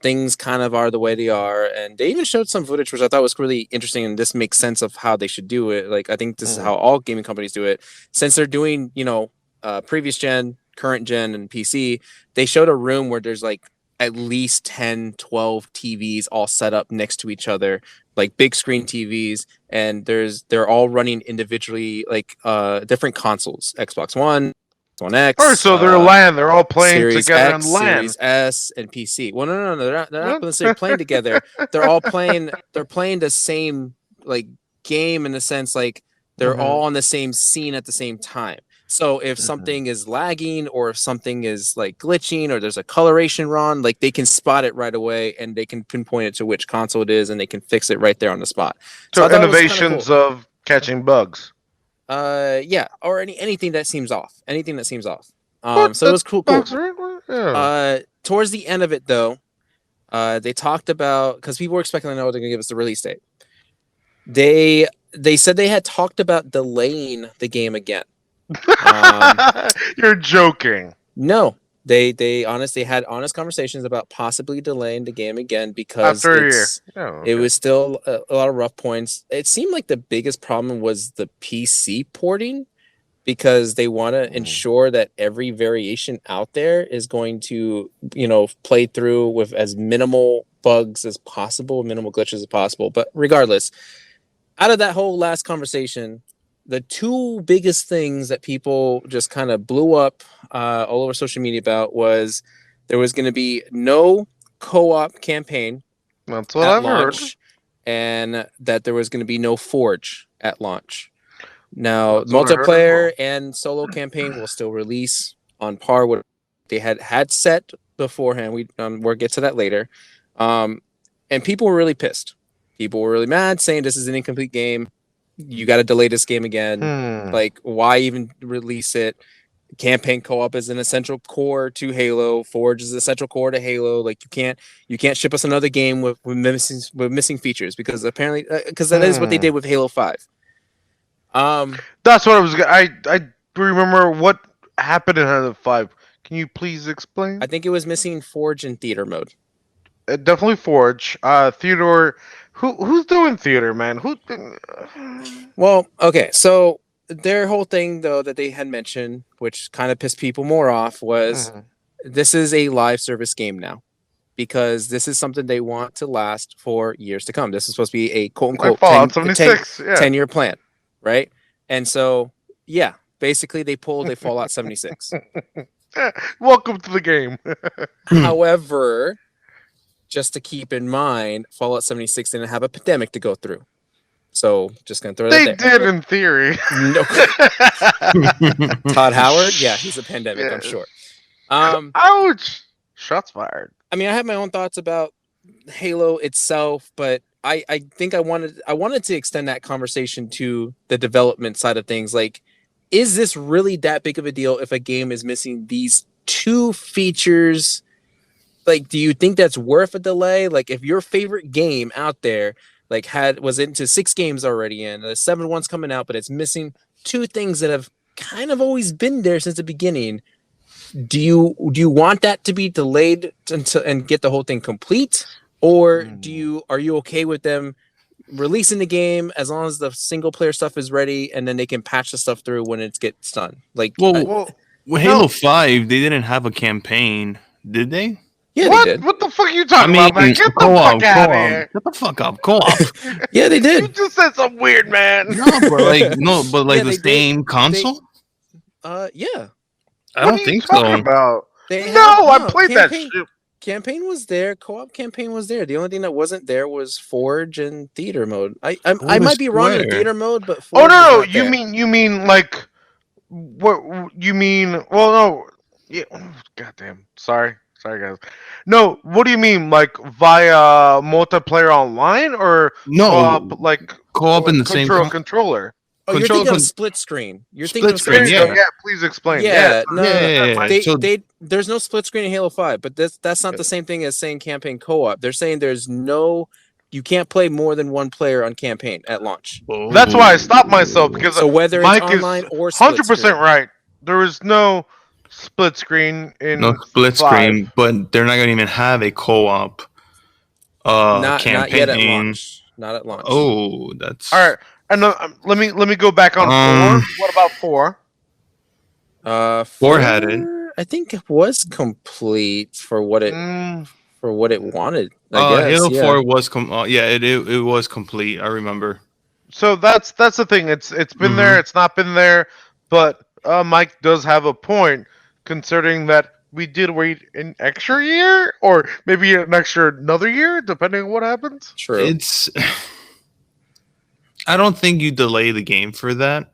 [SPEAKER 2] things kind of are the way they are. And they even showed some footage, which I thought was really interesting. And this makes sense of how they should do it. Like, I think this is how all gaming companies do it, since they're doing, previous gen, current gen, and PC. They showed a room where there's like at least 10, 12 TVs all set up next to each other, like big screen TVs, and they're all running individually, like different consoles: Xbox One
[SPEAKER 3] Or
[SPEAKER 2] X,
[SPEAKER 3] so they're LAN. They're all playing
[SPEAKER 2] Series
[SPEAKER 3] together
[SPEAKER 2] X,
[SPEAKER 3] in LAN.
[SPEAKER 2] Series S, and PC. Well, no, they're not
[SPEAKER 3] What?
[SPEAKER 2] necessarily playing together. They're all playing. They're playing the same like game, in the sense like they're
[SPEAKER 3] Mm-hmm.
[SPEAKER 2] all on the same scene at the same time. So if
[SPEAKER 3] Mm-hmm.
[SPEAKER 2] something is lagging, or if something is like glitching, or there's a coloration wrong, like they can spot it right away, and they can pinpoint it to which console it is, and they can fix it right there on the spot. So
[SPEAKER 3] So
[SPEAKER 2] I thought it was kind of cool.
[SPEAKER 3] innovations of catching bugs.
[SPEAKER 2] Yeah, or anything that seems off. Anything that seems off.
[SPEAKER 3] What?
[SPEAKER 2] So it was
[SPEAKER 3] That's
[SPEAKER 2] cool.
[SPEAKER 3] bugs, right? Yeah.
[SPEAKER 2] Towards the end of it, though, they talked about, because people were expecting to know they're gonna give us the release date. They said they had talked about delaying the game again.
[SPEAKER 3] You're joking.
[SPEAKER 2] No, they honestly had honest conversations about possibly delaying the game again, because
[SPEAKER 3] After a year. Oh,
[SPEAKER 2] it
[SPEAKER 3] okay.
[SPEAKER 2] was still a lot of rough points. It seemed like the biggest problem was the PC porting, because they want to ensure that every variation out there is going to, play through with as minimal bugs as possible, minimal glitches as possible. But regardless, out of that whole last conversation, the two biggest things that people just kind of blew up all over social media about was there was going to be no co-op campaign
[SPEAKER 3] That's what
[SPEAKER 2] at
[SPEAKER 3] I've heard.
[SPEAKER 2] launch, and that there was going to be no Forge at launch. Now,
[SPEAKER 3] That's what I heard as
[SPEAKER 2] multiplayer
[SPEAKER 3] well.
[SPEAKER 2] and solo campaign will still release on par with they had set beforehand. We'll get to that later. And people were really pissed. People were really mad, saying this is an incomplete game. You got to delay this game again. Like, why even release it? Campaign co-op is an essential core to Halo. Forge is an essential core to Halo. Like, you can't ship us another game with missing features, because apparently because that is what they did with Halo 5.
[SPEAKER 3] That's what I was. I remember what happened in Halo 5. Can you please explain?
[SPEAKER 2] I think it was missing Forge and theater mode.
[SPEAKER 3] Definitely Forge. Theodore. Who's doing theater, man?
[SPEAKER 2] Well, okay, so their whole thing though that they had mentioned, which kind of pissed people more off, was this is a live service game now, because this is something they want to last for years to come. This is supposed to be a quote unquote
[SPEAKER 3] Fallout 76, yeah.
[SPEAKER 2] 10-year plan, right? And so, yeah, basically they pulled a Fallout 76.
[SPEAKER 3] Welcome to the game.
[SPEAKER 2] However, just to keep in mind, Fallout 76 didn't have a pandemic to go through. So, just going to throw that there.
[SPEAKER 3] They did in theory.
[SPEAKER 2] No. Todd Howard? Yeah, he's a pandemic, yeah. I'm sure.
[SPEAKER 3] Ouch! Shots fired.
[SPEAKER 2] I mean, I have my own thoughts about Halo itself, but I think I wanted to extend that conversation to the development side of things. Like, is this really that big of a deal if a game is missing these two features? Like, do you think that's worth a delay? Like, if your favorite game out there was into 6 games already and the 7th one's coming out, but it's missing 2 things that have kind of always been there since the beginning, do you want that to be delayed and get the whole thing complete, or are you okay with them releasing the game as long as the single player stuff is ready and then they can patch the stuff through when it gets done? Like,
[SPEAKER 1] with Halo 5, they didn't have a campaign, did they?
[SPEAKER 2] Yeah,
[SPEAKER 3] what?
[SPEAKER 2] They did.
[SPEAKER 3] What the fuck are you talking about, man? Get the fuck out of here.
[SPEAKER 1] Get the fuck up. Co-op.
[SPEAKER 2] Yeah, they did.
[SPEAKER 3] You just said something weird, man.
[SPEAKER 1] No, but
[SPEAKER 2] Yeah,
[SPEAKER 1] the same console?
[SPEAKER 2] Yeah.
[SPEAKER 1] I don't think so.
[SPEAKER 3] About?
[SPEAKER 2] I
[SPEAKER 3] played that shit.
[SPEAKER 2] Campaign was there. Co-op campaign was there. The only thing that wasn't there was Forge and theater mode. I might be wrong in theater mode, but Forge
[SPEAKER 3] no.
[SPEAKER 2] Was not
[SPEAKER 3] You mean like what? You mean? Well, no. Yeah. Goddamn. Sorry, guys. No. What do you mean? Like via multiplayer online or
[SPEAKER 1] no?
[SPEAKER 3] Co-op, like
[SPEAKER 1] co-op in the same
[SPEAKER 3] controller.
[SPEAKER 2] Oh, you're thinking of split screen. You're thinking of
[SPEAKER 1] split screen.
[SPEAKER 3] Yeah, please explain.
[SPEAKER 2] Yeah, there's no split screen in Halo 5, but that's not the same thing as saying campaign co-op. They're saying you can't play more than one player on campaign at launch.
[SPEAKER 3] Whoa. That's why I stopped myself, because
[SPEAKER 2] so whether
[SPEAKER 3] Mike
[SPEAKER 2] it's online
[SPEAKER 3] is
[SPEAKER 2] or split
[SPEAKER 3] 100%
[SPEAKER 2] screen.
[SPEAKER 3] right. There is no split screen in
[SPEAKER 1] no split
[SPEAKER 3] 5.
[SPEAKER 1] screen, but they're not going to even have a co-op campaign.
[SPEAKER 2] Not yet at launch. Not at launch.
[SPEAKER 1] Oh, that's
[SPEAKER 3] all right. And let me go back on 4. What about 4?
[SPEAKER 1] 4 had it.
[SPEAKER 2] I think it was complete for what it wanted. I guess.
[SPEAKER 1] Halo 4 was it was complete. I remember.
[SPEAKER 3] So that's the thing. It's been there. It's not been there. But Mike does have a point, considering that we did wait an extra year, or maybe another year, depending on what happens.
[SPEAKER 2] True.
[SPEAKER 1] I don't think you delay the game for that,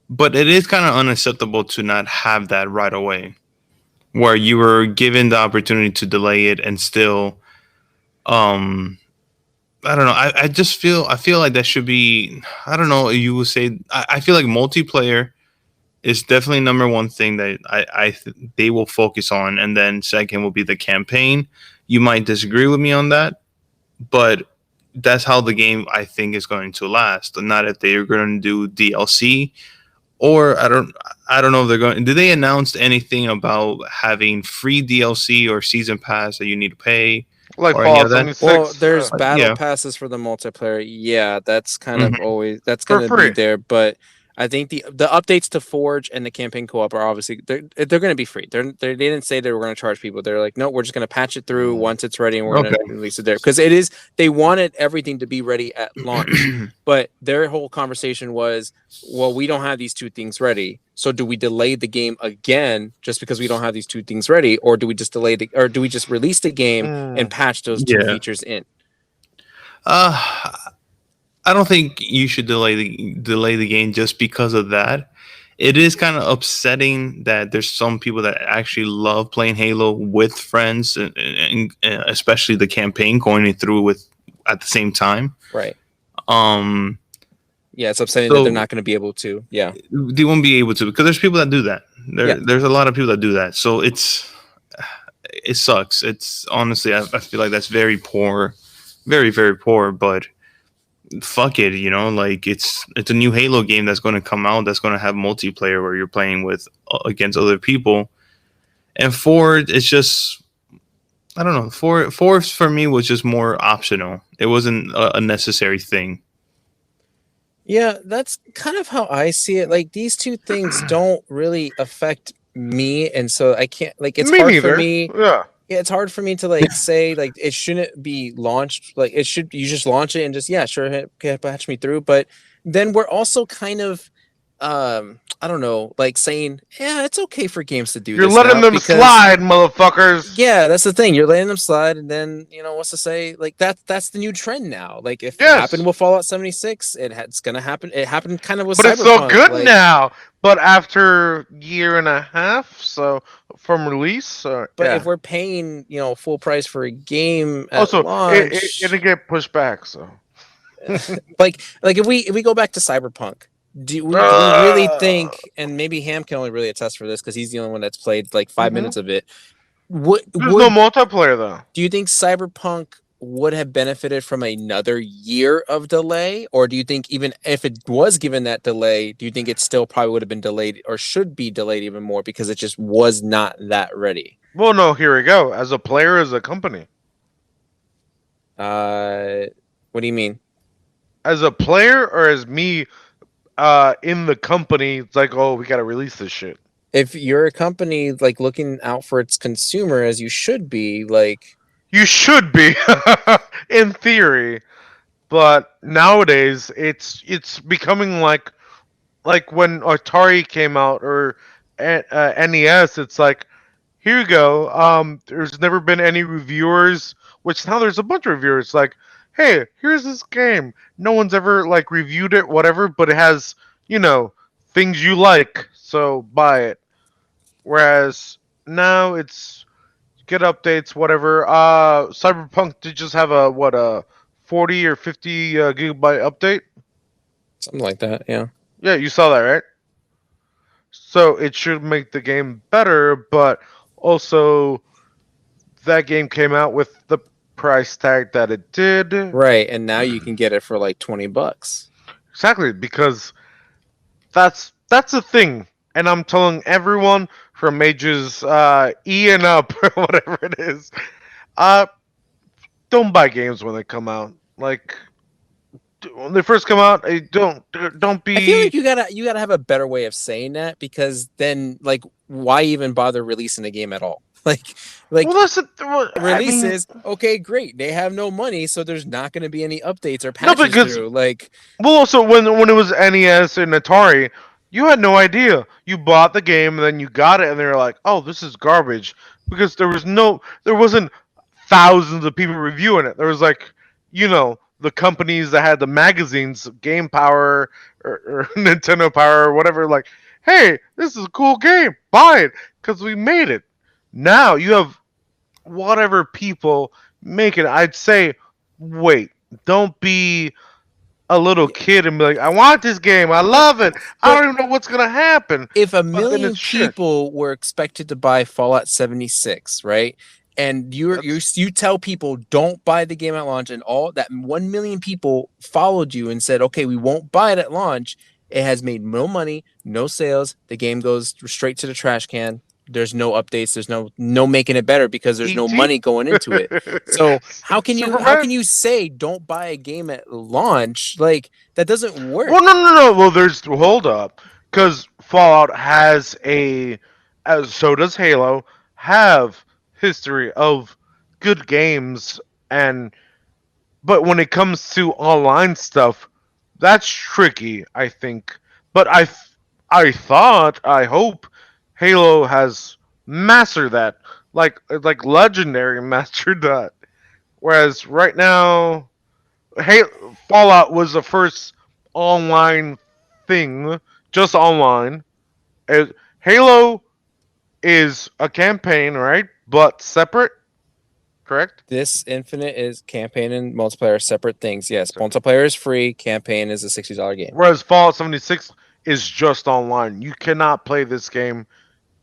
[SPEAKER 1] but it is kind of unacceptable to not have that right away, where you were given the opportunity to delay it and still, I don't know. I feel like that should be, I don't know. You will say, I feel like multiplayer is definitely number one thing that they will focus on, and then second will be the campaign. You might disagree with me on that, but that's how the game I think is going to last. Not if they are going to do DLC, or I don't know if they're going. Did they announce anything about having free DLC or season pass that you need to pay?
[SPEAKER 3] Like Fallout 76.
[SPEAKER 2] Well, there's battle passes for the multiplayer. Yeah, that's kind of always going to be there, but I think the updates to Forge and the campaign co-op are obviously they're going to be free. They didn't say they were going to charge people. They're like, no, we're just going to patch it through once it's ready, and we're going to release it there, because they wanted everything to be ready at launch. But their whole conversation was, well, we don't have these 2 things ready, so do we delay the game again just because we don't have these 2 things ready, or do we just release the game and patch those 2 features in?
[SPEAKER 1] Uh, I don't think you should delay the game just because of that. It is kind of upsetting that there's some people that actually love playing Halo with friends, and especially the campaign going through with at the same time.
[SPEAKER 2] Right.
[SPEAKER 1] Um,
[SPEAKER 2] Yeah, it's upsetting that they're
[SPEAKER 1] so
[SPEAKER 2] not going to be able to. Yeah.
[SPEAKER 1] they won't be able to because there's people that do that.
[SPEAKER 2] Yeah.
[SPEAKER 1] There's a lot of people that do that. So it sucks. It's honestly, I feel like that's very poor, very very poor. But fuck it, like it's a new Halo game that's going to come out that's going to have multiplayer where you're playing with against other people. And four, it's just I don't know. Four for me was just more optional. It wasn't a necessary thing.
[SPEAKER 2] Yeah, that's kind of how I see it. Like these two things don't really affect me, and so I can't like it's
[SPEAKER 3] Me
[SPEAKER 2] hard for
[SPEAKER 3] neither.
[SPEAKER 2] me.
[SPEAKER 3] Yeah.
[SPEAKER 2] Yeah, it's hard for me to like say like it shouldn't be launched. Like it should you just launch it and just yeah, sure, patch me through. But then we're also kind of I don't know, like saying, yeah, it's okay for games to do
[SPEAKER 3] You're
[SPEAKER 2] this
[SPEAKER 3] letting
[SPEAKER 2] now
[SPEAKER 3] them
[SPEAKER 2] because
[SPEAKER 3] slide, motherfuckers.
[SPEAKER 2] yeah, that's the thing. You're letting them slide, and then what's to say? Like that's the new trend now. Like if it happened
[SPEAKER 3] Yes.
[SPEAKER 2] with Fallout 76, it's gonna happen. It happened kind of with
[SPEAKER 3] But it's so
[SPEAKER 2] Cyberpunk.
[SPEAKER 3] good
[SPEAKER 2] Like,
[SPEAKER 3] now. But after year and a half, so from release,
[SPEAKER 2] but if
[SPEAKER 3] yeah.
[SPEAKER 2] we're paying full price for a game at
[SPEAKER 3] Also, it'll
[SPEAKER 2] launch,
[SPEAKER 3] get pushed back. So,
[SPEAKER 2] like if we go back to Cyberpunk, do we really
[SPEAKER 3] uh,
[SPEAKER 2] think? And maybe Ham can only really attest for this because he's the only one that's played like 5 minutes
[SPEAKER 3] mhm.
[SPEAKER 2] of it. Would
[SPEAKER 3] There's no
[SPEAKER 2] would
[SPEAKER 3] multiplayer though.
[SPEAKER 2] Do you think Cyberpunk would have benefited from another year of delay? Or do you think even if it was given that delay, do you think it still probably would have been delayed or should be delayed even more because it just was not that ready?
[SPEAKER 3] Well, no. Here we go. As a player, as a company,
[SPEAKER 2] Uh, what do you mean?
[SPEAKER 3] as a player, or as me, in the company, it's like, oh, we gotta release this shit.
[SPEAKER 2] If you're a company like looking out for its consumer as you should be, like
[SPEAKER 3] You should be, in theory, but nowadays it's becoming like when Atari came out or NES. It's like, here you go. There's never been any reviewers, which now there's a bunch of reviewers. Like, hey, here's this game. No one's ever like reviewed it, whatever, but it has you know things you like, so buy it. Whereas now it's get updates, whatever. Cyberpunk did just have a 40 or 50 gigabyte update.
[SPEAKER 2] something like that. Yeah.
[SPEAKER 3] Yeah, you saw that, right? So it should make the game better, but also that game came out with the price tag that it did.
[SPEAKER 2] Right. And now you can get it for like $20.
[SPEAKER 3] Exactly, because that's the thing. And I'm telling everyone from ages E and up, whatever it is, uh, don't buy games when they come out. Like when they first come out, don't
[SPEAKER 2] I feel
[SPEAKER 3] be.
[SPEAKER 2] like you gotta have a better way of saying that because then like why even bother releasing a game at all? Like
[SPEAKER 3] Well, that's I mean,
[SPEAKER 2] releases, okay, great. They have no money, so there's not gonna be any updates or
[SPEAKER 3] no,
[SPEAKER 2] patches
[SPEAKER 3] because
[SPEAKER 2] through. Like
[SPEAKER 3] well, also when it was NES and Atari, you had no idea. You bought the game and then you got it, and they were like, "Oh, this is garbage," because there wasn't thousands of people reviewing it. There was like, the companies that had the magazines, Game Power or Nintendo Power or whatever. Like, hey, this is a cool game. Buy it because we made it. Now you have whatever people make it. I'd say, wait, don't be a little kid and be like, I want this game. I love it. I
[SPEAKER 2] but
[SPEAKER 3] don't even know what's gonna happen.
[SPEAKER 2] if a
[SPEAKER 3] But then
[SPEAKER 2] million
[SPEAKER 3] it's shit.
[SPEAKER 2] people were expected to buy Fallout 76, right? And you tell people don't buy the game at launch, and all that 1 million people followed you and said, okay, we won't buy it at launch. It has made no money, no sales. The game goes straight to the trash can. There's no updates. There's no making it better because there's no
[SPEAKER 3] E.T.
[SPEAKER 2] money going into it. So how can
[SPEAKER 3] Superman.
[SPEAKER 2] you say don't buy a game at launch? Like that doesn't
[SPEAKER 3] Well,
[SPEAKER 2] work.
[SPEAKER 3] no. Well, there's hold up, because Fallout has as so does Halo, have history of good games, and but when it comes to online stuff, that's tricky, I think. But I hope Halo has mastered that, like Legendary mastered that. Whereas right now, Hey, Fallout was the first online thing, just online. Halo is a campaign, right? But separate, correct?
[SPEAKER 2] This Infinite is campaign and multiplayer separate things. Yes, multiplayer is free. Campaign is a $60 game.
[SPEAKER 3] Whereas Fallout 76 is just online. You cannot play this game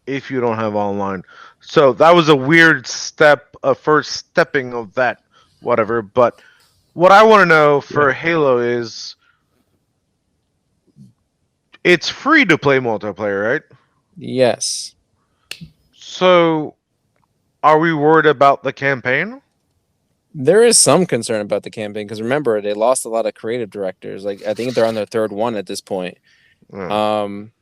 [SPEAKER 3] if you don't have online. So that was a weird step, a first stepping of that, whatever. But what I want to know for
[SPEAKER 1] Yeah.
[SPEAKER 3] Halo is it's free to play multiplayer, right?
[SPEAKER 2] Yes.
[SPEAKER 3] So are we worried about the campaign?
[SPEAKER 2] There is some concern about the campaign because remember they lost a lot of creative directors. Like I think they're on their third one at this point. Um,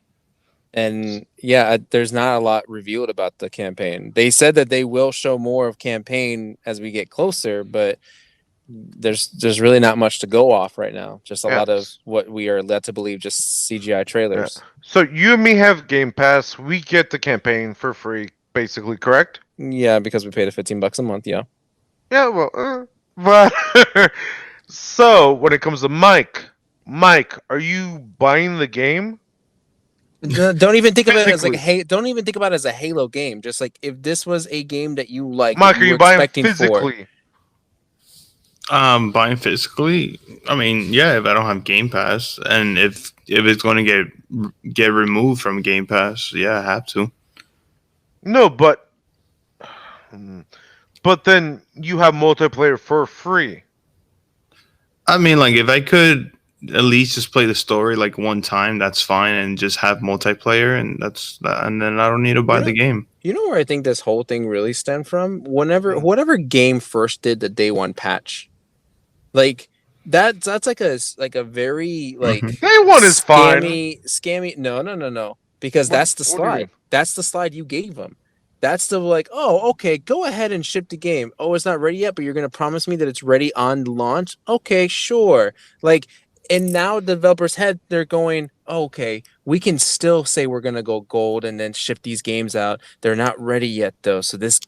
[SPEAKER 2] and yeah, there's not a lot revealed about the campaign. They said that they will show more of campaign as we get closer, but there's really not much to go off right now. Just a lot of
[SPEAKER 3] Yes.
[SPEAKER 2] what we are led to believe, just CGI trailers.
[SPEAKER 3] So you and me have Game Pass. We get the campaign for free, basically, correct?
[SPEAKER 2] Yeah, because we paid a $15 a month. Yeah.
[SPEAKER 3] Yeah, well, but so when it comes to Mike, are you buying the game
[SPEAKER 2] Don't even think of it as like
[SPEAKER 3] physically?
[SPEAKER 2] don't even think about it as a Halo game. Just like if this was a game that you like that
[SPEAKER 3] Mike, are
[SPEAKER 2] you were
[SPEAKER 3] you buying
[SPEAKER 2] expecting for.
[SPEAKER 3] physically?
[SPEAKER 1] Buying physically. I mean, yeah, if I don't have Game Pass, and if it's going to get removed from Game Pass, yeah, I have to.
[SPEAKER 3] No, but then you have multiplayer for free.
[SPEAKER 1] I mean, like if I could at least just play the story like one time, that's fine, and just have multiplayer, and then I don't need to buy
[SPEAKER 2] You know,
[SPEAKER 1] the game.
[SPEAKER 2] you know where I think this whole thing really stemmed from? Whenever
[SPEAKER 3] Mm.
[SPEAKER 2] whatever game first did the day one patch. Like that's like a very
[SPEAKER 1] Hmm.
[SPEAKER 2] like
[SPEAKER 3] Day one is fine.
[SPEAKER 2] scammy. No. Because that's the
[SPEAKER 3] What do you
[SPEAKER 2] slide.
[SPEAKER 3] mean?
[SPEAKER 2] That's the slide you gave them. That's the like, oh, okay, go ahead and ship the game. Oh, it's not ready yet, but you're gonna promise me that it's ready on launch. Okay, sure. Like, and now developers head they're going, okay, we can still say we're gonna go gold and then ship these games out. They're not ready yet though. So this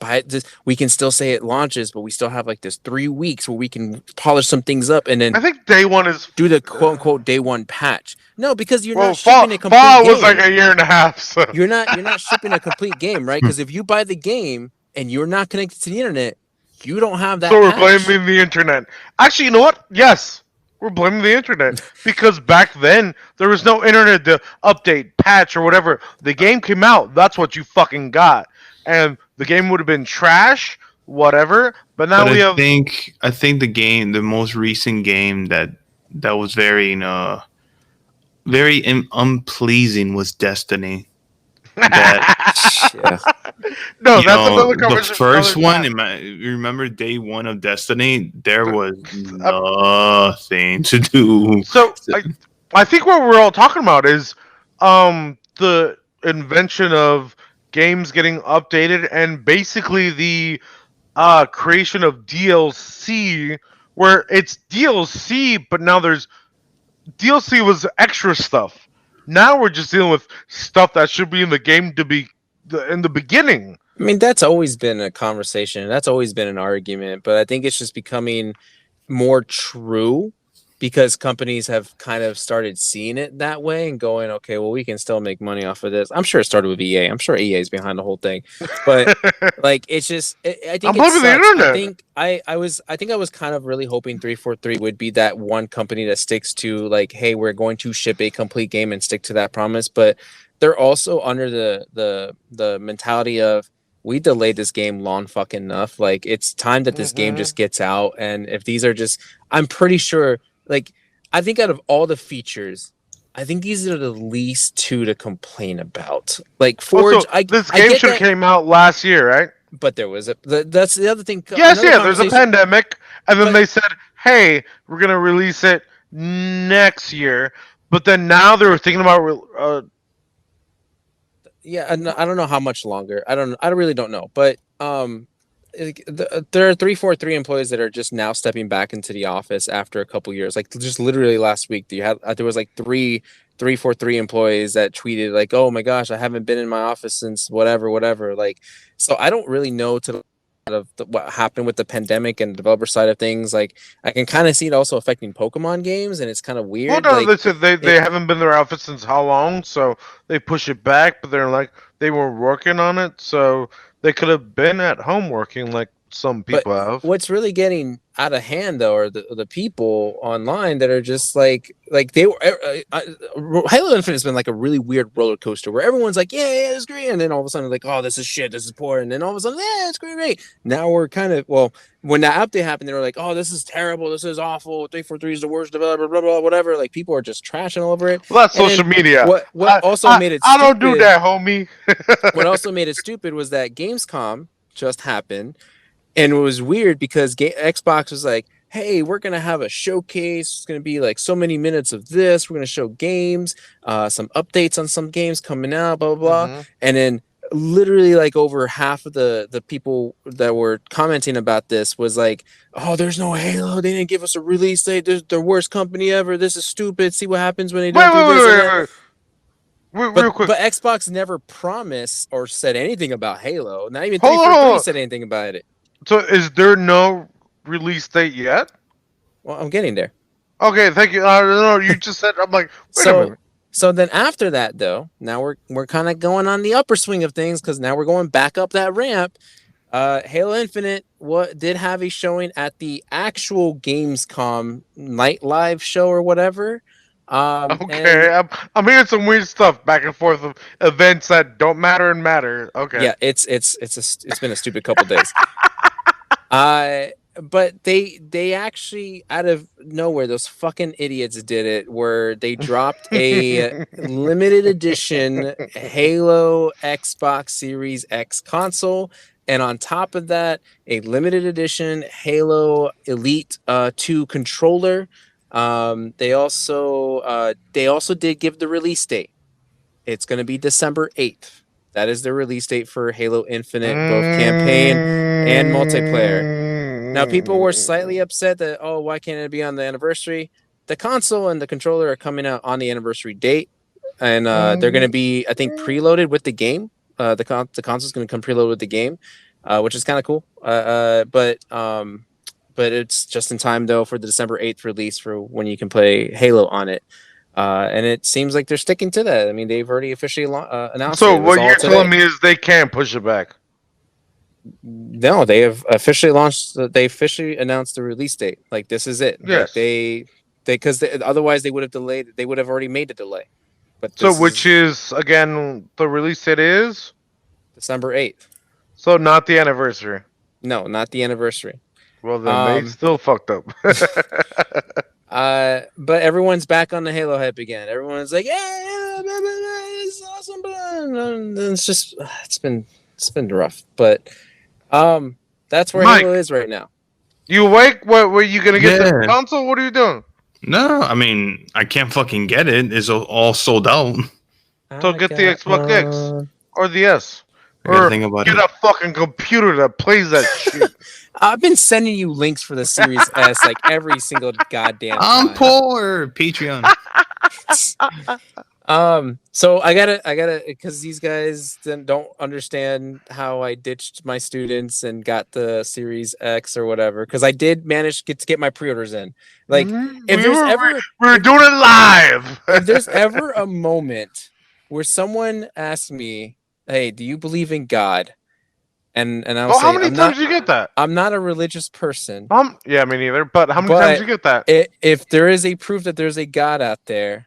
[SPEAKER 2] we can still say it launches, but we still have like this 3 weeks where we can polish some things up and
[SPEAKER 3] I
[SPEAKER 2] then
[SPEAKER 3] think day one is.
[SPEAKER 2] do the quote unquote day one patch. No, because you're
[SPEAKER 3] Well,
[SPEAKER 2] not shipping a complete
[SPEAKER 3] Fallout was like
[SPEAKER 2] game.
[SPEAKER 3] a year and a half. So,
[SPEAKER 2] You're not shipping a complete game, right? Because if you buy the game and you're not connected to the internet, you don't have
[SPEAKER 3] so
[SPEAKER 2] that
[SPEAKER 3] we're
[SPEAKER 2] patch.
[SPEAKER 3] blaming the internet. Actually, you know what? Yes, we're blaming the internet because back then there was no internet to update, patch, or whatever. The game came out. That's what you fucking got, and the game would have been trash, whatever. But now
[SPEAKER 1] But
[SPEAKER 3] we have.
[SPEAKER 1] I think the most recent game that was very unpleasing was Destiny. That
[SPEAKER 2] Yeah.
[SPEAKER 3] No,
[SPEAKER 1] you
[SPEAKER 3] that's
[SPEAKER 1] know
[SPEAKER 3] another
[SPEAKER 1] the
[SPEAKER 3] conversation for
[SPEAKER 1] first
[SPEAKER 3] another
[SPEAKER 1] one.
[SPEAKER 3] time.
[SPEAKER 1] You remember day one of Destiny? There was
[SPEAKER 3] Uh,
[SPEAKER 1] nothing to do.
[SPEAKER 3] So I think what we're all talking about is the invention of games getting updated and basically the creation of DLC where it's DLC but now there's DLC was extra stuff. Now we're just dealing with stuff that should be in the game to be in the beginning.
[SPEAKER 2] I mean, that's always been a conversation. That's always been an argument, but I think it's just becoming more true because companies have kind of started seeing it that way and going, okay, well, we can still make money off of this. I'm sure it started with EA. I'm sure EA is behind the whole thing, but like it's just, I
[SPEAKER 3] I'm
[SPEAKER 2] think it
[SPEAKER 3] blaming the
[SPEAKER 2] sucks.
[SPEAKER 3] internet.
[SPEAKER 2] I think I was kind of really hoping 343 would be that one company that sticks to like, hey, we're going to ship a complete game and stick to that promise, but they're also under the mentality of we delayed this game long fucking enough. Like it's time that this game
[SPEAKER 3] Hmm.
[SPEAKER 2] just gets out. And if these are just, I'm pretty sure, like, I think out of all the features, I think these are the least two to complain about. Like Forge,
[SPEAKER 3] Also, this
[SPEAKER 2] I
[SPEAKER 3] game
[SPEAKER 2] get
[SPEAKER 3] should have
[SPEAKER 2] that,
[SPEAKER 3] came out last year, right?
[SPEAKER 2] but there was that's the other thing.
[SPEAKER 3] Yes,
[SPEAKER 2] Another
[SPEAKER 3] yeah, there's a
[SPEAKER 2] conversation,
[SPEAKER 3] pandemic, and then
[SPEAKER 2] but
[SPEAKER 3] they said, "Hey, we're gonna release it next year." But then now they're thinking about.
[SPEAKER 2] yeah, I don't know how much longer. I really don't know. But there are 343 employees that are just now stepping back into the office after a couple years. Like just literally last week, there was like 343 employees that tweeted like, "Oh my gosh, I haven't been in my office since whatever." Like, so I don't really know to of what happened with the pandemic and the developer side of things. Like I can kind of see it also affecting Pokemon games, and it's kind of
[SPEAKER 3] Well,
[SPEAKER 2] weird.
[SPEAKER 3] no,
[SPEAKER 2] Like
[SPEAKER 3] they said they haven't been their outfit since how long, so they push it back. But they're like they were working on it, so they could have been at home working like some
[SPEAKER 2] But
[SPEAKER 3] people have.
[SPEAKER 2] what's really getting out of hand though are the people online that are just like they were Halo Infinite has been like a really weird roller coaster where everyone's like yeah it's great, and then all of a sudden like oh this is shit, this is poor, and then all of a sudden yeah it's great. Now we're kind of when that update happened they were like oh this is terrible, this is awful, 343 is the worst developer, blah blah whatever. Like people are just trashing all over it.
[SPEAKER 3] Well, that's
[SPEAKER 2] And then
[SPEAKER 3] social media.
[SPEAKER 2] what also made it
[SPEAKER 3] I don't do
[SPEAKER 2] stupid,
[SPEAKER 3] that, homie.
[SPEAKER 2] what also made it stupid was that Gamescom just happened. And it was weird because Xbox was like, hey, we're going to have a showcase. It's going to be like so many minutes of this. We're going to show games, some updates on some games coming out, blah, blah, blah. And then literally like over half of the people that were commenting about this was like, oh, there's no Halo. They didn't give us a release date. They're the worst company ever. This is stupid. See what happens when they don't do this and that.
[SPEAKER 3] Real quick.
[SPEAKER 2] But Xbox never promised or said anything about Halo. Not even
[SPEAKER 3] Hold
[SPEAKER 2] 343
[SPEAKER 3] on.
[SPEAKER 2] said anything about it.
[SPEAKER 3] So is there no release date yet?
[SPEAKER 2] Well, I'm getting there.
[SPEAKER 3] Okay, thank you. No, you just said. I'm like, wait a minute.
[SPEAKER 2] So then after that, though, now we're kind of going on the upper swing of things because now we're going back up that ramp. Halo Infinite did have a showing at the actual Gamescom night live show or whatever.
[SPEAKER 3] Okay, I'm hearing some weird stuff back and forth of events that don't matter and matter. Okay.
[SPEAKER 2] Yeah, it's been a stupid couple days. But they actually out of nowhere, those fucking idiots did it where they dropped a limited edition Halo Xbox Series X console, and on top of that, a limited edition Halo Elite 2 controller. They also did give the release date. It's going to be December 8th. That is the release date for Halo Infinite, both campaign and multiplayer. Now, people were slightly upset that, oh, why can't it be on the anniversary? The console and the controller are coming out on the anniversary date, and they're going to be, I think, preloaded with the game. The console is going to come preloaded with the game, which is kind of cool. But it's just in time, though, for the December 8th release for when you can play Halo on it. And it seems like they're sticking to that. I mean, they've already officially announced
[SPEAKER 3] So
[SPEAKER 2] it.
[SPEAKER 3] what you're telling me is they can't push it back?
[SPEAKER 2] No, they have officially launched. They officially announced the release date. Like this is it.
[SPEAKER 3] Yes.
[SPEAKER 2] Like, because otherwise they would have delayed. They would have already made the delay. But
[SPEAKER 3] so which is again the release date is
[SPEAKER 2] December 8th.
[SPEAKER 3] So not the anniversary.
[SPEAKER 2] No, not the anniversary.
[SPEAKER 3] Well, then they still fucked up.
[SPEAKER 2] But everyone's back on the Halo hype again. Everyone's like, yeah, it's awesome. It's been rough. But that's where
[SPEAKER 3] Mike,
[SPEAKER 2] Halo is right now.
[SPEAKER 3] You awake? What were you gonna get the console? What are you doing?
[SPEAKER 1] No, I mean I can't fucking get it. It's all sold out.
[SPEAKER 3] So get the Xbox X or the S.
[SPEAKER 1] Or think about
[SPEAKER 3] get a fucking computer that plays that shit.
[SPEAKER 2] I've been sending you links for the Series S like every single goddamn time.
[SPEAKER 1] I'm poor. Patreon.
[SPEAKER 2] So I gotta, because these guys don't understand how I ditched my students and got the Series X or whatever. Because I did manage to get my pre-orders in. Like,
[SPEAKER 3] we're doing it live.
[SPEAKER 2] If there's ever a moment where someone asks me, "Hey, do you believe in God?" And I'll say,
[SPEAKER 3] how many times do you get that?
[SPEAKER 2] I'm not a religious person.
[SPEAKER 3] Yeah, me neither. But how many times do you get that?
[SPEAKER 2] If there is a proof that there's a God out there,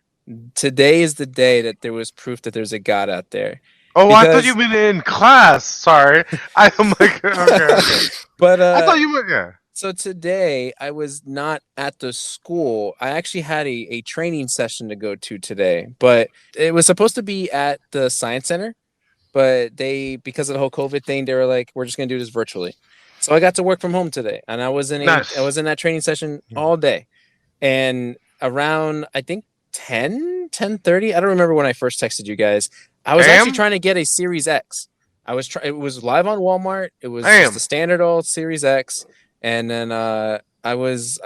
[SPEAKER 2] today is the day that there was proof that there's a God out there.
[SPEAKER 3] Oh, I thought you meant in class. Sorry, I'm like, okay.
[SPEAKER 2] But
[SPEAKER 3] I thought you meant yeah.
[SPEAKER 2] So today I was not at the school. I actually had a training session to go to today, but it was supposed to be at the science center. But because of the whole COVID thing, they were like, "We're just gonna do this virtually." So I got to work from home today, and I was in that training session all day, and around I think 10:30. I don't remember when I first texted you guys. I was actually trying to get a Series X. It was live on Walmart. It was just a standard old Series X, and then I was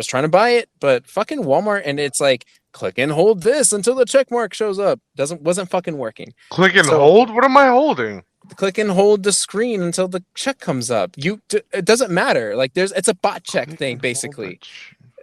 [SPEAKER 2] trying to buy it, but fucking Walmart, and it's like click and hold this until the check mark shows up. Wasn't fucking working.
[SPEAKER 3] Click and hold? What am I holding?
[SPEAKER 2] click and hold the screen until the check comes up. It doesn't matter. Like it's a bot check thing basically.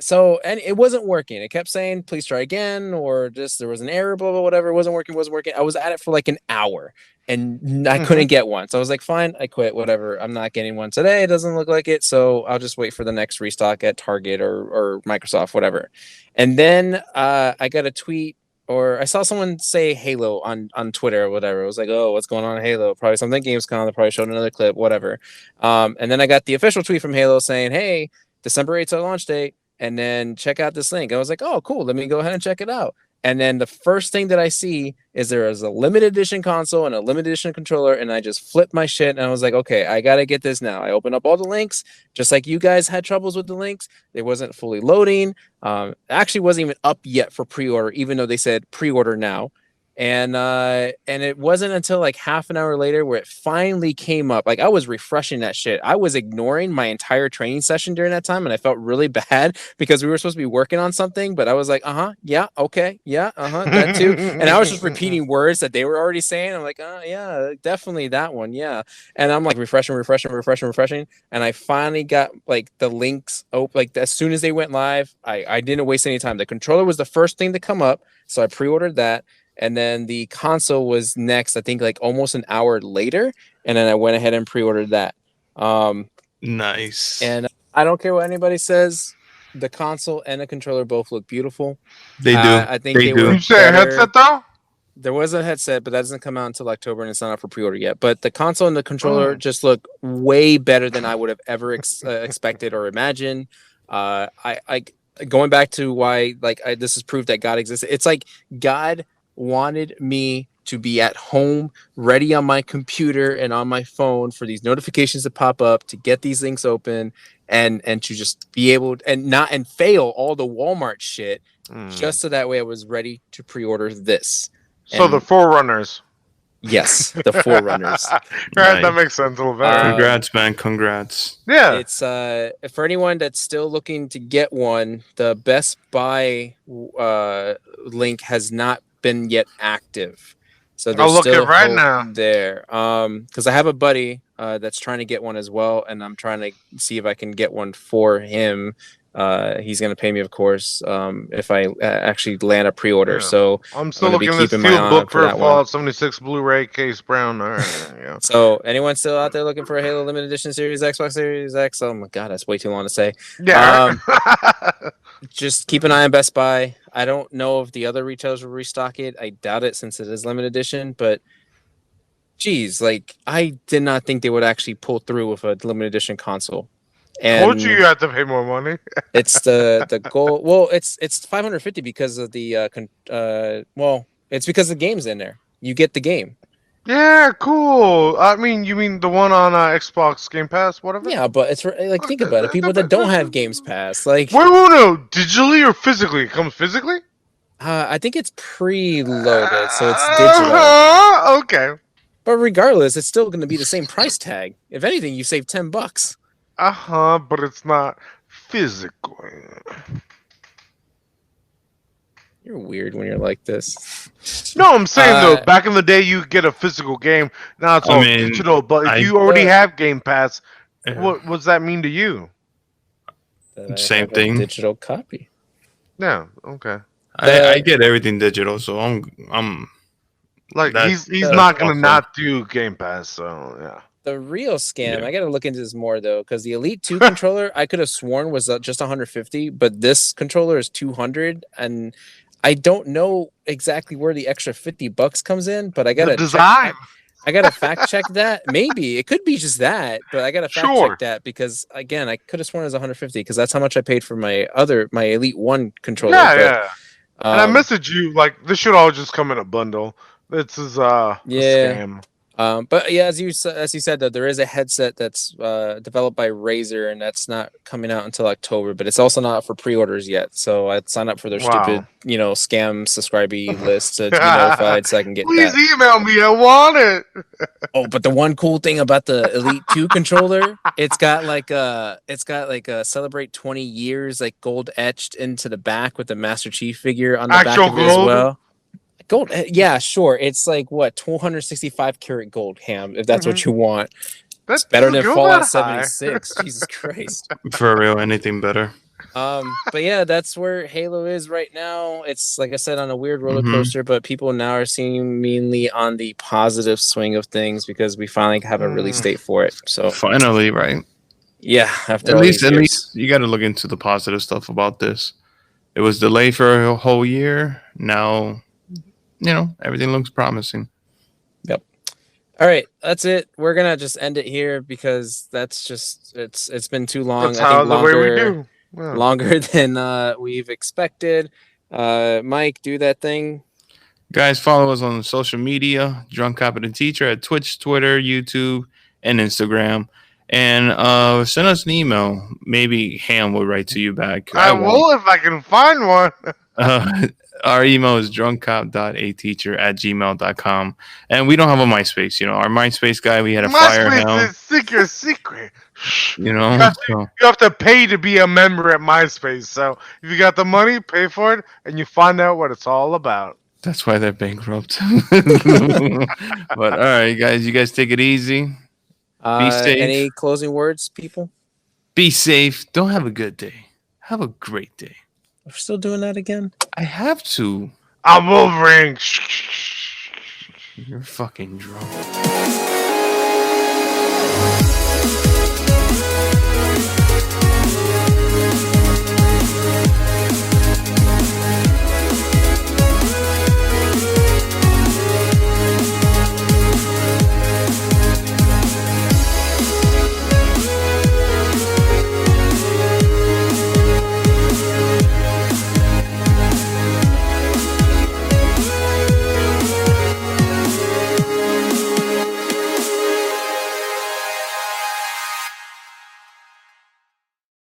[SPEAKER 2] So, and it wasn't working. It kept saying, please try again, or just there was an error, blah, blah, whatever. It wasn't working. I was at it for like an hour and I couldn't get one. So I was like, fine, I quit, whatever. I'm not getting one today. It doesn't look like it. So I'll just wait for the next restock at Target or Microsoft, whatever. And then I got a tweet, or I saw someone say Halo on Twitter or whatever. It was like, oh, what's going on in Halo? Probably something Gamescom. They probably showed another clip, whatever. And then I got the official tweet from Halo saying, hey, December 8th our launch date. And then check out this link. I was like, oh, cool. Let me go ahead and check it out. And then the first thing that I see is there is a limited edition console and a limited edition controller. And I just flipped my shit. And I was like, okay, I got to get this now. I opened up all the links, just like you guys had troubles with the links. It wasn't fully loading. Actually wasn't even up yet for pre-order, even though they said pre-order now. And it wasn't until like half an hour later where it finally came up. Like I was refreshing that shit. I was ignoring my entire training session during that time, and I felt really bad because we were supposed to be working on something. But I was like, yeah, okay, yeah, that too. And I was just repeating words that they were already saying. I'm like, yeah, definitely that one, yeah. And I'm like refreshing, and I finally got like the links open. Like as soon as they went live, I didn't waste any time. The controller was the first thing to come up, so I pre-ordered that. And then the console was next, I think like almost an hour later. And then I went ahead and pre-ordered that.
[SPEAKER 1] Nice.
[SPEAKER 2] And I don't care what anybody says. The console and the controller both look beautiful.
[SPEAKER 1] They do.
[SPEAKER 2] I think they were
[SPEAKER 3] You say a headset though?
[SPEAKER 2] There was a headset, but that doesn't come out until October and it's not out for pre-order yet. But the console and the controller just look way better than I would have ever expected or imagined. I going back to why this is proof that God exists. It's like God wanted me to be at home, ready on my computer and on my phone for these notifications to pop up, to get these links open, and to just be able and fail all the Walmart shit, just so that way I was ready to pre-order this.
[SPEAKER 3] So the Forerunners.
[SPEAKER 2] Yes, the Forerunners.
[SPEAKER 3] Right,
[SPEAKER 1] Nice.
[SPEAKER 3] that makes sense a little better.
[SPEAKER 1] Congrats, man. Congrats.
[SPEAKER 3] Yeah.
[SPEAKER 2] It's for anyone that's still looking to get one, the Best Buy link has not been yet active, so
[SPEAKER 3] I'll look it right now
[SPEAKER 2] there. Because I have a buddy that's trying to get one as well, and I'm trying to see if I can get one for him. He's gonna pay me, of course, if I actually land a pre-order.
[SPEAKER 3] Yeah.
[SPEAKER 2] So
[SPEAKER 3] I'm still looking at this sealed book for Fallout 76 Blu-ray case brown. All right, yeah.
[SPEAKER 2] So anyone still out there looking for a Halo limited edition Series X, Xbox Series X? Oh my god, that's way too long to say.
[SPEAKER 3] Yeah.
[SPEAKER 2] Just keep an eye on Best Buy. I don't know if the other retailers will restock it. I doubt it since it is limited edition, but geez, like I did not think they would actually pull through with a limited edition console. And
[SPEAKER 3] Told you had to pay more money.
[SPEAKER 2] it's the goal. Well, it's 550 because of the it's because the game's in there. You get the game.
[SPEAKER 3] Yeah, cool. I mean, you mean the one on Xbox Game Pass, whatever?
[SPEAKER 2] Yeah, but it's like think about it. People that don't have Games Pass, like
[SPEAKER 3] wait, no, digitally or physically? It comes physically?
[SPEAKER 2] I think it's preloaded, so it's digital.
[SPEAKER 3] Okay.
[SPEAKER 2] But regardless, it's still going to be the same price tag. If anything, you save $10.
[SPEAKER 3] But it's not physical.
[SPEAKER 2] You're weird when you're like this.
[SPEAKER 3] No, I'm saying though, back in the day, you get a physical game. Now it's all digital. But if you already have Game Pass, what does that mean to you?
[SPEAKER 1] Same thing.
[SPEAKER 2] Digital copy.
[SPEAKER 3] Yeah. Okay.
[SPEAKER 1] I get everything digital, so I'm
[SPEAKER 3] like he's not gonna not do Game Pass. So yeah.
[SPEAKER 2] The real scam, I gotta look into this more though, because the Elite 2 controller I could have sworn was just 150, but this controller is 200, and I don't know exactly where the extra $50 comes in, but I gotta
[SPEAKER 3] design.
[SPEAKER 2] I gotta fact check that. Maybe it could be just that, but I gotta fact check that because again, I could have sworn it was 150 because that's how much I paid for my Elite 1 controller.
[SPEAKER 3] Yeah. And I messaged you like this should all just come in a bundle. This is a scam.
[SPEAKER 2] But yeah, as you said, though, there is a headset that's developed by Razer, and that's not coming out until October. But it's also not for pre-orders yet. So I'd sign up for their stupid, scam subscribey list to be notified, so I can get.
[SPEAKER 3] Please email me. I want it.
[SPEAKER 2] Oh, but the one cool thing about the Elite 2 controller, it's got like a celebrate 20 years like gold etched into the back with the Master Chief figure on the back of it as well. Gold, yeah, sure. It's like what 265 karat gold, Ham. If that's
[SPEAKER 3] Mhm.
[SPEAKER 2] what you want,
[SPEAKER 3] That
[SPEAKER 2] it's better
[SPEAKER 3] doesn't
[SPEAKER 2] than
[SPEAKER 3] go
[SPEAKER 2] Fallout
[SPEAKER 3] that high.
[SPEAKER 2] 76. Jesus Christ.
[SPEAKER 1] For real, anything better.
[SPEAKER 2] But yeah, that's where Halo is right now. It's like I said, on a weird roller
[SPEAKER 1] Mhm.
[SPEAKER 2] coaster, but people now are seemingly on the positive swing of things because we finally have a release date for it. So
[SPEAKER 1] Finally, right?
[SPEAKER 2] yeah, after
[SPEAKER 1] At
[SPEAKER 2] all
[SPEAKER 1] least,
[SPEAKER 2] these years.
[SPEAKER 1] you got to look into the positive stuff about this. It was delayed for a whole year. Now, everything looks promising.
[SPEAKER 2] Yep. All right, that's it. We're gonna just end it here because that's just it's been too long.
[SPEAKER 3] That's
[SPEAKER 2] I think
[SPEAKER 3] how the way we do. Yeah.
[SPEAKER 2] longer than we've expected. Mike, do that thing.
[SPEAKER 1] Guys, follow us on social media, Drunk Competent Teacher at Twitch, Twitter, YouTube, and Instagram. And send us an email. Maybe Ham will write to you back.
[SPEAKER 3] I
[SPEAKER 1] I won't.
[SPEAKER 3] will if I can find one.
[SPEAKER 1] Uh, our email is drunkcop.ateacher@gmail.com. And we don't have a MySpace. Our MySpace guy, we had to fire
[SPEAKER 3] MySpace
[SPEAKER 1] him.
[SPEAKER 3] is secret.
[SPEAKER 1] You know, so
[SPEAKER 3] You have to pay to be a member at MySpace. So if you got the money, pay for it, and you find out what it's all about.
[SPEAKER 1] that's why they're bankrupt. But all right, guys, you guys take it easy. Be safe.
[SPEAKER 2] Any closing words, people?
[SPEAKER 1] Be safe. Don't have a good day. Have a great day.
[SPEAKER 2] We're still doing that again.
[SPEAKER 1] I have to.
[SPEAKER 3] I'm Wolverine.
[SPEAKER 1] You're fucking drunk.